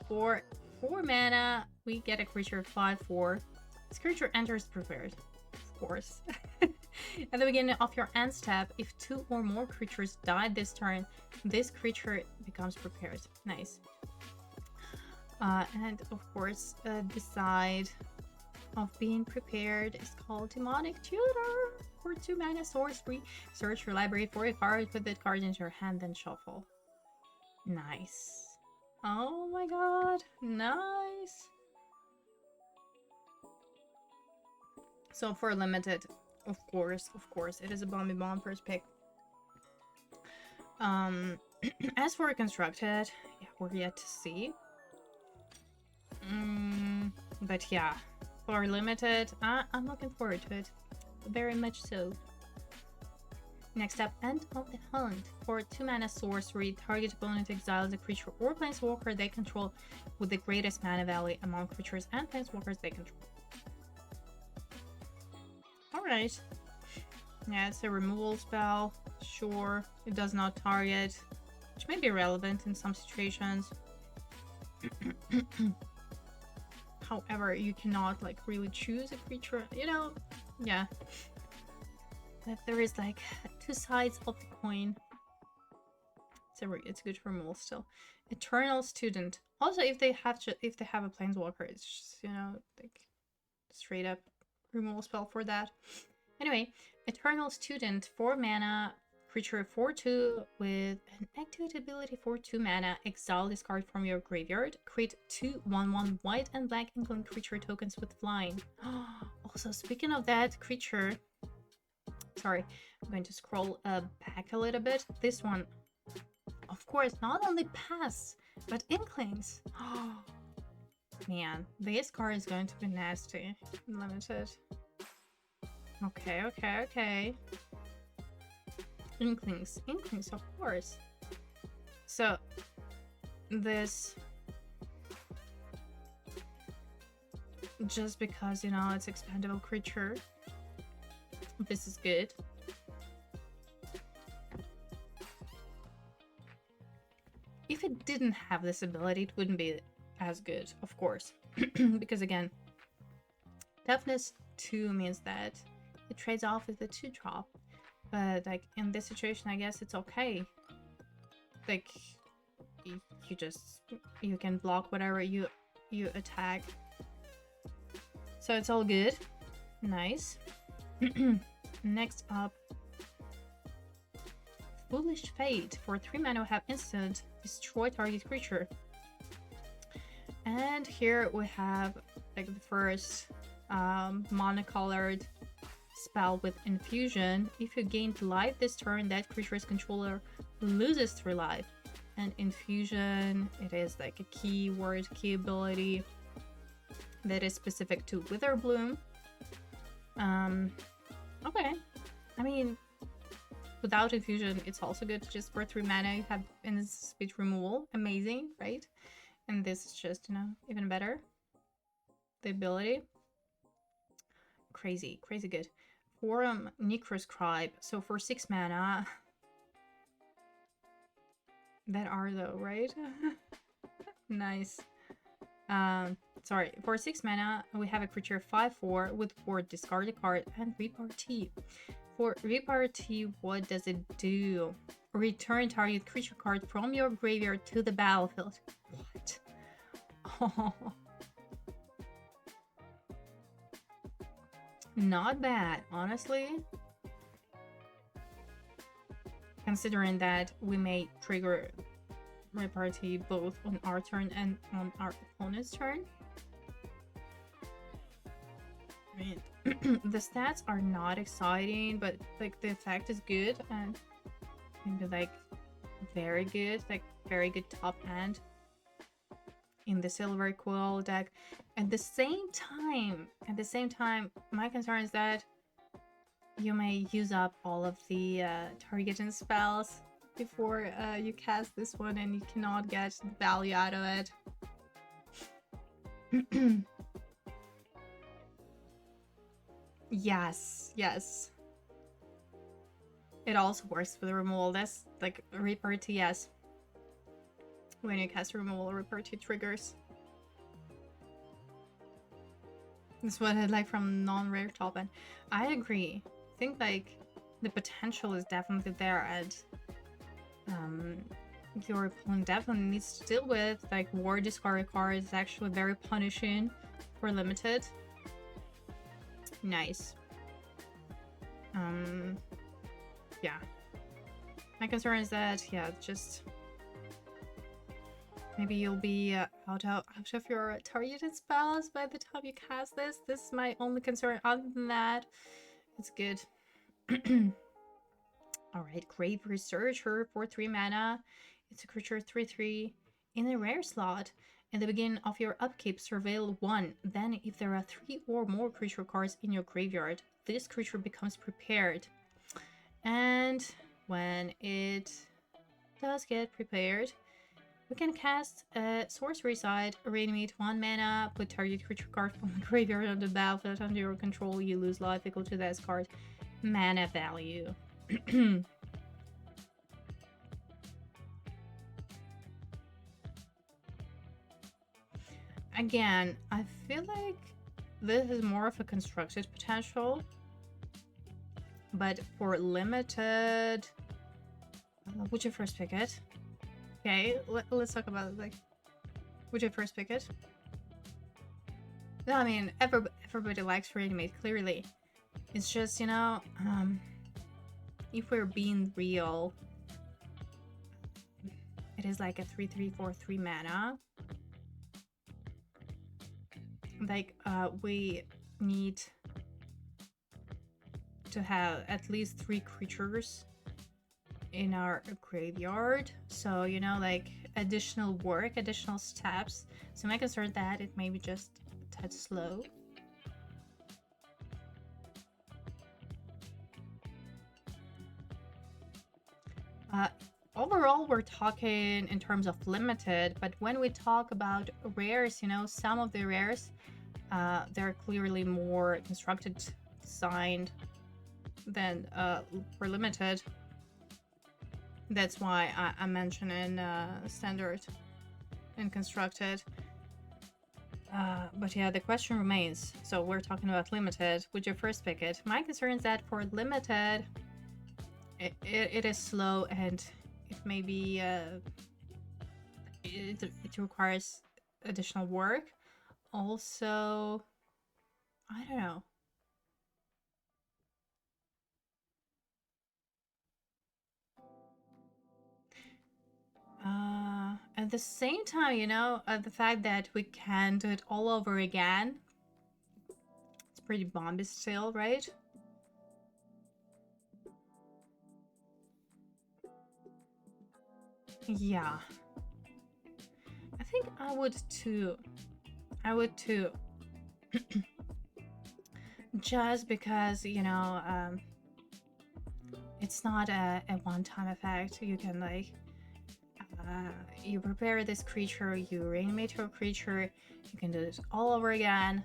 For 4 mana, we get a creature 5/4. This creature enters prepared, of course. At the beginning of your end step, if 2 or more creatures died this turn, this creature becomes prepared. Nice. And of course, the side of being prepared is called Demonic Tutor. For 2 mana sorcery, search your library for a card, put that card into your hand, then shuffle. Nice. Oh my god, nice. So for limited, of course, it is a Bomby Bomb first pick. As for constructed, yeah, we're yet to see. But yeah, for limited, I'm looking forward to it. Very much so. Next up, End of the Hunt. For 2 mana sorcery, target opponent exiles a creature or planeswalker they control with the greatest mana value among creatures and planeswalkers they control. Alright. Yeah, it's a removal spell. Sure, it does not target, which may be relevant in some situations. However, you cannot like really choose a creature, you know? Yeah. That there is like 2 sides of the coin. It's good removal still. Eternal Student. Also, if they have a planeswalker, it's just, you know, like straight up removal spell for that. Anyway, Eternal Student, 4 mana, creature 4/2 with an activate ability for 2 mana. Exile this card from your graveyard. Create 2 1/1 white and black inkling creature tokens with flying. Also, speaking of that creature, sorry, I'm going to scroll back a little bit. This one, of course, not only pass, but inklings. Man, this card is going to be nasty. Limited. Okay. Inklings, of course. So, this... just because, you know, it's expandable creature. This is good. If it didn't have this ability, it wouldn't be as good, of course. Because again, toughness 2 means that it trades off with the 2-drop. But like in this situation, I guess it's okay. Like you can block whatever you attack. So it's all good. Nice. Next up, Foolish Fate. For 3 mana, we have instant destroy target creature. And here we have like the first monocolored spell with infusion. If you gained life this turn, that creature's controller loses 3 life. And infusion, it is like a key ability that is specific to Witherbloom. Okay. I mean, without infusion, it's also good. Just for 3 mana, you have instant speed removal. Amazing, right? And this is just, you know, even better. The ability. Crazy good. Forum Necroscribe. So for 6 mana, that are though, right? Nice. Sorry, for 6 mana, we have a creature 5/4 with 4 discard a card and repartee. For repartee, what does it do? Return target creature card from your graveyard to the battlefield. What? Oh. Not bad, honestly. Considering that we may trigger repartee both on our turn and on our opponent's turn. I mean, the stats are not exciting, but like the effect is good and maybe like very good, like very good top end in the Silver Quill deck. At the same time, my concern is that you may use up all of the targeting spells before you cast this one, and you cannot get value out of it. Yes. It also works for the removal. That's like repartee, yes. When you cast removal, repartee triggers. That's what I like from non-rare top end. I agree. I think like the potential is definitely there, and your opponent definitely needs to deal with like war discard cards. Is actually very punishing for limited. Nice. Yeah. My concern is that, yeah, just maybe you'll be out of your targeted spells by the time you cast this. This is my only concern. Other than that, it's good. Alright, Grave Researcher for 3 mana. It's a creature 3/3 in a rare slot. At the beginning of your upkeep, surveil 1. Then, if there are 3 or more creature cards in your graveyard, this creature becomes prepared. And when it does get prepared, we can cast a Sorcery Side, reanimate 1 mana, put target creature card from the graveyard on the battlefield under your control. You lose life equal to this card mana value. Again, I feel like this is more of a constructed potential, but for limited, would you first pick it? Okay, let's talk about it. Like, would you first pick it? No, I mean, everybody likes reanimate, clearly. It's just, you know, if we're being real, it is like a 3/3 for 3 mana. Like, we need to have at least 3 creatures in our graveyard. So, you know, like additional work, additional steps. So my concern that it may be just a tad slow. Overall, we're talking in terms of limited, but when we talk about rares, you know, some of the rares, they're clearly more constructed, designed than for limited. That's why I'm mentioning standard and constructed. But yeah, the question remains. So we're talking about limited. Would you first pick it? My concern is that for limited, it is slow, and it may be it requires additional work. Also, I don't know. At the same time, you know, the fact that we can do it all over again, it's pretty bomby still, right? Yeah. I think I would too. Just because, you know, it's not a one-time effect. You can like you prepare this creature, you reanimate your creature, you can do this all over again.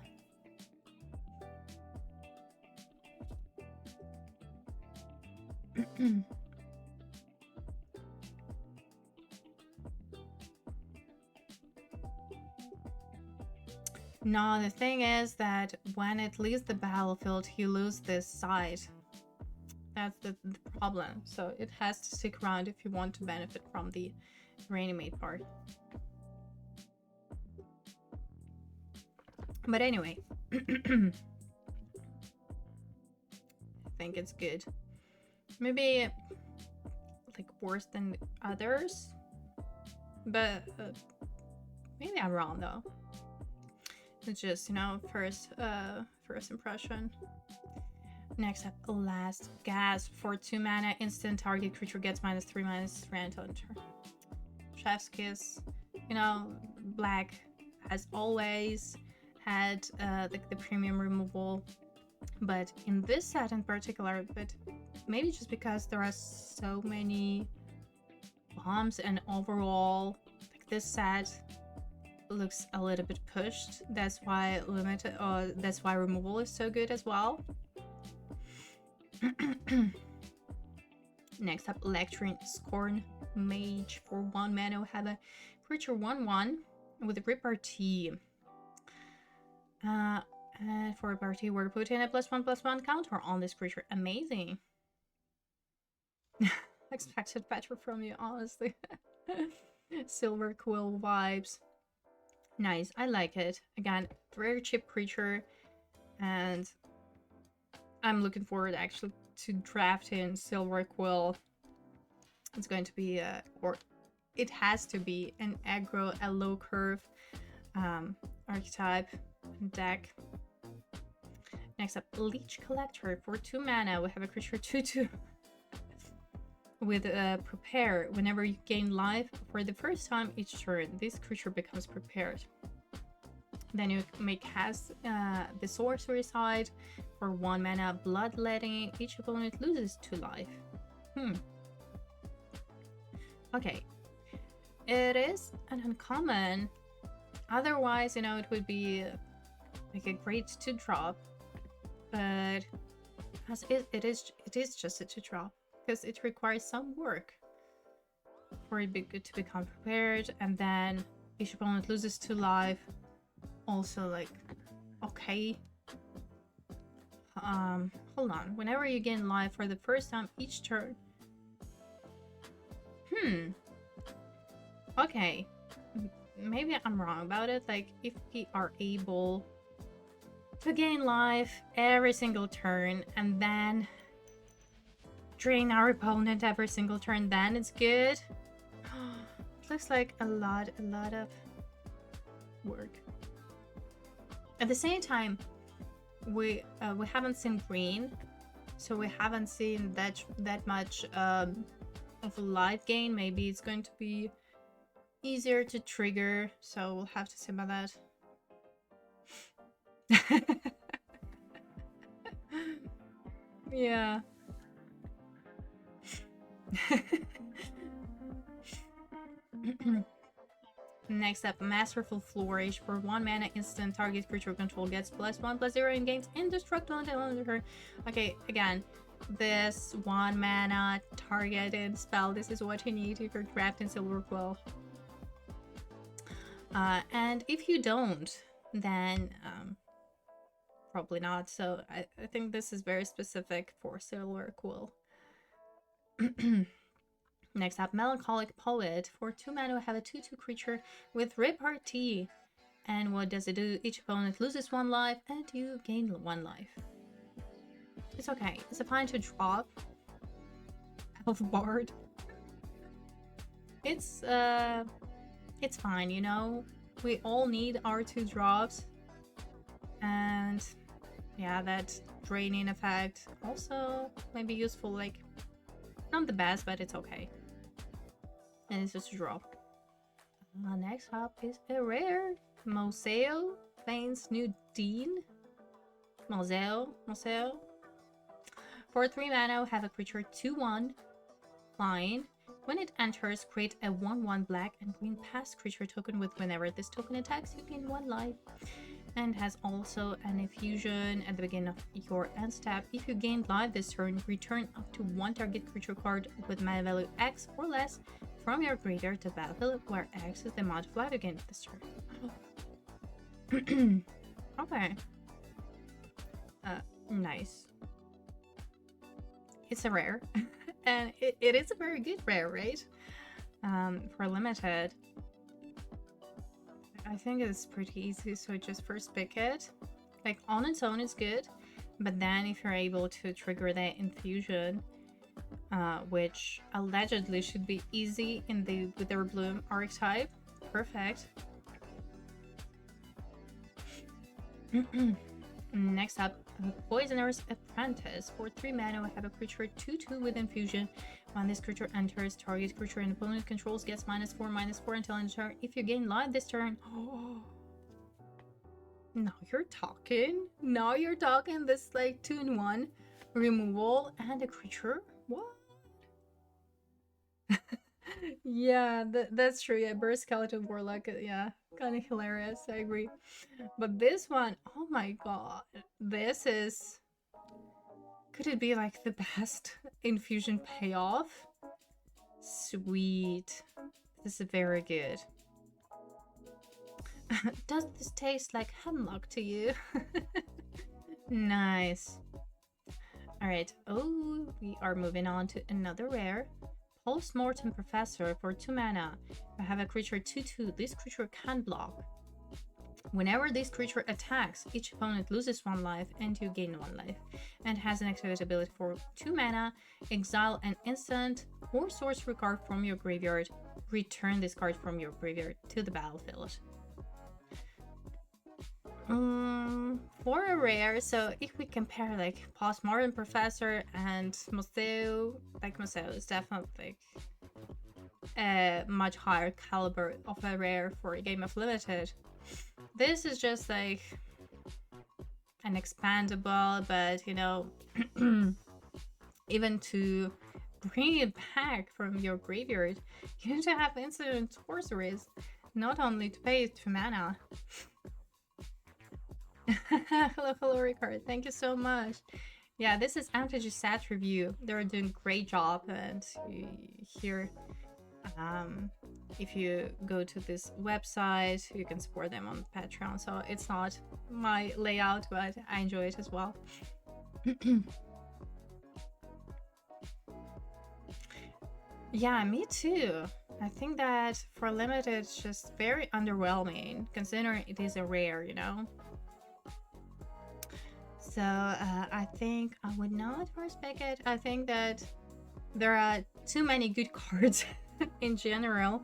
No, the thing is that when it leaves the battlefield, you lose this side. That's the problem. So it has to stick around if you want to benefit from the reanimate part. But anyway, I think it's good. Maybe like worse than others, but maybe I'm wrong though. It's just, you know, first impression. Next up, Last Gasp. For 2 mana, instant target creature gets -3/-3 until end turn. Chef's Kiss. You know, black has always had like the premium removal, but in this set in particular, but maybe just because there are so many bombs and overall, like this set looks a little bit pushed. That's why that's why removal is so good as well. Next up, Lecturing Scorn Mage. For 1 mana, we have a creature 1/1 with a repartee. And for repartee, we're putting a +1/+1 counter on this creature. Amazing. Expected better from you, honestly. Silver Quill vibes. Nice, I like it. Again, very cheap creature, and I'm looking forward actually to drafting Silver Quill. It's going to be or it has to be an aggro, a low curve archetype deck. Next up, Leech Collector. For 2 mana, we have a creature 2/2 with Prepare. Whenever you gain life for the first time each turn, this creature becomes prepared. Then you may cast the sorcery side. For 1 mana, Bloodletting. Each opponent loses 2 life. Okay. It is an uncommon. Otherwise, you know, it would be like a great 2-drop. But as it is just a 2-drop. Because it requires some work for it to become prepared, and then each opponent loses 2 life. Also, like, okay. Hold on. Whenever you gain life for the first time each turn. Okay. Maybe I'm wrong about it. Like, if we are able to gain life every single turn and then drain our opponent every single turn, then it's good. It looks like a lot of work. At the same time, we haven't seen green, so we haven't seen that much of a life gain. Maybe it's going to be easier to trigger, so we'll have to see about that. Yeah. Next up, Masterful Flourish. For 1 mana, instant target creature control gets +1/+0 and gains indestructible until end of turn. Okay, again, this 1 mana targeted spell, this is what you need if you're drafting Silver Quill. And if you don't, then probably not. So I think this is very specific for Silver Quill. Next up, Melancholic Poet. For 2 mana, we have a 2/2 creature with Repartee. And what does it do? Each opponent loses 1 life, and you gain 1 life. It's okay. It's a fine to drop. Elf Bard. It's fine, you know? We all need our 2 drops. And yeah, that draining effect also may be useful. Like, not the best, but it's okay. And it's just a drop. Next up is a rare Moseo, Fane's New Dean. Moseo. For 3 mana, we have a creature 2/1 flying. When it enters, create a 1/1 black and green past creature token with whenever this token attacks, you gain 1 life. And has also an infusion at the beginning of your end step. If you gain life this turn, return up to 1 target creature card with mana value X or less from your graveyard to battlefield, where X is the amount of life you gain this turn. Okay. Nice. It's a rare. And it is a very good rare, right? For limited. I think it's pretty easy, so just first pick it. Like, on its own is good, but then if you're able to trigger the infusion, which allegedly should be easy in the Wither Bloom archetype, perfect. Next up, Poisoner's Apprentice. For 3 mana, we have a creature 2/2 with infusion. When this creature enters, target creature an opponent controls gets -4/-4 until end of turn. If you gain life this turn, now you're talking. Now you're talking. This like 2-in-1 removal and a creature. What? Yeah, that's true. Yeah, Burst Skeleton Warlock. Yeah, kind of hilarious. I agree. But this one, oh my god, this is. Could it be like the best infusion payoff? Sweet. This is very good. Does this taste like hemlock to you? Nice. Alright. Oh, we are moving on to another rare. Post-Mortem Professor. For 2 mana, I have a creature 2/2. This creature can block. Whenever this creature attacks, each opponent loses 1 life and you gain 1 life. And has an activate ability for 2 mana. Exile an instant or sorcery card from your graveyard. Return this card from your graveyard to the battlefield. For a rare, so if we compare like Post-Mortem Professor and Museo, like Museo is definitely a much higher caliber of a rare for a game of limited. This is just like an expandable, but you know, even to bring it back from your graveyard, you need to have instant sorceries, not only to pay 2 mana. Hello, Ricard. Thank you so much. Yeah, this is MTGSOS review. They're doing a great job, and here, if you go to this website, you can support them on Patreon. So it's not my layout, but I enjoy it as well. Yeah, me too. I think that for limited, it's just very underwhelming, considering it is a rare, you know? So I think I would not first pick it. I think that there are too many good cards in general.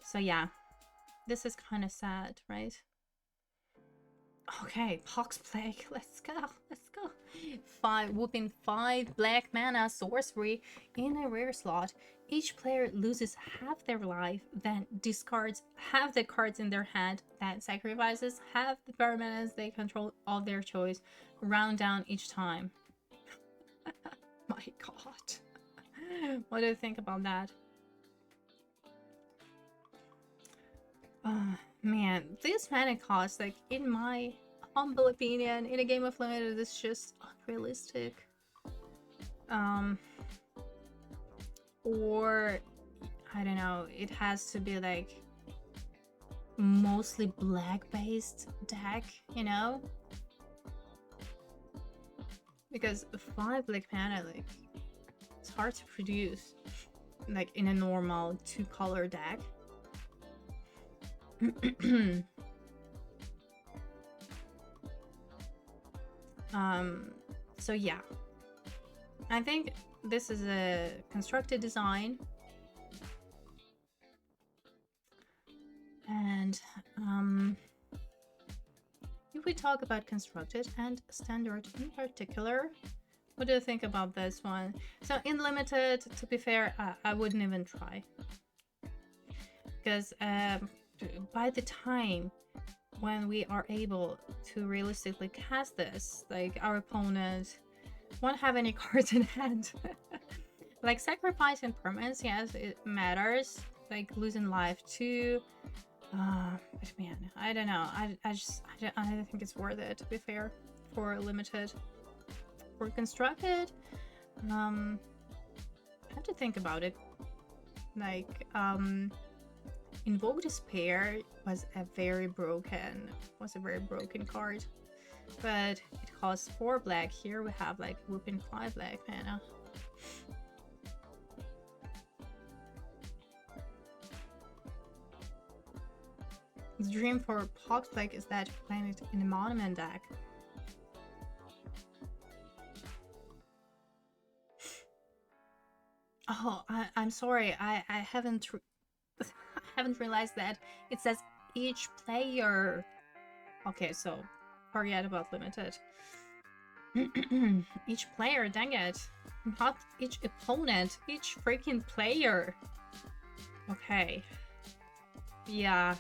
So yeah, this is kind of sad, right? Okay, Pox Plague. Let's go. Let's go. 5 black mana sorcery in a rare slot. Each player loses half their life, then discards half the cards in their hand, then sacrifices half the permanents they control of their choice. Round down each time. My god. What do you think about that? Man, this mana cost, like, in my humble opinion, in a game of limited, is just unrealistic. Or I don't know, it has to be like mostly black based deck, you know? Because 5 black mana, like, it's hard to produce like in a normal 2-color deck. So yeah, I think this is a constructed design, and if we talk about constructed and standard in particular, what do you think about this one? So in limited, to be fair, I wouldn't even try, because by the time when we are able to realistically cast this, like, our opponent won't have any cards in hand. Like, sacrifice and permanence, yes, it matters, like losing life too, but man, I don't know, I don't think it's worth it, to be fair, for limited. For constructed, I have to think about it. Like, Invoke Despair was a very broken card. But it costs 4 black. Here we have like whooping 5 black mana. The dream for Pox Black is that you're playing it in a monument deck. Oh, I'm sorry. I haven't I haven't realized that it says each player. Okay, so forget about limited. Each player, dang it. Not each opponent, each freaking player. Okay. Yeah.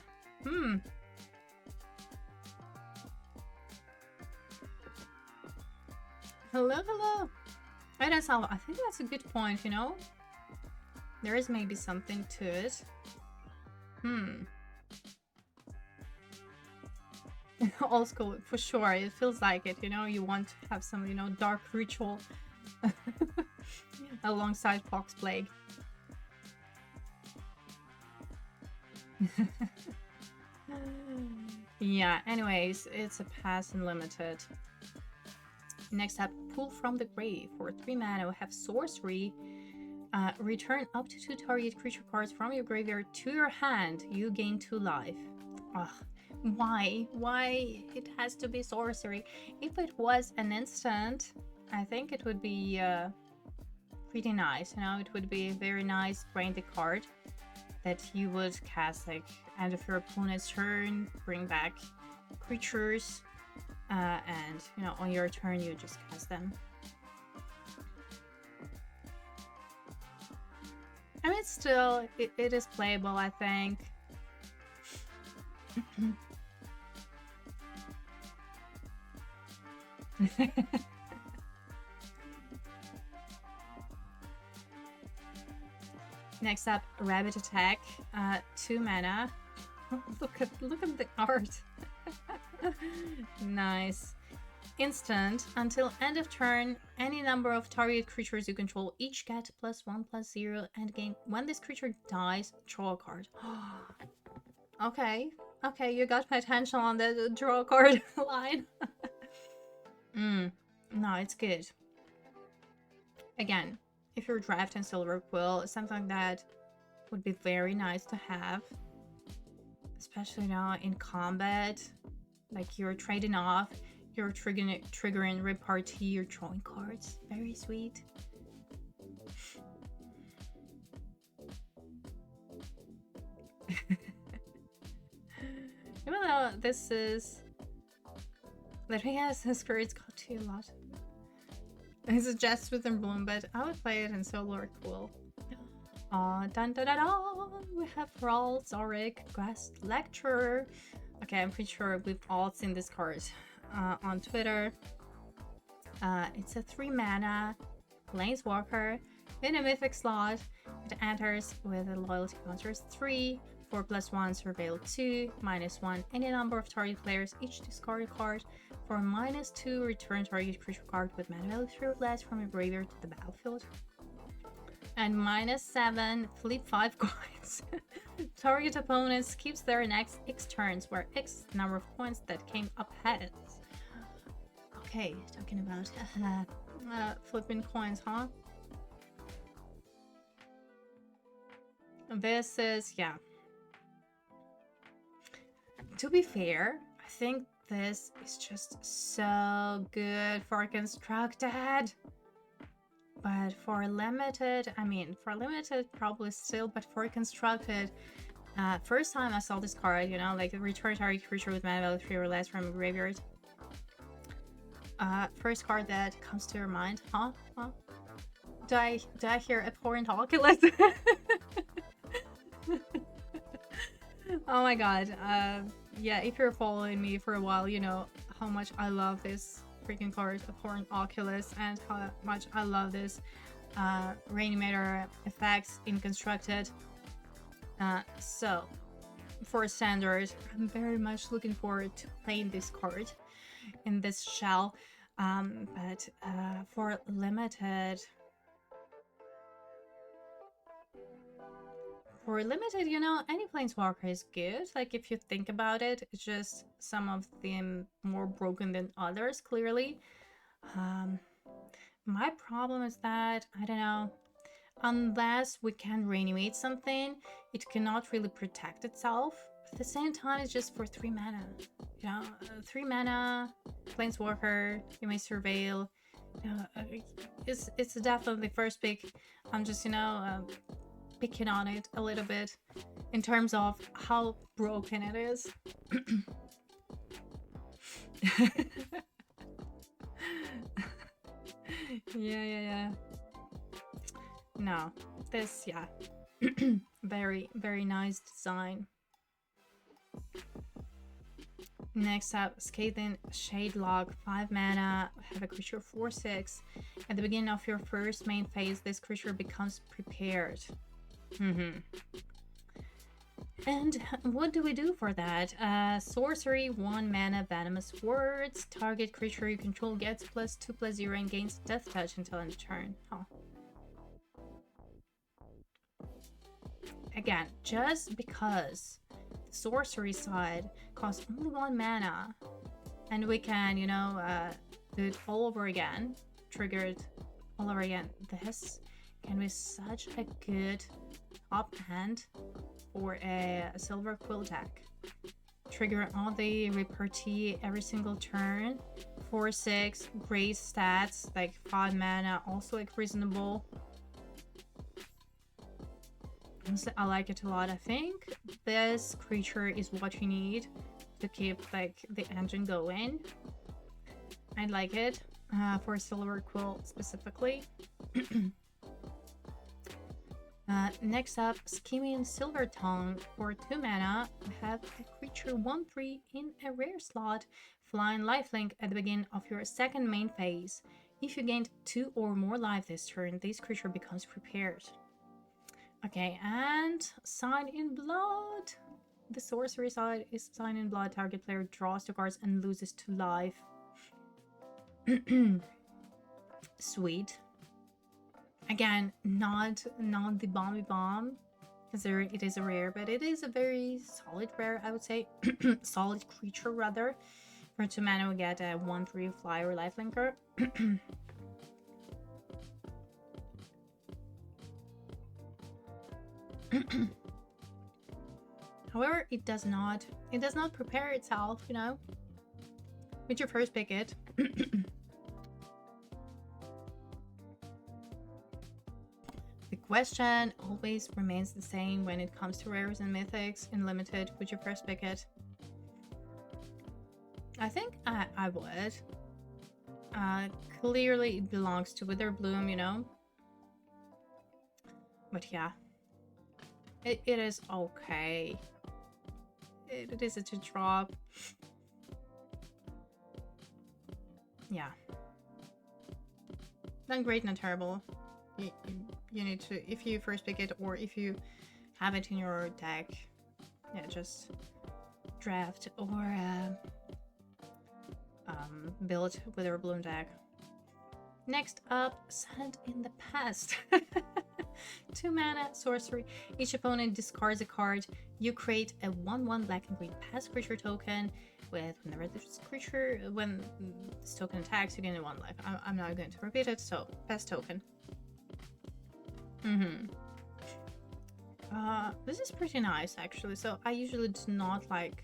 Hello, hello. I think that's a good point, you know? There is maybe something to it. Old school, for sure. It feels like it, you know? You want to have some, you know, dark ritual alongside Pox Plague. Yeah, anyways, it's a pass and limited. Next up, Pull from the Grave. For 3 mana, we have Sorcery. Return up to 2 target creature cards from your graveyard to your hand. You gain 2 life. Ugh, why? Why it has to be sorcery? If it was an instant, I think it would be pretty nice. You know, it would be a very nice brain deck card that you would cast like end of your opponent's turn, bring back creatures, and you know, on your turn you just cast them. I mean, still, it is playable, I think. Next up, Rabbit Attack. 2 mana. Look at the art. Nice. Instant. Until end of turn, any number of target creatures you control each get +1/+0 endgame. When this creature dies, draw a card. Okay. Okay, you got my attention on the draw a card line. No, it's good. Again, if you're drafting Silver Quill, something like that would be very nice to have. Especially now in combat. Like you're trading off, you're triggering repartee, you're drawing cards. Very sweet. Even though this is... Let me guess, the Spirit's got to a lot. It's a Jest Within Bloom, but I would play it in Solar Quill. Dun dun dun dun! We have Rawl, Zorik, Guest Lecturer. Okay, I'm pretty sure we've all seen this card on Twitter. It's a 3 mana Planeswalker in a Mythic slot. It enters with a loyalty counter 3, 4/+1 surveil 2, -1 any number of target players each discard a card. For -2, return target creature card with mana value 3 or less from your graveyard to the battlefield. And -7, flip 5 coins. Target opponents keeps their next X turns, where X number of coins that came up headed. Okay, talking about flipping coins, huh? This is, yeah. To be fair, I think this is just so good for constructed. But for limited, I mean, for limited probably still, but for constructed, first time I saw this card, you know, like return target creature with mana value 3 or less from a graveyard. First card that comes to your mind, huh? Do I hear Abhorrent Oculus? Oh my god. Yeah, if you're following me for a while, you know how much I love this freaking card, Abhorrent Oculus, and how much I love this Reanimator effects in constructed. So, for standard, I'm very much looking forward to playing this card in this shell. But for limited, For limited, any planeswalker is good. Like, if you think about it, it's just some of them more broken than others, clearly. My problem is that, I don't know, unless we can reanimate something, it cannot really protect itself. At the same time, it's just for 3 mana. 3 mana, planeswalker, you may surveil. It's definitely first pick. I'm just, picking on it a little bit in terms of how broken it is. Yeah. No, this, yeah. Very, very nice design. Next up, Scathing Shadelog, 5 mana, have a creature 4/6. At the beginning of your first main phase, this creature becomes prepared. And what do we do for that? Sorcery, 1 mana, Venomous Words. Target creature you control gets +2/+0 and gains Death Touch until end of turn. Oh. Again, just because the sorcery side costs only 1 mana, and we can, do it all over again, triggered all over again, this can be such a good top hand for a Silver Quill deck. Trigger on the repartee every single turn. 4/6, great stats, like 5 mana, also like reasonable. Honestly, I like it a lot. I think this creature is what you need to keep like the engine going. I like it for Silver Quill specifically. Next up, Scheming Silver Tongue. For 2 mana, we have a creature 1/3 in a rare slot, flying lifelink at the beginning of your second main phase. If you gained 2 or more life this turn, this creature becomes prepared. Okay, and Sign in Blood. The sorcery side is Sign in Blood. Target player draws 2 cards and loses 2 life. Sweet. Again, not the bomb, because it is a rare, but it is a very solid rare, I would say. Solid creature, rather. For 2 mana, we get a 1/3 flyer lifelinker. However, it does not prepare itself, Would you first pick it? The question always remains the same when it comes to rares and mythics in limited. Would you first pick it? I think I would. Clearly it belongs to Witherbloom, But yeah. It is okay. It is a 2-drop. Yeah. Not great, not terrible. You need to, if you first pick it or if you have it in your deck, yeah, just draft or build Witherbloom deck. Next up, Sand in the Past. 2 mana, sorcery. Each opponent discards a card. You create a 1/1 black and green past creature token with when this token attacks, you gain 1 life. I'm not going to repeat it, so past token. This is pretty nice, actually. So I usually do not like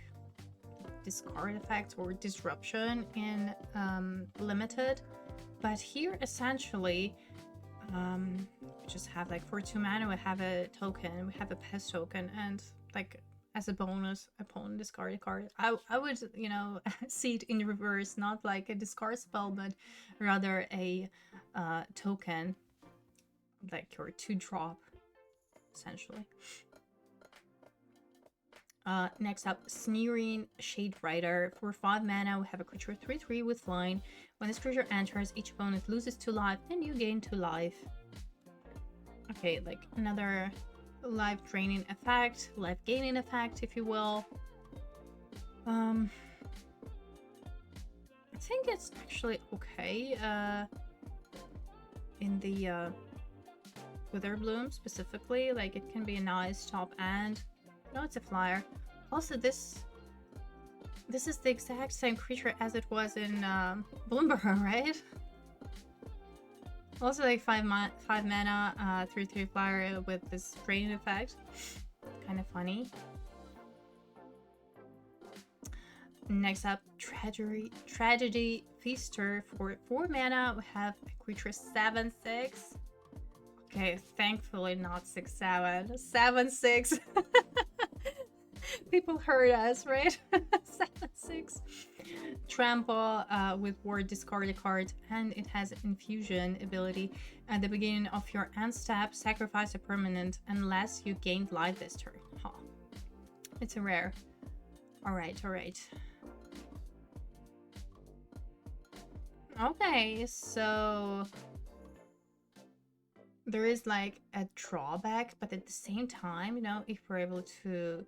discard effects or disruption in limited, but here essentially we just have like for 2 mana we have a token, we have a pest token, and like as a bonus opponent discard a card. I would see it in reverse, not like a discard spell, but rather a token, like your 2-drop essentially. Next up, Sneering Shade Rider. For 5 mana, we have a creature 3/3 with flying. When this creature enters, each opponent loses 2 life and you gain 2 life. Okay, like another life draining effect, life gaining effect, if you will. I think it's actually okay in the Witherbloom specifically. Like, it can be a nice top end. No, it's a flyer. Also, this is the exact same creature as it was in Bloomburrow, right? Also, like 5 mana, 3/3 flyer with this drain effect. Kind of funny. Next up, Tragedy Feaster for 4 mana. We have a creature 7/6. Okay, thankfully not 6/7. 7/6. People heard us, right? 7/6. Trample with ward, discard a card, and it has infusion ability. At the beginning of your end step, sacrifice a permanent unless you gained life this turn. Huh. It's a rare. Alright, alright. Okay, so there is like a drawback, but at the same time, you know, if we're able to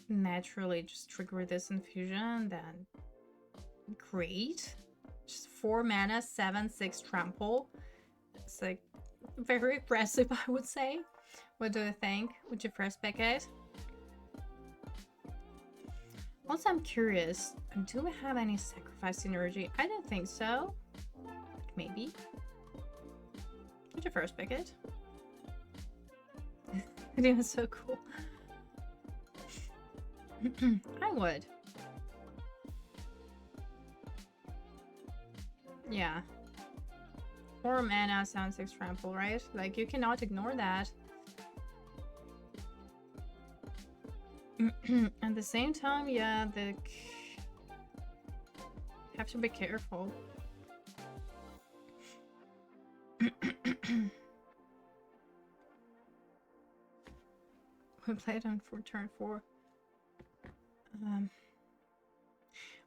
naturally just trigger this infusion, then great. Just 4 mana, 7/6 trample. It's like very aggressive, I would say. What do you think? Would you first pick it? Also, I'm curious, do we have any sacrifice synergy? I don't think so. Maybe. Would you first pick it? I think it's so cool. I would. Yeah. 4 mana, 7/6 trample, right? Like, you cannot ignore that. At the same time, yeah, have to be careful. We played on for turn 4.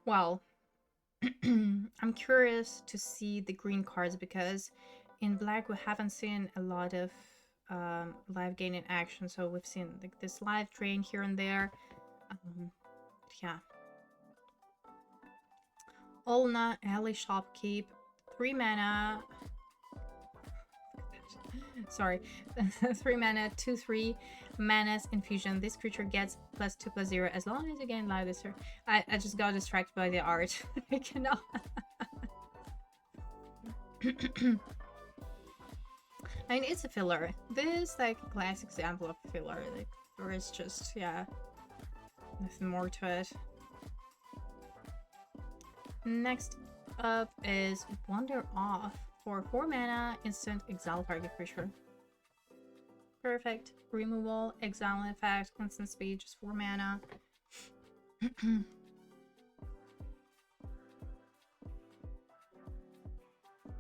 Well, I'm curious to see the green cards because in black we haven't seen a lot of life gain in action. So we've seen like this life drain here and there. Yeah. Olna, Alley Shopkeep, 3 mana. Sorry, 3 mana, 2/3 manas infusion. This creature gets +2/+0 as long as you gain life this turn. I just got distracted by the art. I cannot. I mean, it's a filler. This is like a classic example of filler. Like, there is just, yeah, nothing more to it. Next up is Wander Off for 4 mana, instant exile target creature. Perfect. Removal, exile effect, instant speed, just 4 mana.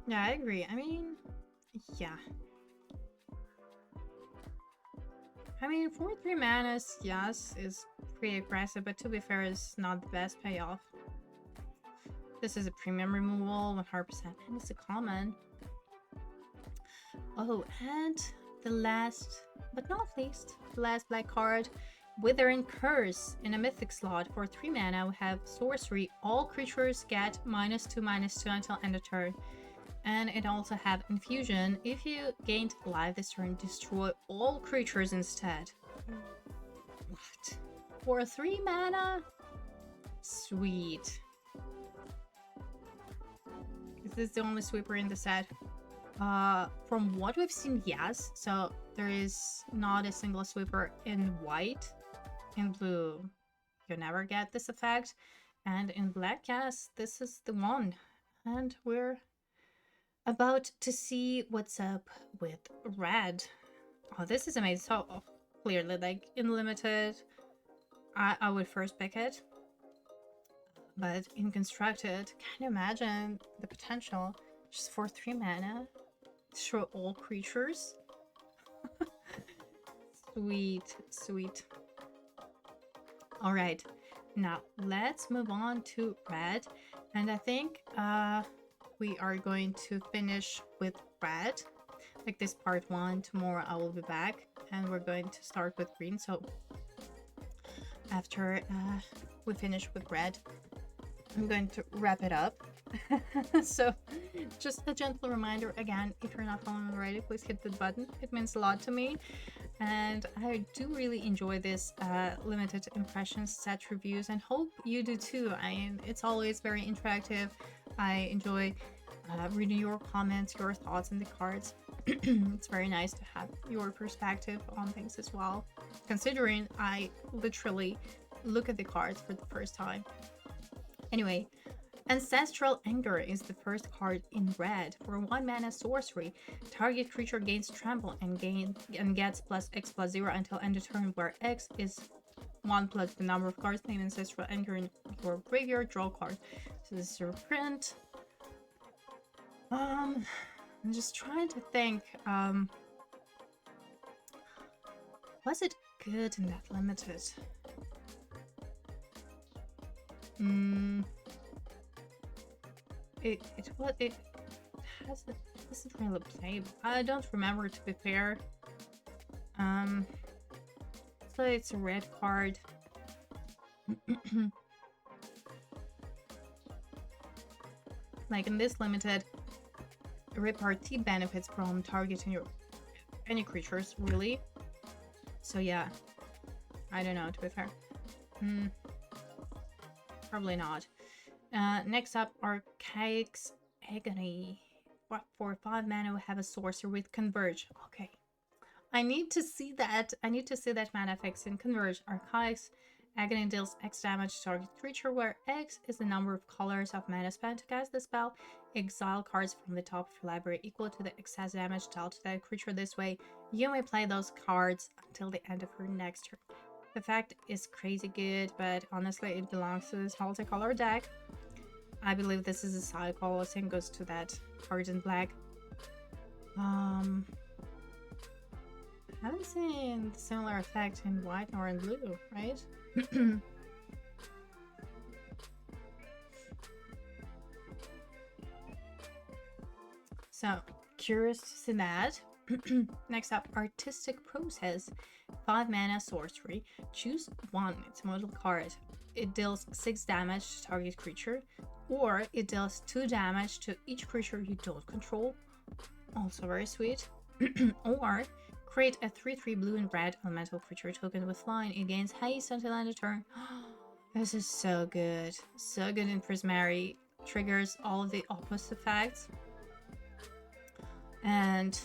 Yeah, I agree. I mean, yeah. I mean, 4/3 manas, yes, is pretty aggressive, but to be fair, it's not the best payoff. This is a premium removal, 100%, and it's a common. Oh, and the last, but not least, the last black card, Withering Curse. In a mythic slot for 3 mana, we have sorcery. All creatures get -2/-2 until end of turn. And it also have infusion. If you gained life this turn, destroy all creatures instead. What? For 3 mana? Sweet. Is this the only sweeper in the set? From what we've seen, yes. So there is not a single sweeper in white. In blue, you never get this effect. And in black, yes, this is the one. And we're about to see what's up with red. Oh, this is amazing. So clearly, like, in limited, I would first pick it. But in constructed, can you imagine the potential? Just for 3 mana, destroy all creatures. Sweet, sweet. All right, now let's move on to red, and I think we are going to finish with red, like this part 1. Tomorrow I will be back, and we're going to start with green. So after we finish with red, I'm going to wrap it up. So just a gentle reminder again, if you're not following already, please hit the button. It means a lot to me, and I do really enjoy this limited impressions set reviews, and hope you do too. I mean, it's always very interactive. I enjoy reading your comments, your thoughts on the cards. It's very nice to have your perspective on things as well, considering I literally look at the cards for the first time. Anyway, Ancestral Anger is the first card in red. For 1 mana sorcery, target creature gains trample and gets +X+0 until end of turn, where X is 1 plus the number of cards named Ancestral Anger in your graveyard. Draw card. So this is a reprint. I'm just trying to think. Was it good in that limited? It hasn't really played. I don't remember, to be fair. So it's a red card. Like in this limited, repartee benefits from targeting any creatures, really. So yeah, I don't know, to be fair. Probably not. Next up, Archetypes Agony. For 5 mana, we have a sorcerer with Converge. Okay, I need to see that. I need to see that mana effects in Converge. Archetypes Agony deals X damage to target creature, where X is the number of colors of mana spent to cast the spell. Exile cards from the top of your library equal to the excess damage dealt to that creature. This way, you may play those cards until the end of your next turn. The fact is crazy good, but honestly, it belongs to this multicolor deck. I believe this is a cycle. Same goes to that card in black. Haven't seen similar effect in white nor in blue, right? So, curious to see that. Next up, Artistic Process. 5 mana sorcery. Choose 1. It's a model card. It deals 6 damage to target creature, or it deals 2 damage to each creature you don't control. Also very sweet. Or create a 3/3 blue and red elemental creature token with flying. It gains haste until end of turn. This is so good. So good in Prismari. Triggers all of the opposite effects. And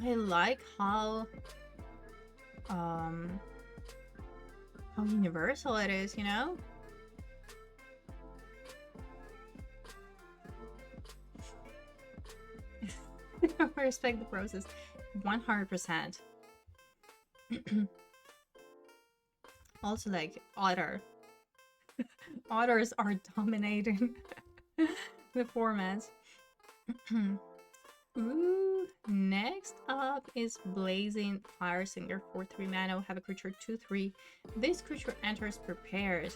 I like how universal it is, you know? Respect the process. 100%. Also, like, Otter. Otters are dominating the formats. Ooh, next up is Blazing Fire Singer. For 3 mana, we have a creature 2/3. This creature enters prepared,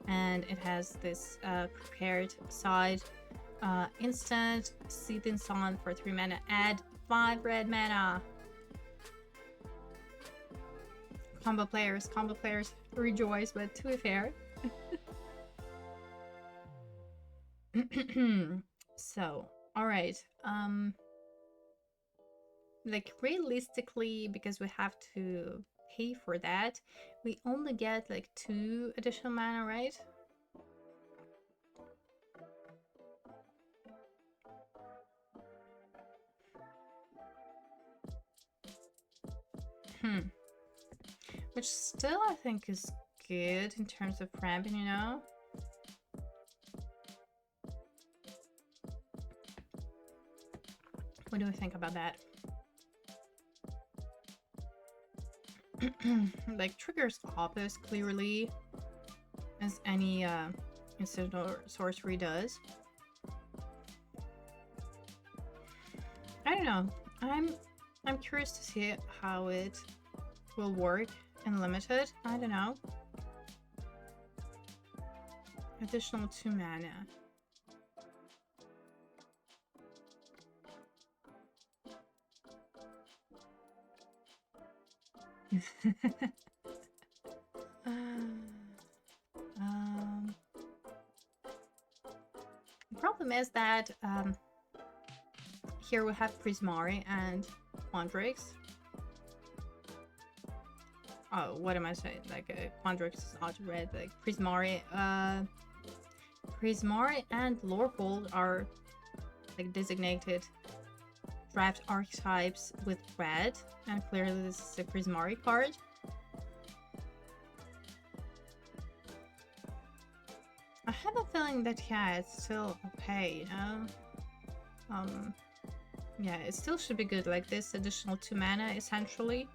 and it has this prepared side. Instant Seething Sun for 3 mana. Add 5 red mana. Combo players rejoice, but to be fair. So, alright. Like, realistically, because we have to pay for that, we only get like 2 additional mana, right? Which still I think is good in terms of ramping, you know? What do we think about that? Like, triggers Opus clearly, as any instant or sorcery does. I don't know. I'm curious to see how it will work in limited. I don't know. Additional 2 mana. The problem problem is that here we have Prismari and Quandrix. Oh, what am I saying? Like, Quandrix is not red. Like, Prismari. Prismari and Lorehold are like designated draft archetypes with red, and clearly this is a Prismari card. I have a feeling that, yeah, it's still okay, you know? Yeah, it still should be good. Like, this additional 2 mana, essentially,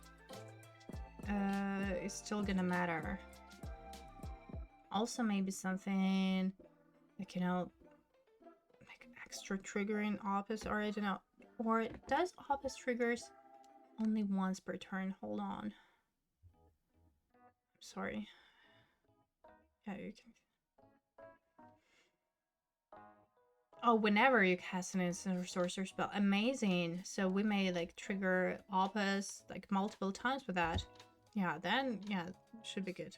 is still gonna matter. Also, maybe something, like, you know, like extra triggering Opus, or I don't know. Or does Opus triggers only once per turn? Hold on. Sorry. Yeah, you can. Oh, whenever you cast an instant or sorcerer spell. Amazing. So we may like trigger Opus like multiple times with that. Yeah, then yeah, should be good.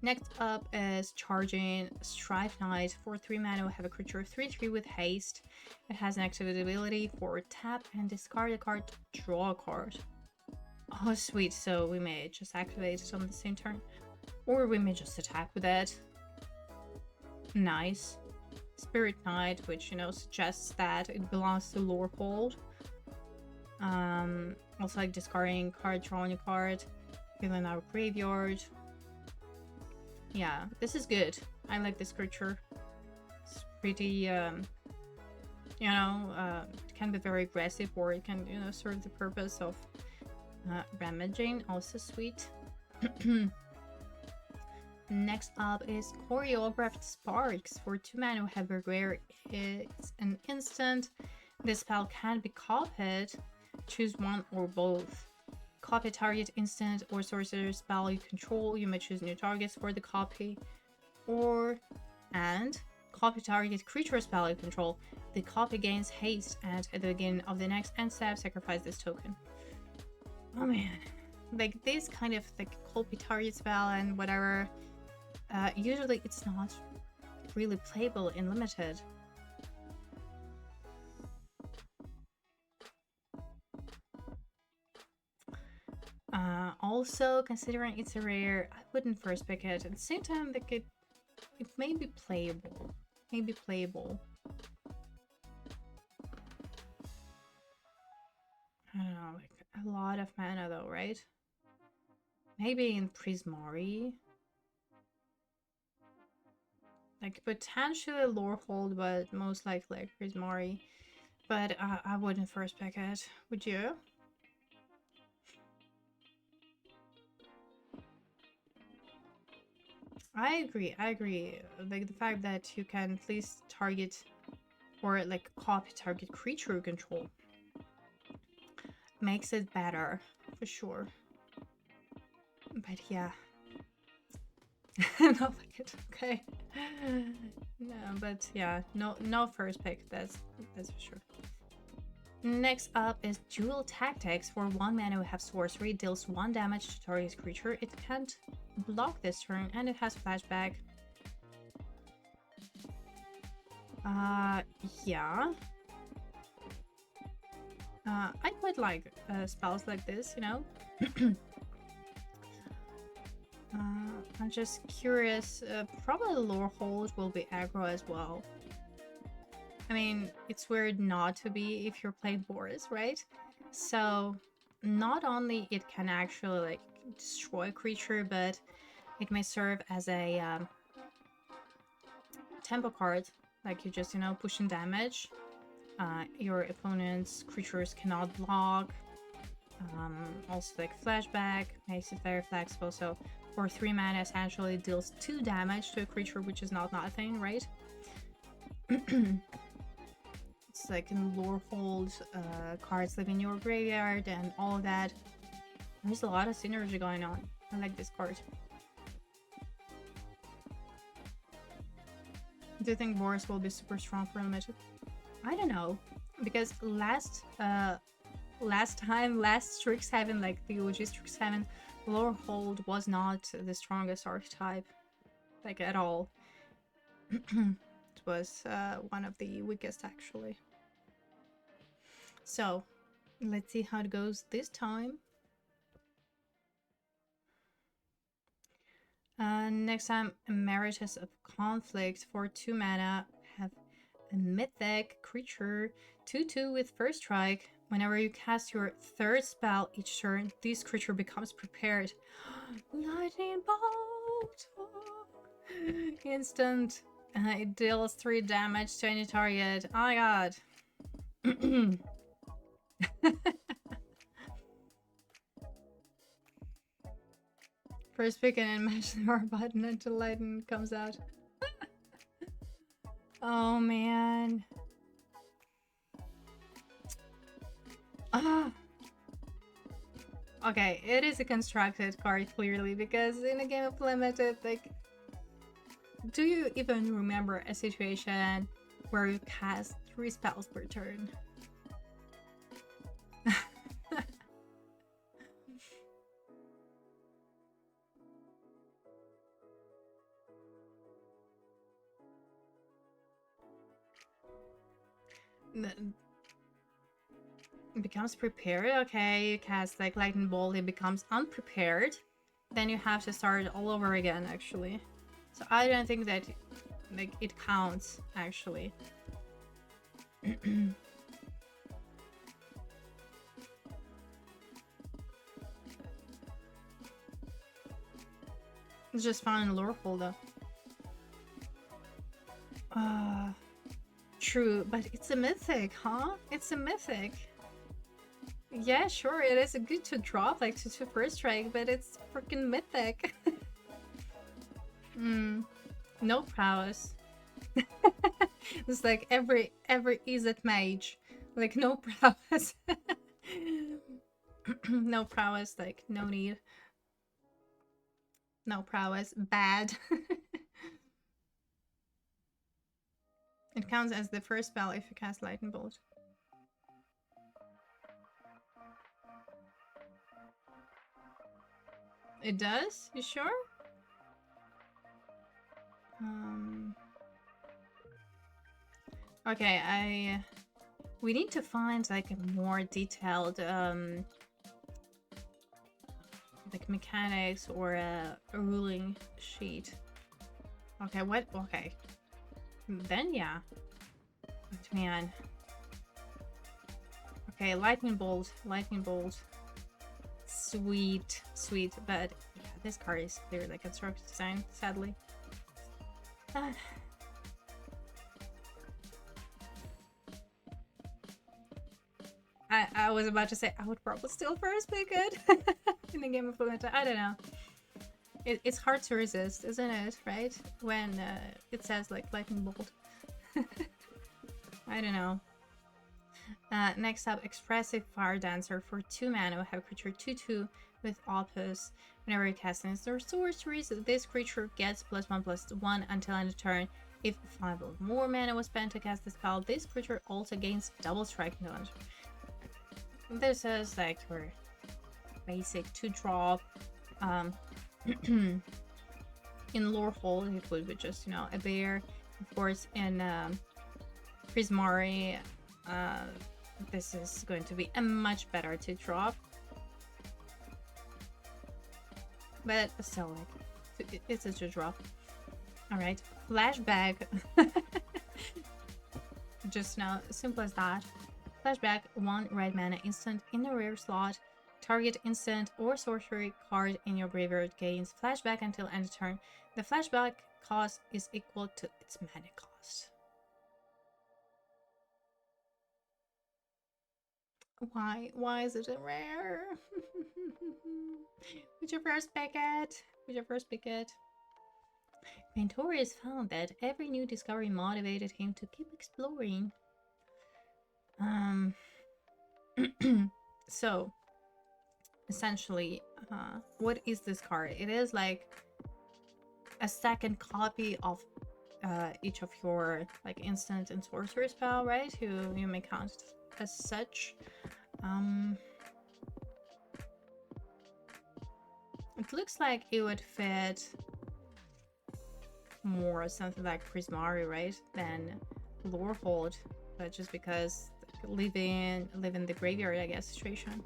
Next up is charging Strife Knight. For 3 mana, we have a creature 3/3 with haste. It has an activity ability for tap and discard a card, draw a card. Oh, sweet. So we may just activate it on the same turn. Or we may just attack with it. Nice. Spirit Knight, which, you know, suggests that it belongs to Lorehold. Also like discarding card, drawing a card, filling our graveyard. Yeah, this is good. I like this creature. It's pretty, you know, it can be very aggressive, or it can, you know, serve the purpose of damaging. Also sweet. Next up is Choreographed Sparks. For 2 mana, we have a rare. It's an instant. This spell can be copied. Choose one or both. Copy target instant or sorcerer spell you control. You may choose new targets for the copy. And copy target creature spell you control. The copy gains haste, and at the beginning of the next end step, sacrifice this token. Oh man. Like this kind of like copy target spell and whatever. Usually it's not really playable in limited. Also, considering it's a rare, I wouldn't first pick it. At the same time, like it may be playable. Maybe playable. I don't know, like a lot of mana though, right? Maybe in Prismari. Like potentially Lorehold, but most likely like Prismari. But I wouldn't first pick it. Would you? I agree. Like the fact that you can at least target or like copy target creature you control makes it better for sure. But yeah. Not like it. Okay. No, but yeah, no first pick. That's for sure. Next up is Dual Tactics. For 1 mana, we have sorcery, deals 1 damage to target creature. It can't block this turn, and it has flashback. Yeah. I quite like spells like this, you know. I'm just curious. Probably Lorehold will be aggro as well. I mean, it's weird not to be if you're playing Boris, right? So, not only it can actually like destroy a creature, but it may serve as a tempo card. Like you just, you know, pushing damage. Your opponent's creatures cannot block. Also like flashback makes it very flexible. So for 3 mana, essentially deals 2 damage to a creature, which is not nothing, right? It's like in Lorehold, cards live in your graveyard and all of that. There's a lot of synergy going on. I like this card. Do you think Boris will be super strong for limited? I don't know, because last Strixhaven, like the OG Strixhaven, Lorehold was not the strongest archetype. like at all. It was one of the weakest actually. So let's see how it goes this time. Next time, Emeritus of Conflict for 2 mana. Have a mythic creature 2/2 with first strike. Whenever you cast your 3rd spell each turn, this creature becomes prepared. Lightning bolt! Instant. It deals 3 damage to any target. Oh my god. First pick and match the R button until lightning comes out. Oh man. Ah. Okay, it is a constructed card clearly, because in a game of limited, like, do you even remember a situation where you cast 3 spells per turn? It becomes prepared. Okay, you cast like lightning bolt, it becomes unprepared. Then you have to start all over again actually. So I don't think that like it counts actually. It's just found in Loreful though. True, but it's a mythic, huh? It's a mythic. Yeah, sure, it is good to drop, like to first strike, but it's freaking mythic. No prowess. It's like every Izzet mage, like no prowess. No prowess, like no need. No prowess, bad. It counts as the first spell if you cast Lightning Bolt. It does? You sure? Okay, we need to find like a more detailed like mechanics or a ruling sheet. Okay, what? Okay. Then yeah. But man. Okay, lightning bolt. Sweet, but yeah, this card is clearly like constructed design, sadly. I was about to say I would probably still first pick it in a game of Limited. I don't know. It's hard to resist, isn't it? Right? When it says like lightning bolt. I don't know. Next up, Expressive Fire Dancer for 2 mana. Have creature 2/2 with Opus. Whenever you cast an instant sorcery, this creature gets +1/+1 until end of turn. If 5 or more mana was spent to cast the spell, this creature also gains double strike until end of turn. This is like for basic 2-drop. In Loreful, it would be just, you know, a bear. Of course, in Prismari, this is going to be a much better 2-drop. But still, like, it's a 2-drop. Alright, flashback. Just now, simple as that. Flashback, 1 red mana instant in the rare slot. Target instant or sorcery card in your graveyard gains flashback until end of turn. The flashback cost is equal to its mana cost. Why is it a rare? Would you first pick it? Ventorius found that every new discovery motivated him to keep exploring. So essentially, what is this card? It is like a second copy of each of your like instant and sorcery spell, right? You may count as such. It looks like it would fit more something like Prismari, right, than Lorehold, but just because live in the graveyard, I guess, situation.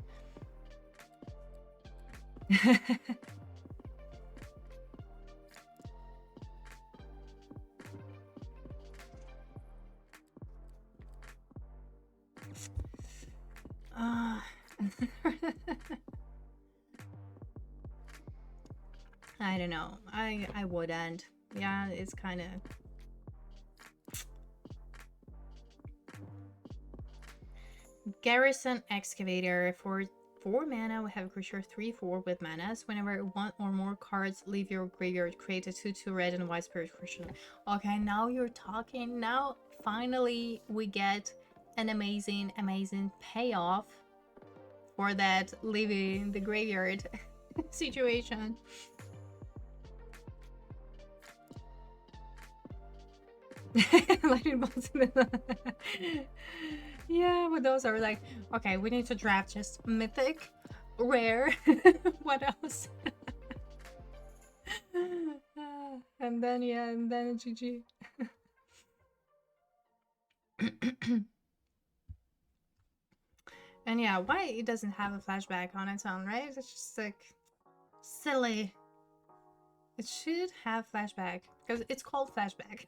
I don't know. I wouldn't. Yeah, it's kind of. Garrison Excavator. For 4 mana, we have a creature 3/4 with manas. Whenever one or more cards leave your graveyard, create a 2/2 red and white spirit creature. Okay, now you're talking. Now, finally, we get an amazing payoff for that leaving the graveyard situation. Lightning bolts in the yeah, but those are like, okay, we need to draft just mythic, rare. What else? And then yeah, and then GG. And yeah, why it doesn't have a flashback on its own, right? It's just like silly. It should have flashback because it's called flashback.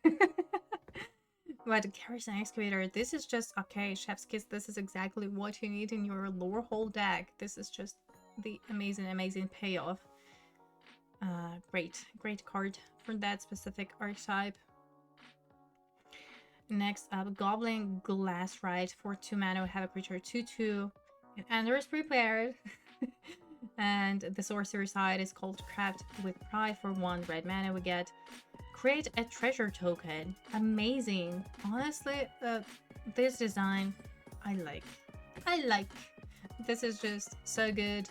But Garrison Excavator, this is just, okay, Chef's Kiss, this is exactly what you need in your Lorehold deck. This is just the amazing payoff. Great card for that specific archetype. Next up, Goblin Glassrite. For 2 mana, we have a creature 2/2. Ender is prepared. And the sorcery side is called Craft with Pride. For 1 red mana, we get create a treasure token. Amazing. Honestly, this design I like. This is just so good.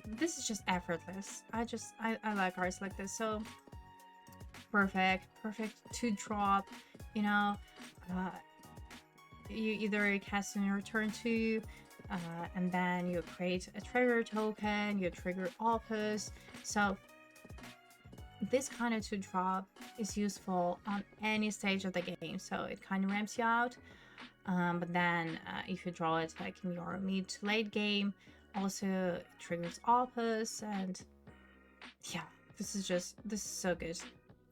This is just effortless. I like cards like this. So perfect to drop, you know. You either cast on your turn 2, and then you create a treasure token, you trigger Opus. So this kind of 2-drop is useful on any stage of the game, so it kind of ramps you out. But then if you draw it like in your mid to late game, also it triggers Opus, and yeah, this is so good.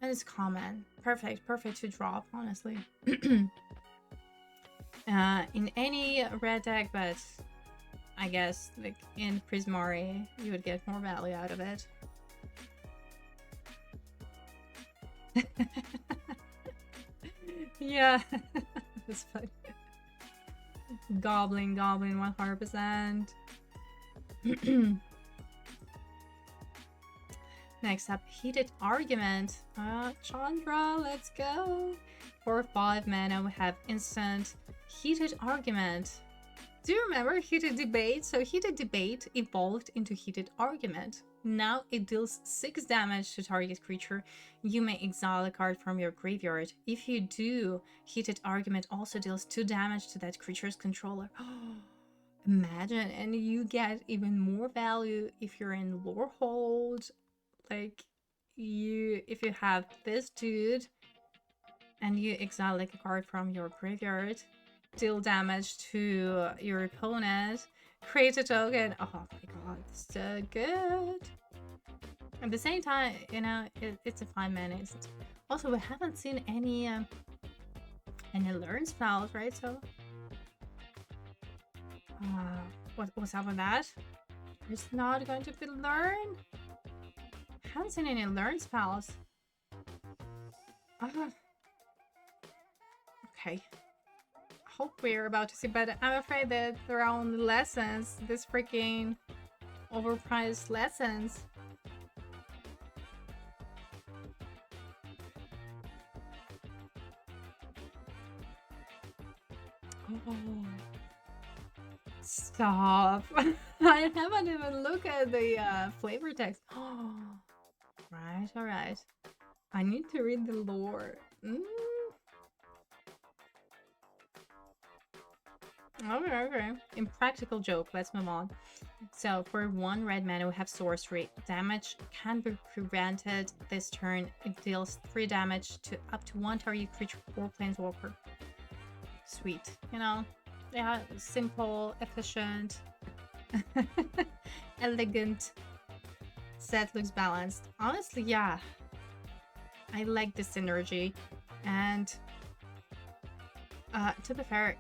And it's common. Perfect to drop, honestly. In any red deck, but I guess like in Prismari, you would get more value out of it. Yeah, that's funny. Goblin 100%. Next up, Heated Argument. Chandra, let's go. For 5 mana, we have instant Heated Argument. Do you remember Heated Debate? So Heated Debate evolved into Heated Argument. Now it deals 6 damage to target creature. You may exile a card from your graveyard. If you do, Heated Argument also deals 2 damage to that creature's controller. Imagine, and you get even more value if you're in Lorehold. Like, if you have this dude and you exile like a card from your graveyard, deal damage to your opponent, create a token. Oh my god, so good. At the same time, you know, it's a 5 mana. Also, we haven't seen any learn spells, right? So what's up with that? There's not going to be learn. Haven't seen any learn spells. Okay. Hope we're about to see, but I'm afraid that they're on lessons. This freaking overpriced lessons. Oh. Stop. I haven't even looked at the flavor text. Oh. Right, alright. I need to read the lore. Okay. Impractical joke. Let's move on. So for 1 red mana, we have sorcery. Damage can be prevented this turn. It deals 3 damage to up to 1 target creature or planeswalker. Sweet. You know? Yeah, simple, efficient, elegant. Set looks balanced. Honestly, yeah. I like this synergy. And to be fair,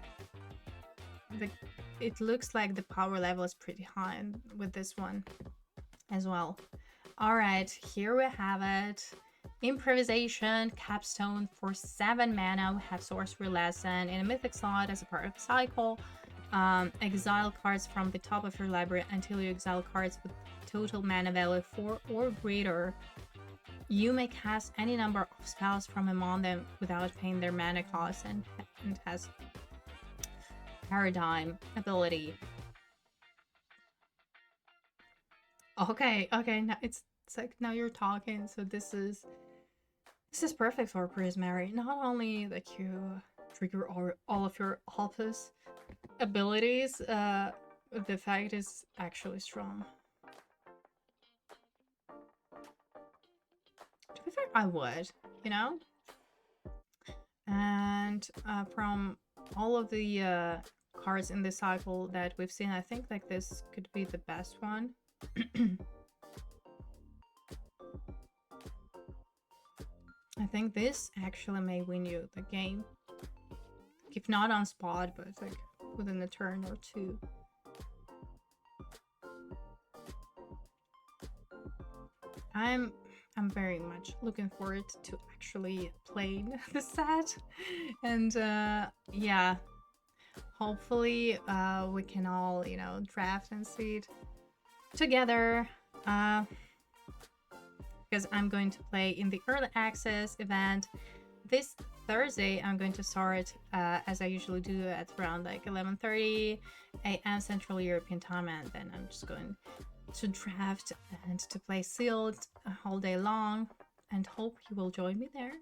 it looks like the power level is pretty high with this one as well. All right, here we have it. Improvisation, capstone for 7 mana. We have sorcery lesson in a mythic slot as a part of the cycle. Exile cards from the top of your library until you exile cards with total mana value 4 or greater. You may cast any number of spells from among them without paying their mana cost, and has paradigm ability. Okay, now it's like now you're talking. So this is perfect for Prismary. Not only like you trigger all of your Alpus abilities, the effect is actually strong. To be fair, I would, you know? And from all of the cards in this cycle that we've seen, I think like this could be the best one. I think this actually may win you the game. If not on spot, but like within a turn or two. I'm very much looking forward to actually playing the set. And yeah, hopefully we can all, you know, draft and see it together. Because I'm going to play in the early access event this Thursday. I'm going to start as I usually do at around like 11:30 a.m. Central European time, and then I'm just going to draft and to play sealed all day long, and hope you will join me there.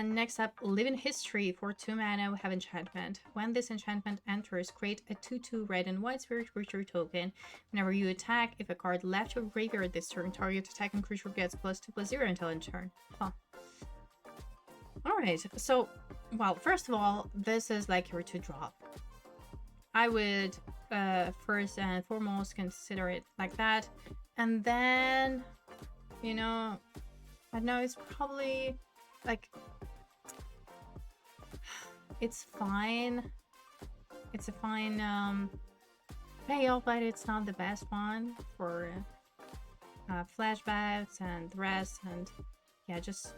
Next up, Live in History. For 2 mana, we have enchantment. When this enchantment enters, create a 2/2 red and white spirit creature token. Whenever you attack, if a card left your graveyard this turn, target attacking creature gets +2/+0 until end turn. Huh. Alright, so, well, first of all, this is like your 2-drop. I would first and foremost consider it like that. And then, you know, I know it's probably like, it's fine. It's a fine payoff, but it's not the best one for flashbacks and the rest. And yeah, just,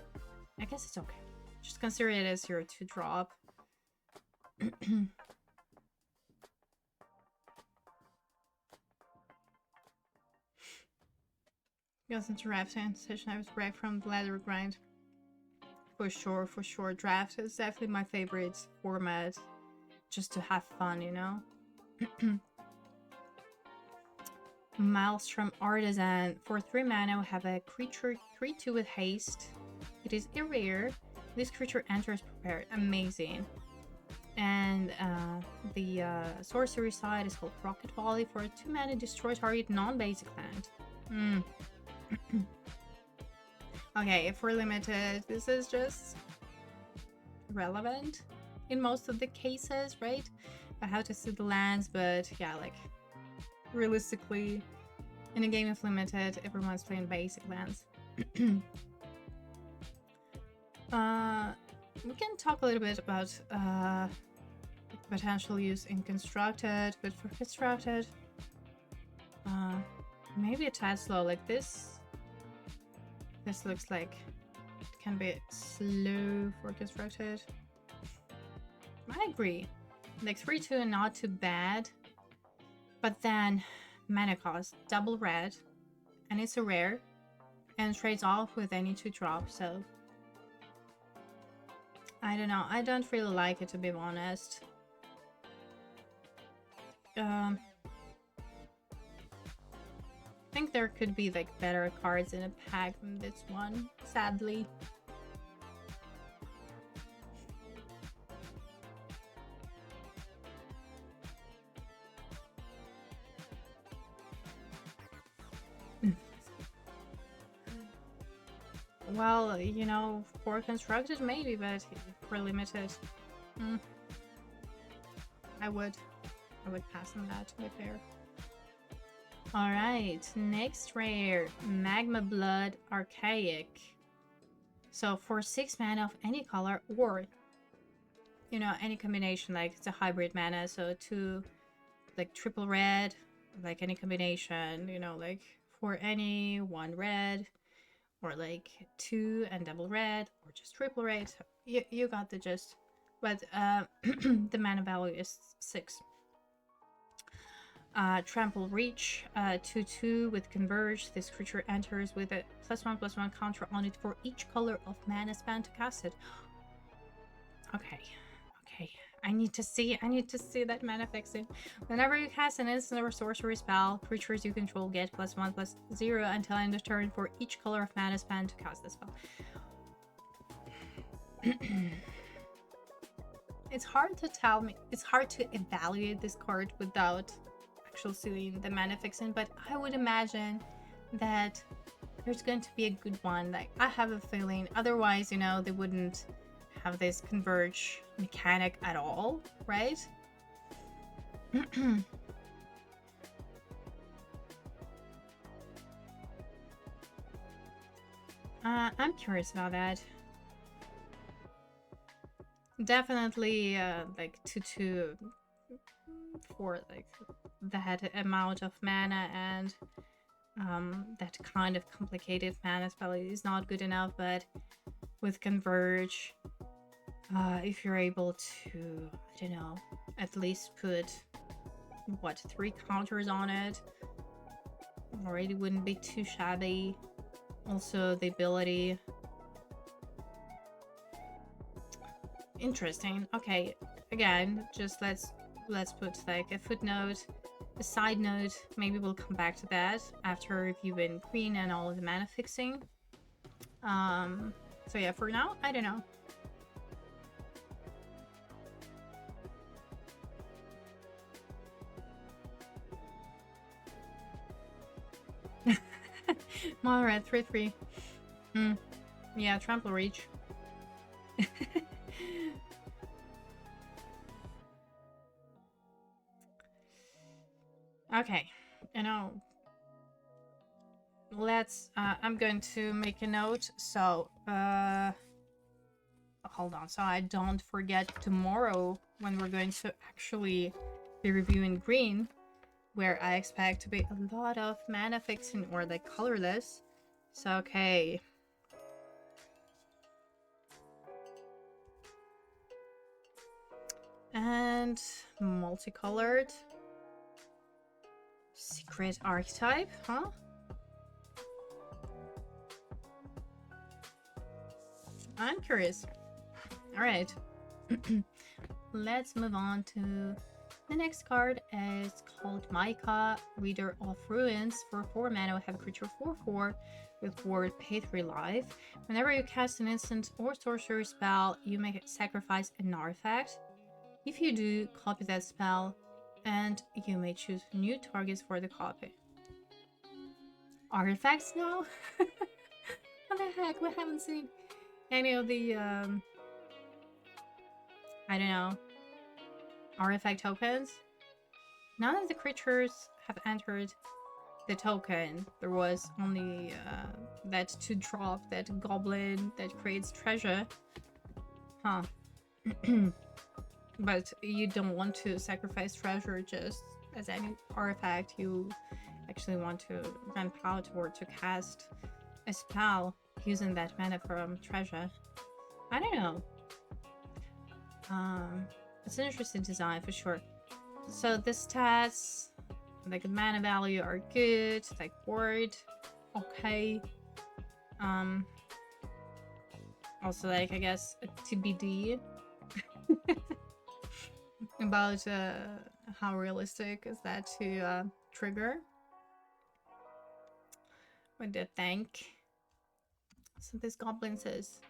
I guess it's okay. Just consider it as your 2-drop. Wasn't drafting session. I was back from the ladder grind. For sure. Draft is definitely my favorite format, just to have fun, you know? Maelstrom Artisan. For 3 mana, we have a creature 3/2 with haste. It is a rare. This creature enters prepared. Amazing. And the sorcery side is called Rocket Volley. For 2 mana, destroy target non-basic land. Okay, if we're limited, this is just relevant in most of the cases, right? I have to see the lands, but yeah, like realistically, in a game of limited, everyone's playing basic lands. We can talk a little bit about potential use in constructed, but for constructed, maybe a tad slow. Like this looks like it can be slow for constructed. I agree. Like 3/2 not too bad, but then mana cost double red, and it's a rare, and trades off with any 2-drop. So I don't know. I don't really like it, to be honest. I think there could be like better cards in a pack than this one, sadly. Well, you know, for constructed maybe, but for limited, mm, I would pass on that, to be fair. Alright, next rare, Magma Blood Archaic. So for 6 mana of any color, or, you know, any combination, like it's a hybrid mana, so 2, like triple red, like any combination, you know, like for any 1 red, or like 2 and double red, or just triple red. You got the gist. But the mana value is 6. Trample Reach, 2/2 with Converge. This creature enters with a +1/+1 counter on it for each color of mana spent to cast it. Okay. I need to see that mana fixing. Whenever you cast an instant or sorcery spell, creatures you control get +1/+0 until end of turn for each color of mana spent to cast the spell. It's hard to evaluate this card without actually seeing the mana fixing, but I would imagine that there's going to be a good one. Like, I have a feeling, otherwise, you know, they wouldn't have this converge mechanic at all, right? I'm curious about that. Definitely like 2/2 for like that amount of mana, and that kind of complicated mana spell is not good enough. But with Converge, if you're able to, I don't know, at least put what, 3 counters on it, already wouldn't be too shabby. Also the ability, interesting. Okay, again, just let's put like a footnote, a side note. Maybe we'll come back to that after reviewing green and all of the mana fixing. So yeah, for now, I don't know. Mono red 3/3. Yeah, Trample Reach. Okay, you know, let's I'm going to make a note, so hold on, so I don't forget tomorrow when we're going to actually be reviewing green, where I expect to be a lot of mana fixing or like colorless. So okay, and multicolored secret archetype, huh? I'm curious. All right. Let's move on to the next card. It's called Micah, Reader of Ruins. For 4 mana, we have a creature 4/4 with ward pay 3 life. Whenever you cast an instant or sorcery spell, you may sacrifice an artifact. If you do, copy that spell, and you may choose new targets for the copy. Artifacts now? What the heck? We haven't seen any of the I don't know, artifact tokens. None of the creatures have entered the token. There was only that 2-drop, that goblin that creates treasure. Huh. But you don't want to sacrifice treasure just as any artifact. You actually want to run power toward to cast a spell using that mana from treasure. I don't know. It's an interesting design for sure. So the stats, like the mana value, are good. Like word, okay. Also, like, I guess a TBD about how realistic is that to trigger. What do you think? So this goblin says,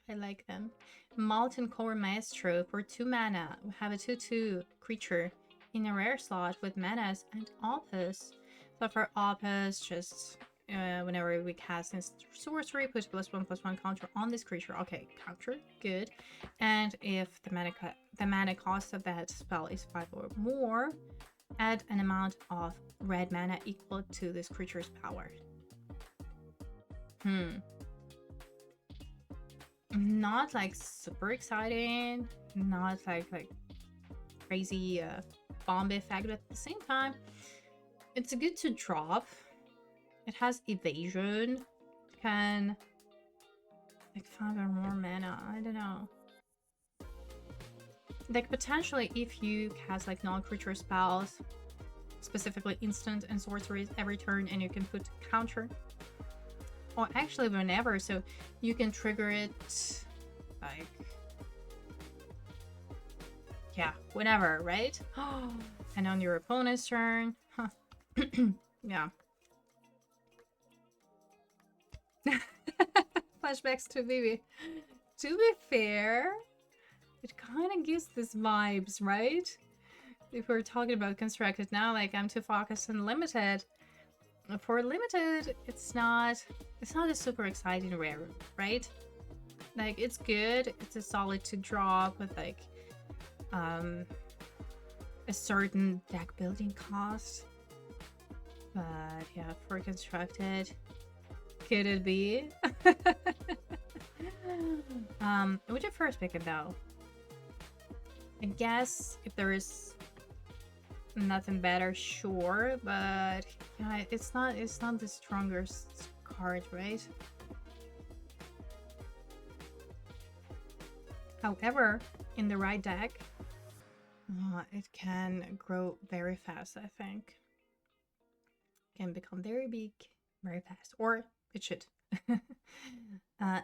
I like them. Molten Core Maestro. For 2 mana, we have a 2/2 creature in a rare slot with manas and Opus. So for Opus, just whenever we cast in sorcery, put +1/+1 counter on this creature. Okay, counter, good. And if the mana cost of that spell is 5 or more, add an amount of red mana equal to this creature's power. Not like super exciting, not like crazy bomb effect, but at the same time, it's good to drop. It has evasion, can like 5 or more mana. I don't know. Like potentially, if you cast like non-creature spells, specifically instant and sorceries every turn, and you can put counter, or actually whenever, so you can trigger it like, yeah, whenever, right? And on your opponent's turn, huh? Yeah. Flashbacks to Vivi. To be fair, it kind of gives this vibes, right? If we're talking about constructed now, like I'm too focused on limited. For limited, it's not a super exciting rare, right? Like it's good, it's a solid to drop with like a certain deck building cost. But yeah, for constructed, could it be? Would you first pick it though? I guess if there is nothing better, sure, but yeah, it's not the strongest card, right? However, in the right deck, it can grow very fast, I think. Can become very big very fast, or it should.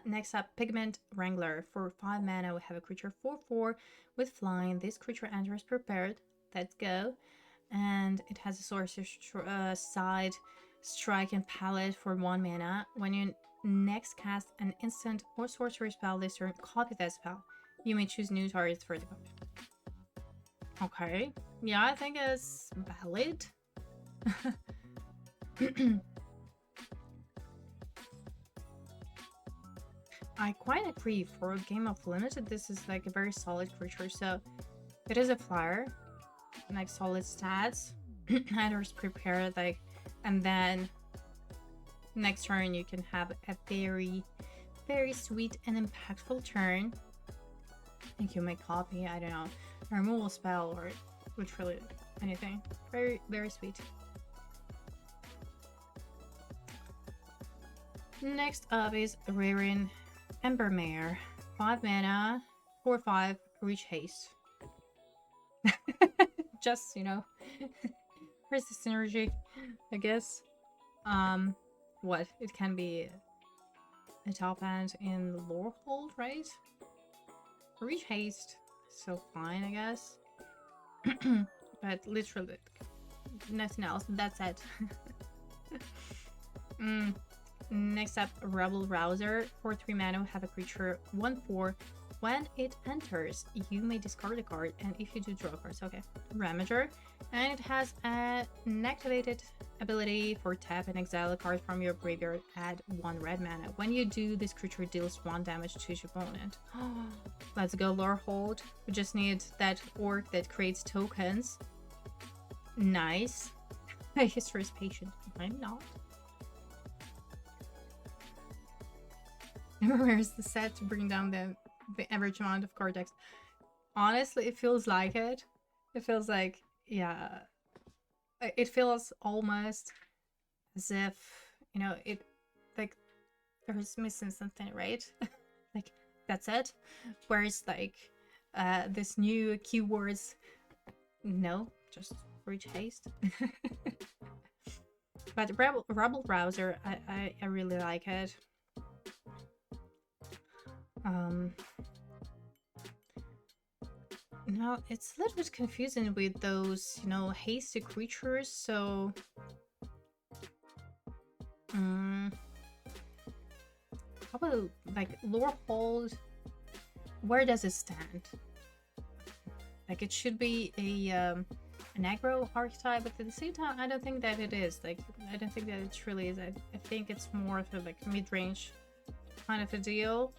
Next up, Pigment Wrangler. For 5 mana, we have a creature 4/4 with flying. This creature enters prepared. Let's go. And it has a sorcerer's side, strike, and palette for 1 mana. When you next cast an instant or sorcery spell this turn, copy that spell. You may choose new targets for the copy. Okay. Yeah, I think it's valid. I quite agree. For a game of limited, this is like a very solid creature. So it is a flyer, like solid stats. Enters prepared, like, and then next turn you can have a very, very sweet and impactful turn. I think you may copy, I don't know, a removal spell or literally anything. Very, very sweet. Next up is Rarin Embermare. 5 mana, 4/5, reach haste. Just, you know, where's the synergy, I guess. What? It can be a top end in the lore hold, right? Reach haste, so fine, I guess. But literally, nothing else. That's it. Next up, Rebel Rouser. For 3 mana, we have a creature 1/4. When it enters, you may discard a card, and if you do, draw cards. Okay. Ramager. And it has an activated ability for tap and exile a card from your graveyard, add 1 red mana. When you do, this creature deals 1 damage to its opponent. Let's go lore hold. We just need that orc that creates tokens. Nice. History is patient. I'm not. Where's the set to bring down the average amount of card decks? Honestly, it feels like it. It feels like, yeah. It feels almost as if, you know, it, like, there's missing something, right? Like, that's it. Whereas, like, this new keywords, no, just reach haste. But Rebel Browser, I really like it. Now it's a little bit confusing with those, you know, hasty creatures, so how about like lore hold? Where does it stand? Like it should be a an aggro archetype, but at the same time, I don't think that it is. Like, I don't think that it truly is. I think it's more of a like mid-range kind of a deal.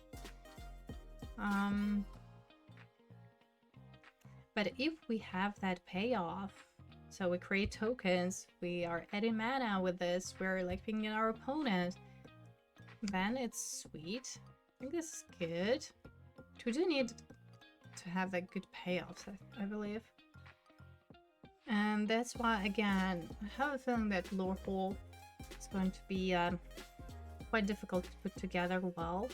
But if we have that payoff, so we create tokens, we are adding mana with this, we're like picking our opponent, then it's sweet. I think this is good. We do need to have like good payoffs, I believe. And that's why, again, I have a feeling that Lorehold is going to be quite difficult to put together well.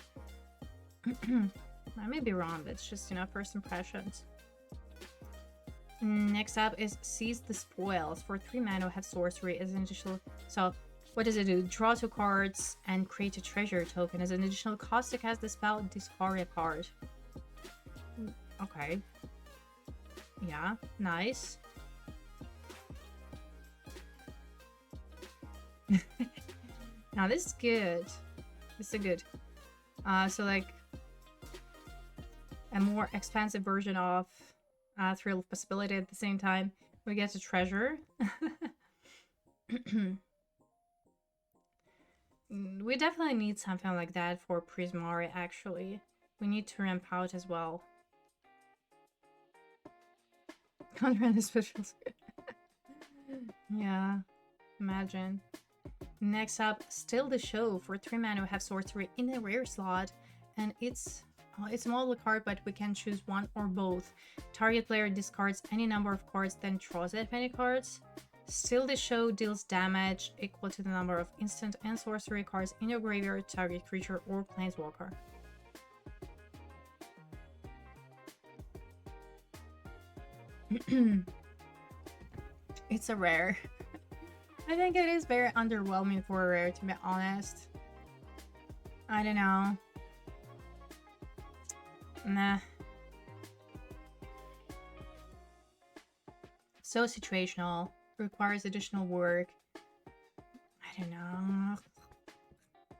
I may be wrong, but it's just, you know, first impressions. Next up is Seize the Spoils. For 3 mana, we have sorcery as an additional. So, what does it do? Draw 2 cards and create a treasure token. As an additional cost to cast the spell, discard a card. Okay. Yeah, nice. Now this is good. This is good. So like a more expansive version of Thrill of Possibility. At the same time, we get a treasure. We definitely need something like that for Prismari, actually. We need to ramp out as well. Can't run the specials. Yeah, imagine. Next up, Still the Show. For 3 mana, we have sorcery in the rare slot, and it's a model card, but we can choose one or both. Target player discards any number of cards, then draws that many cards. Still the Show deals damage equal to the number of instant and sorcery cards in your graveyard, target creature or planeswalker. It's a rare. I think it is very underwhelming for a rare, to be honest. I don't know. Nah. So situational. Requires additional work. I don't know.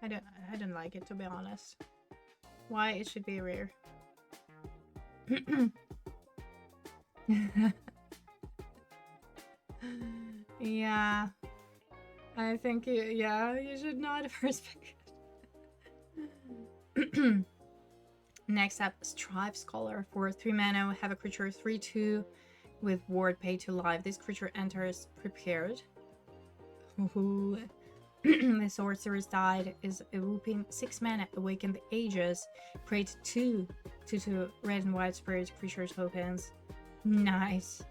I don't like it, to be honest. Why it should be rare. Yeah. I think you should not first pick it. Next up, Strive Scholar. For 3 mana, we have a creature 3/2 with ward pay to life. This creature enters prepared. The sorcerer's tide is a whooping 6 mana, Awaken the Ages. Create 2 red and white spirit creature tokens. Nice.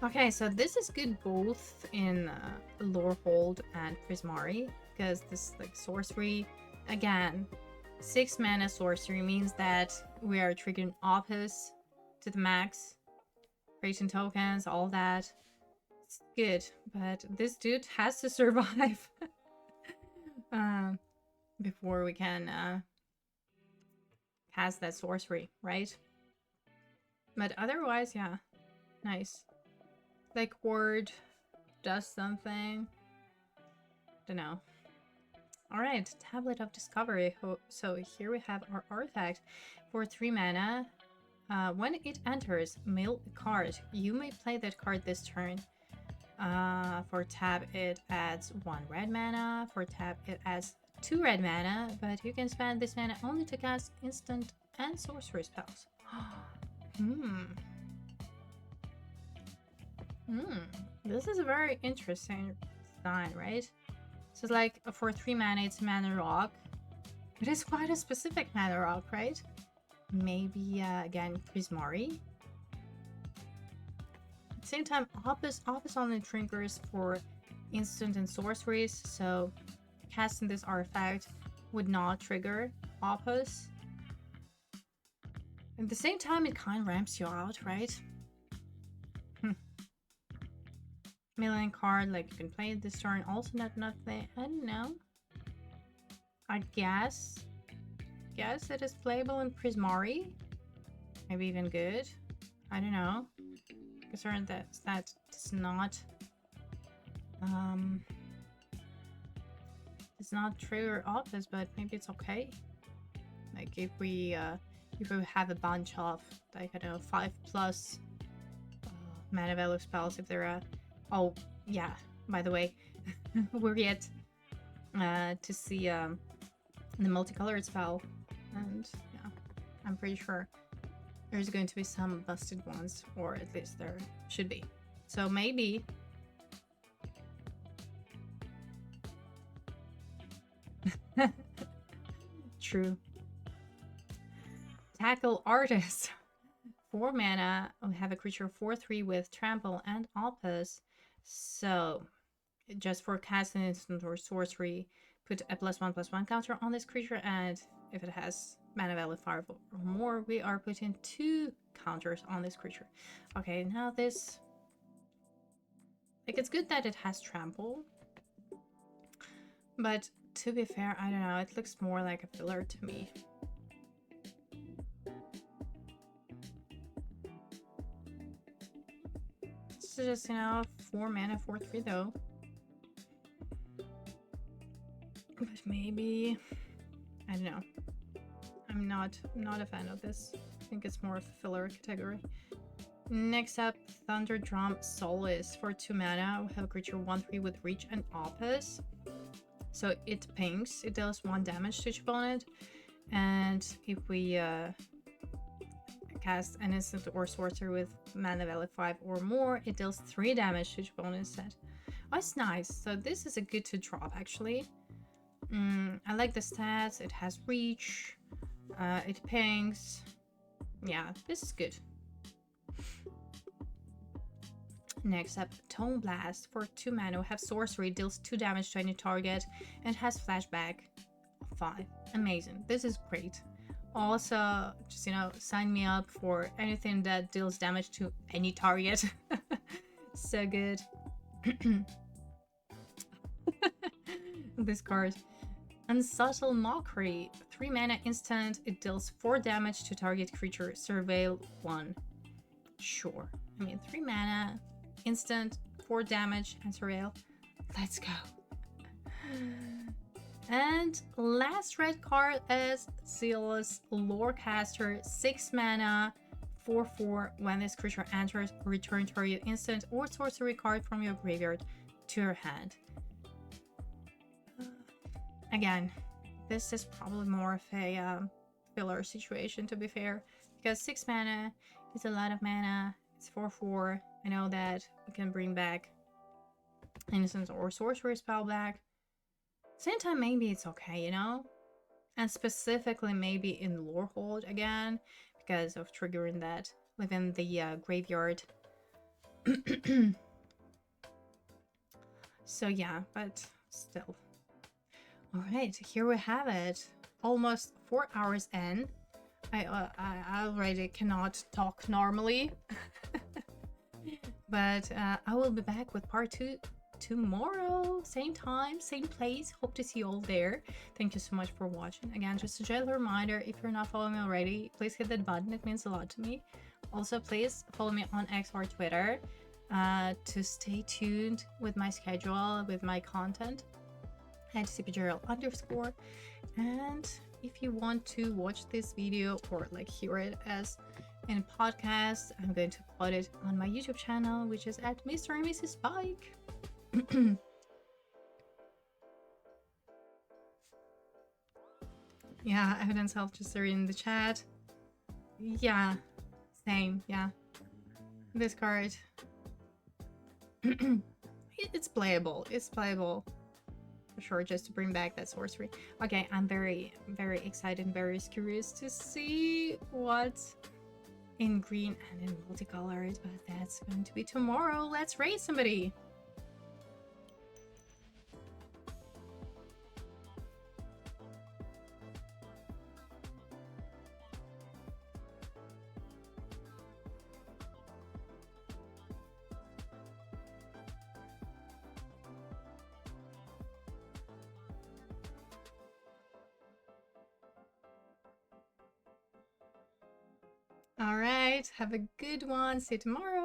Okay, so this is good both in Lorehold and Prismari, because this like sorcery, again, 6 mana sorcery means that we are triggering Opus to the max, creating tokens, all that. It's good, but this dude has to survive before we can cast that sorcery, right? But otherwise, yeah, nice. Like word does something. Don't know. Alright, Tablet of Discovery. So here we have our artifact. For 3 mana, when it enters, mill a card. You may play that card this turn. For tap, it adds 1 red mana. For tap, it adds 2 red mana. But you can spend this mana only to cast instant and sorcery spells. This is a very interesting design, right? So like for 3 mana, it's mana rock. It is quite a specific mana rock, right? Maybe again Prismari. At the same time, Opus only triggers for instant and sorceries, so casting this artifact would not trigger Opus. At the same time, it kind of ramps you out, right? Milling card, like you can play it this turn. Also not nothing. I don't know. I guess it is playable in Prismari. Maybe even good. I don't know. Concerned that does not trigger Opus, but maybe it's okay. Like if we if you have a bunch of, like, I don't know, 5+ mana value spells, if they're oh yeah, by the way, we're yet to see the multicolored spell, and yeah, I'm pretty sure there's going to be some busted ones, or at least there should be. So maybe true. Tackle Artist. 4 mana, we have a creature 4/3 with trample and opus. So just for casting instant or sorcery, put a +1/+1 counter on this creature, and if it has mana value 5 or more, we are putting 2 counters on this creature. Okay, now this, like, it's good that it has trample, but to be fair, I don't know, it looks more like a filler to me. It's just, you know, 4 mana 4/3 though. But maybe, I don't know. I'm not a fan of this. I think it's more of a filler category. Next up, Thunderdrum Solace. For 2 mana, we have a creature 1/3 with reach and opus. So it pings, it deals 1 damage to each opponent, and if we cast an instant or sorcery with mana value 5 or more, it deals 3 damage to each opponent instead. Oh, it's nice. So this is a good to drop, actually. I like the stats. It has reach. It pings. Yeah, this is good. Next up, Tone Blast. For 2 mana, we have sorcery, deals 2 damage to any target, and has flashback 5. Amazing. This is great. Also, just, you know, sign me up for anything that deals damage to any target. So good. This card. Unsubtle Mockery. 3 mana instant. It deals 4 damage to target creature. Surveil 1. Sure. I mean, 3 mana, instant, 4 damage, and surveil. Let's go. And last red card is Zealous Lorecaster. 6 mana, 4/4. When this creature enters, return target instant or sorcery card from your graveyard to your hand. Again, this is probably more of a filler situation, to be fair, because 6 mana is a lot of mana. It's 4/4. I know that we can bring back instant or sorcery spell back. Same time, maybe it's okay, you know? And specifically maybe in Lorehold again, because of triggering that within the graveyard. So yeah, but still. Alright, here we have it. Almost 4 hours in. I already cannot talk normally. But I will be back with part 2 tomorrow, same time, same place. Hope to see you all there. Thank you so much for watching. Again, just a gentle reminder, if you're not following me already, please hit that button. It means a lot to me. Also, please follow me on X or Twitter to stay tuned with my schedule, with my content at cpgerald_. And if you want to watch this video or like hear it as in a podcast, I'm going to upload it on my YouTube channel, which is at Mr. and Mrs. Spike. Yeah, Evidence Health just in the chat. Yeah, same, yeah. This card. It's playable. It's playable. For sure, just to bring back that sorcery. Okay, I'm very, very excited and very curious to see what's in green and in multicolored, but that's going to be tomorrow. Let's raid somebody. All right, have a good one. See you tomorrow.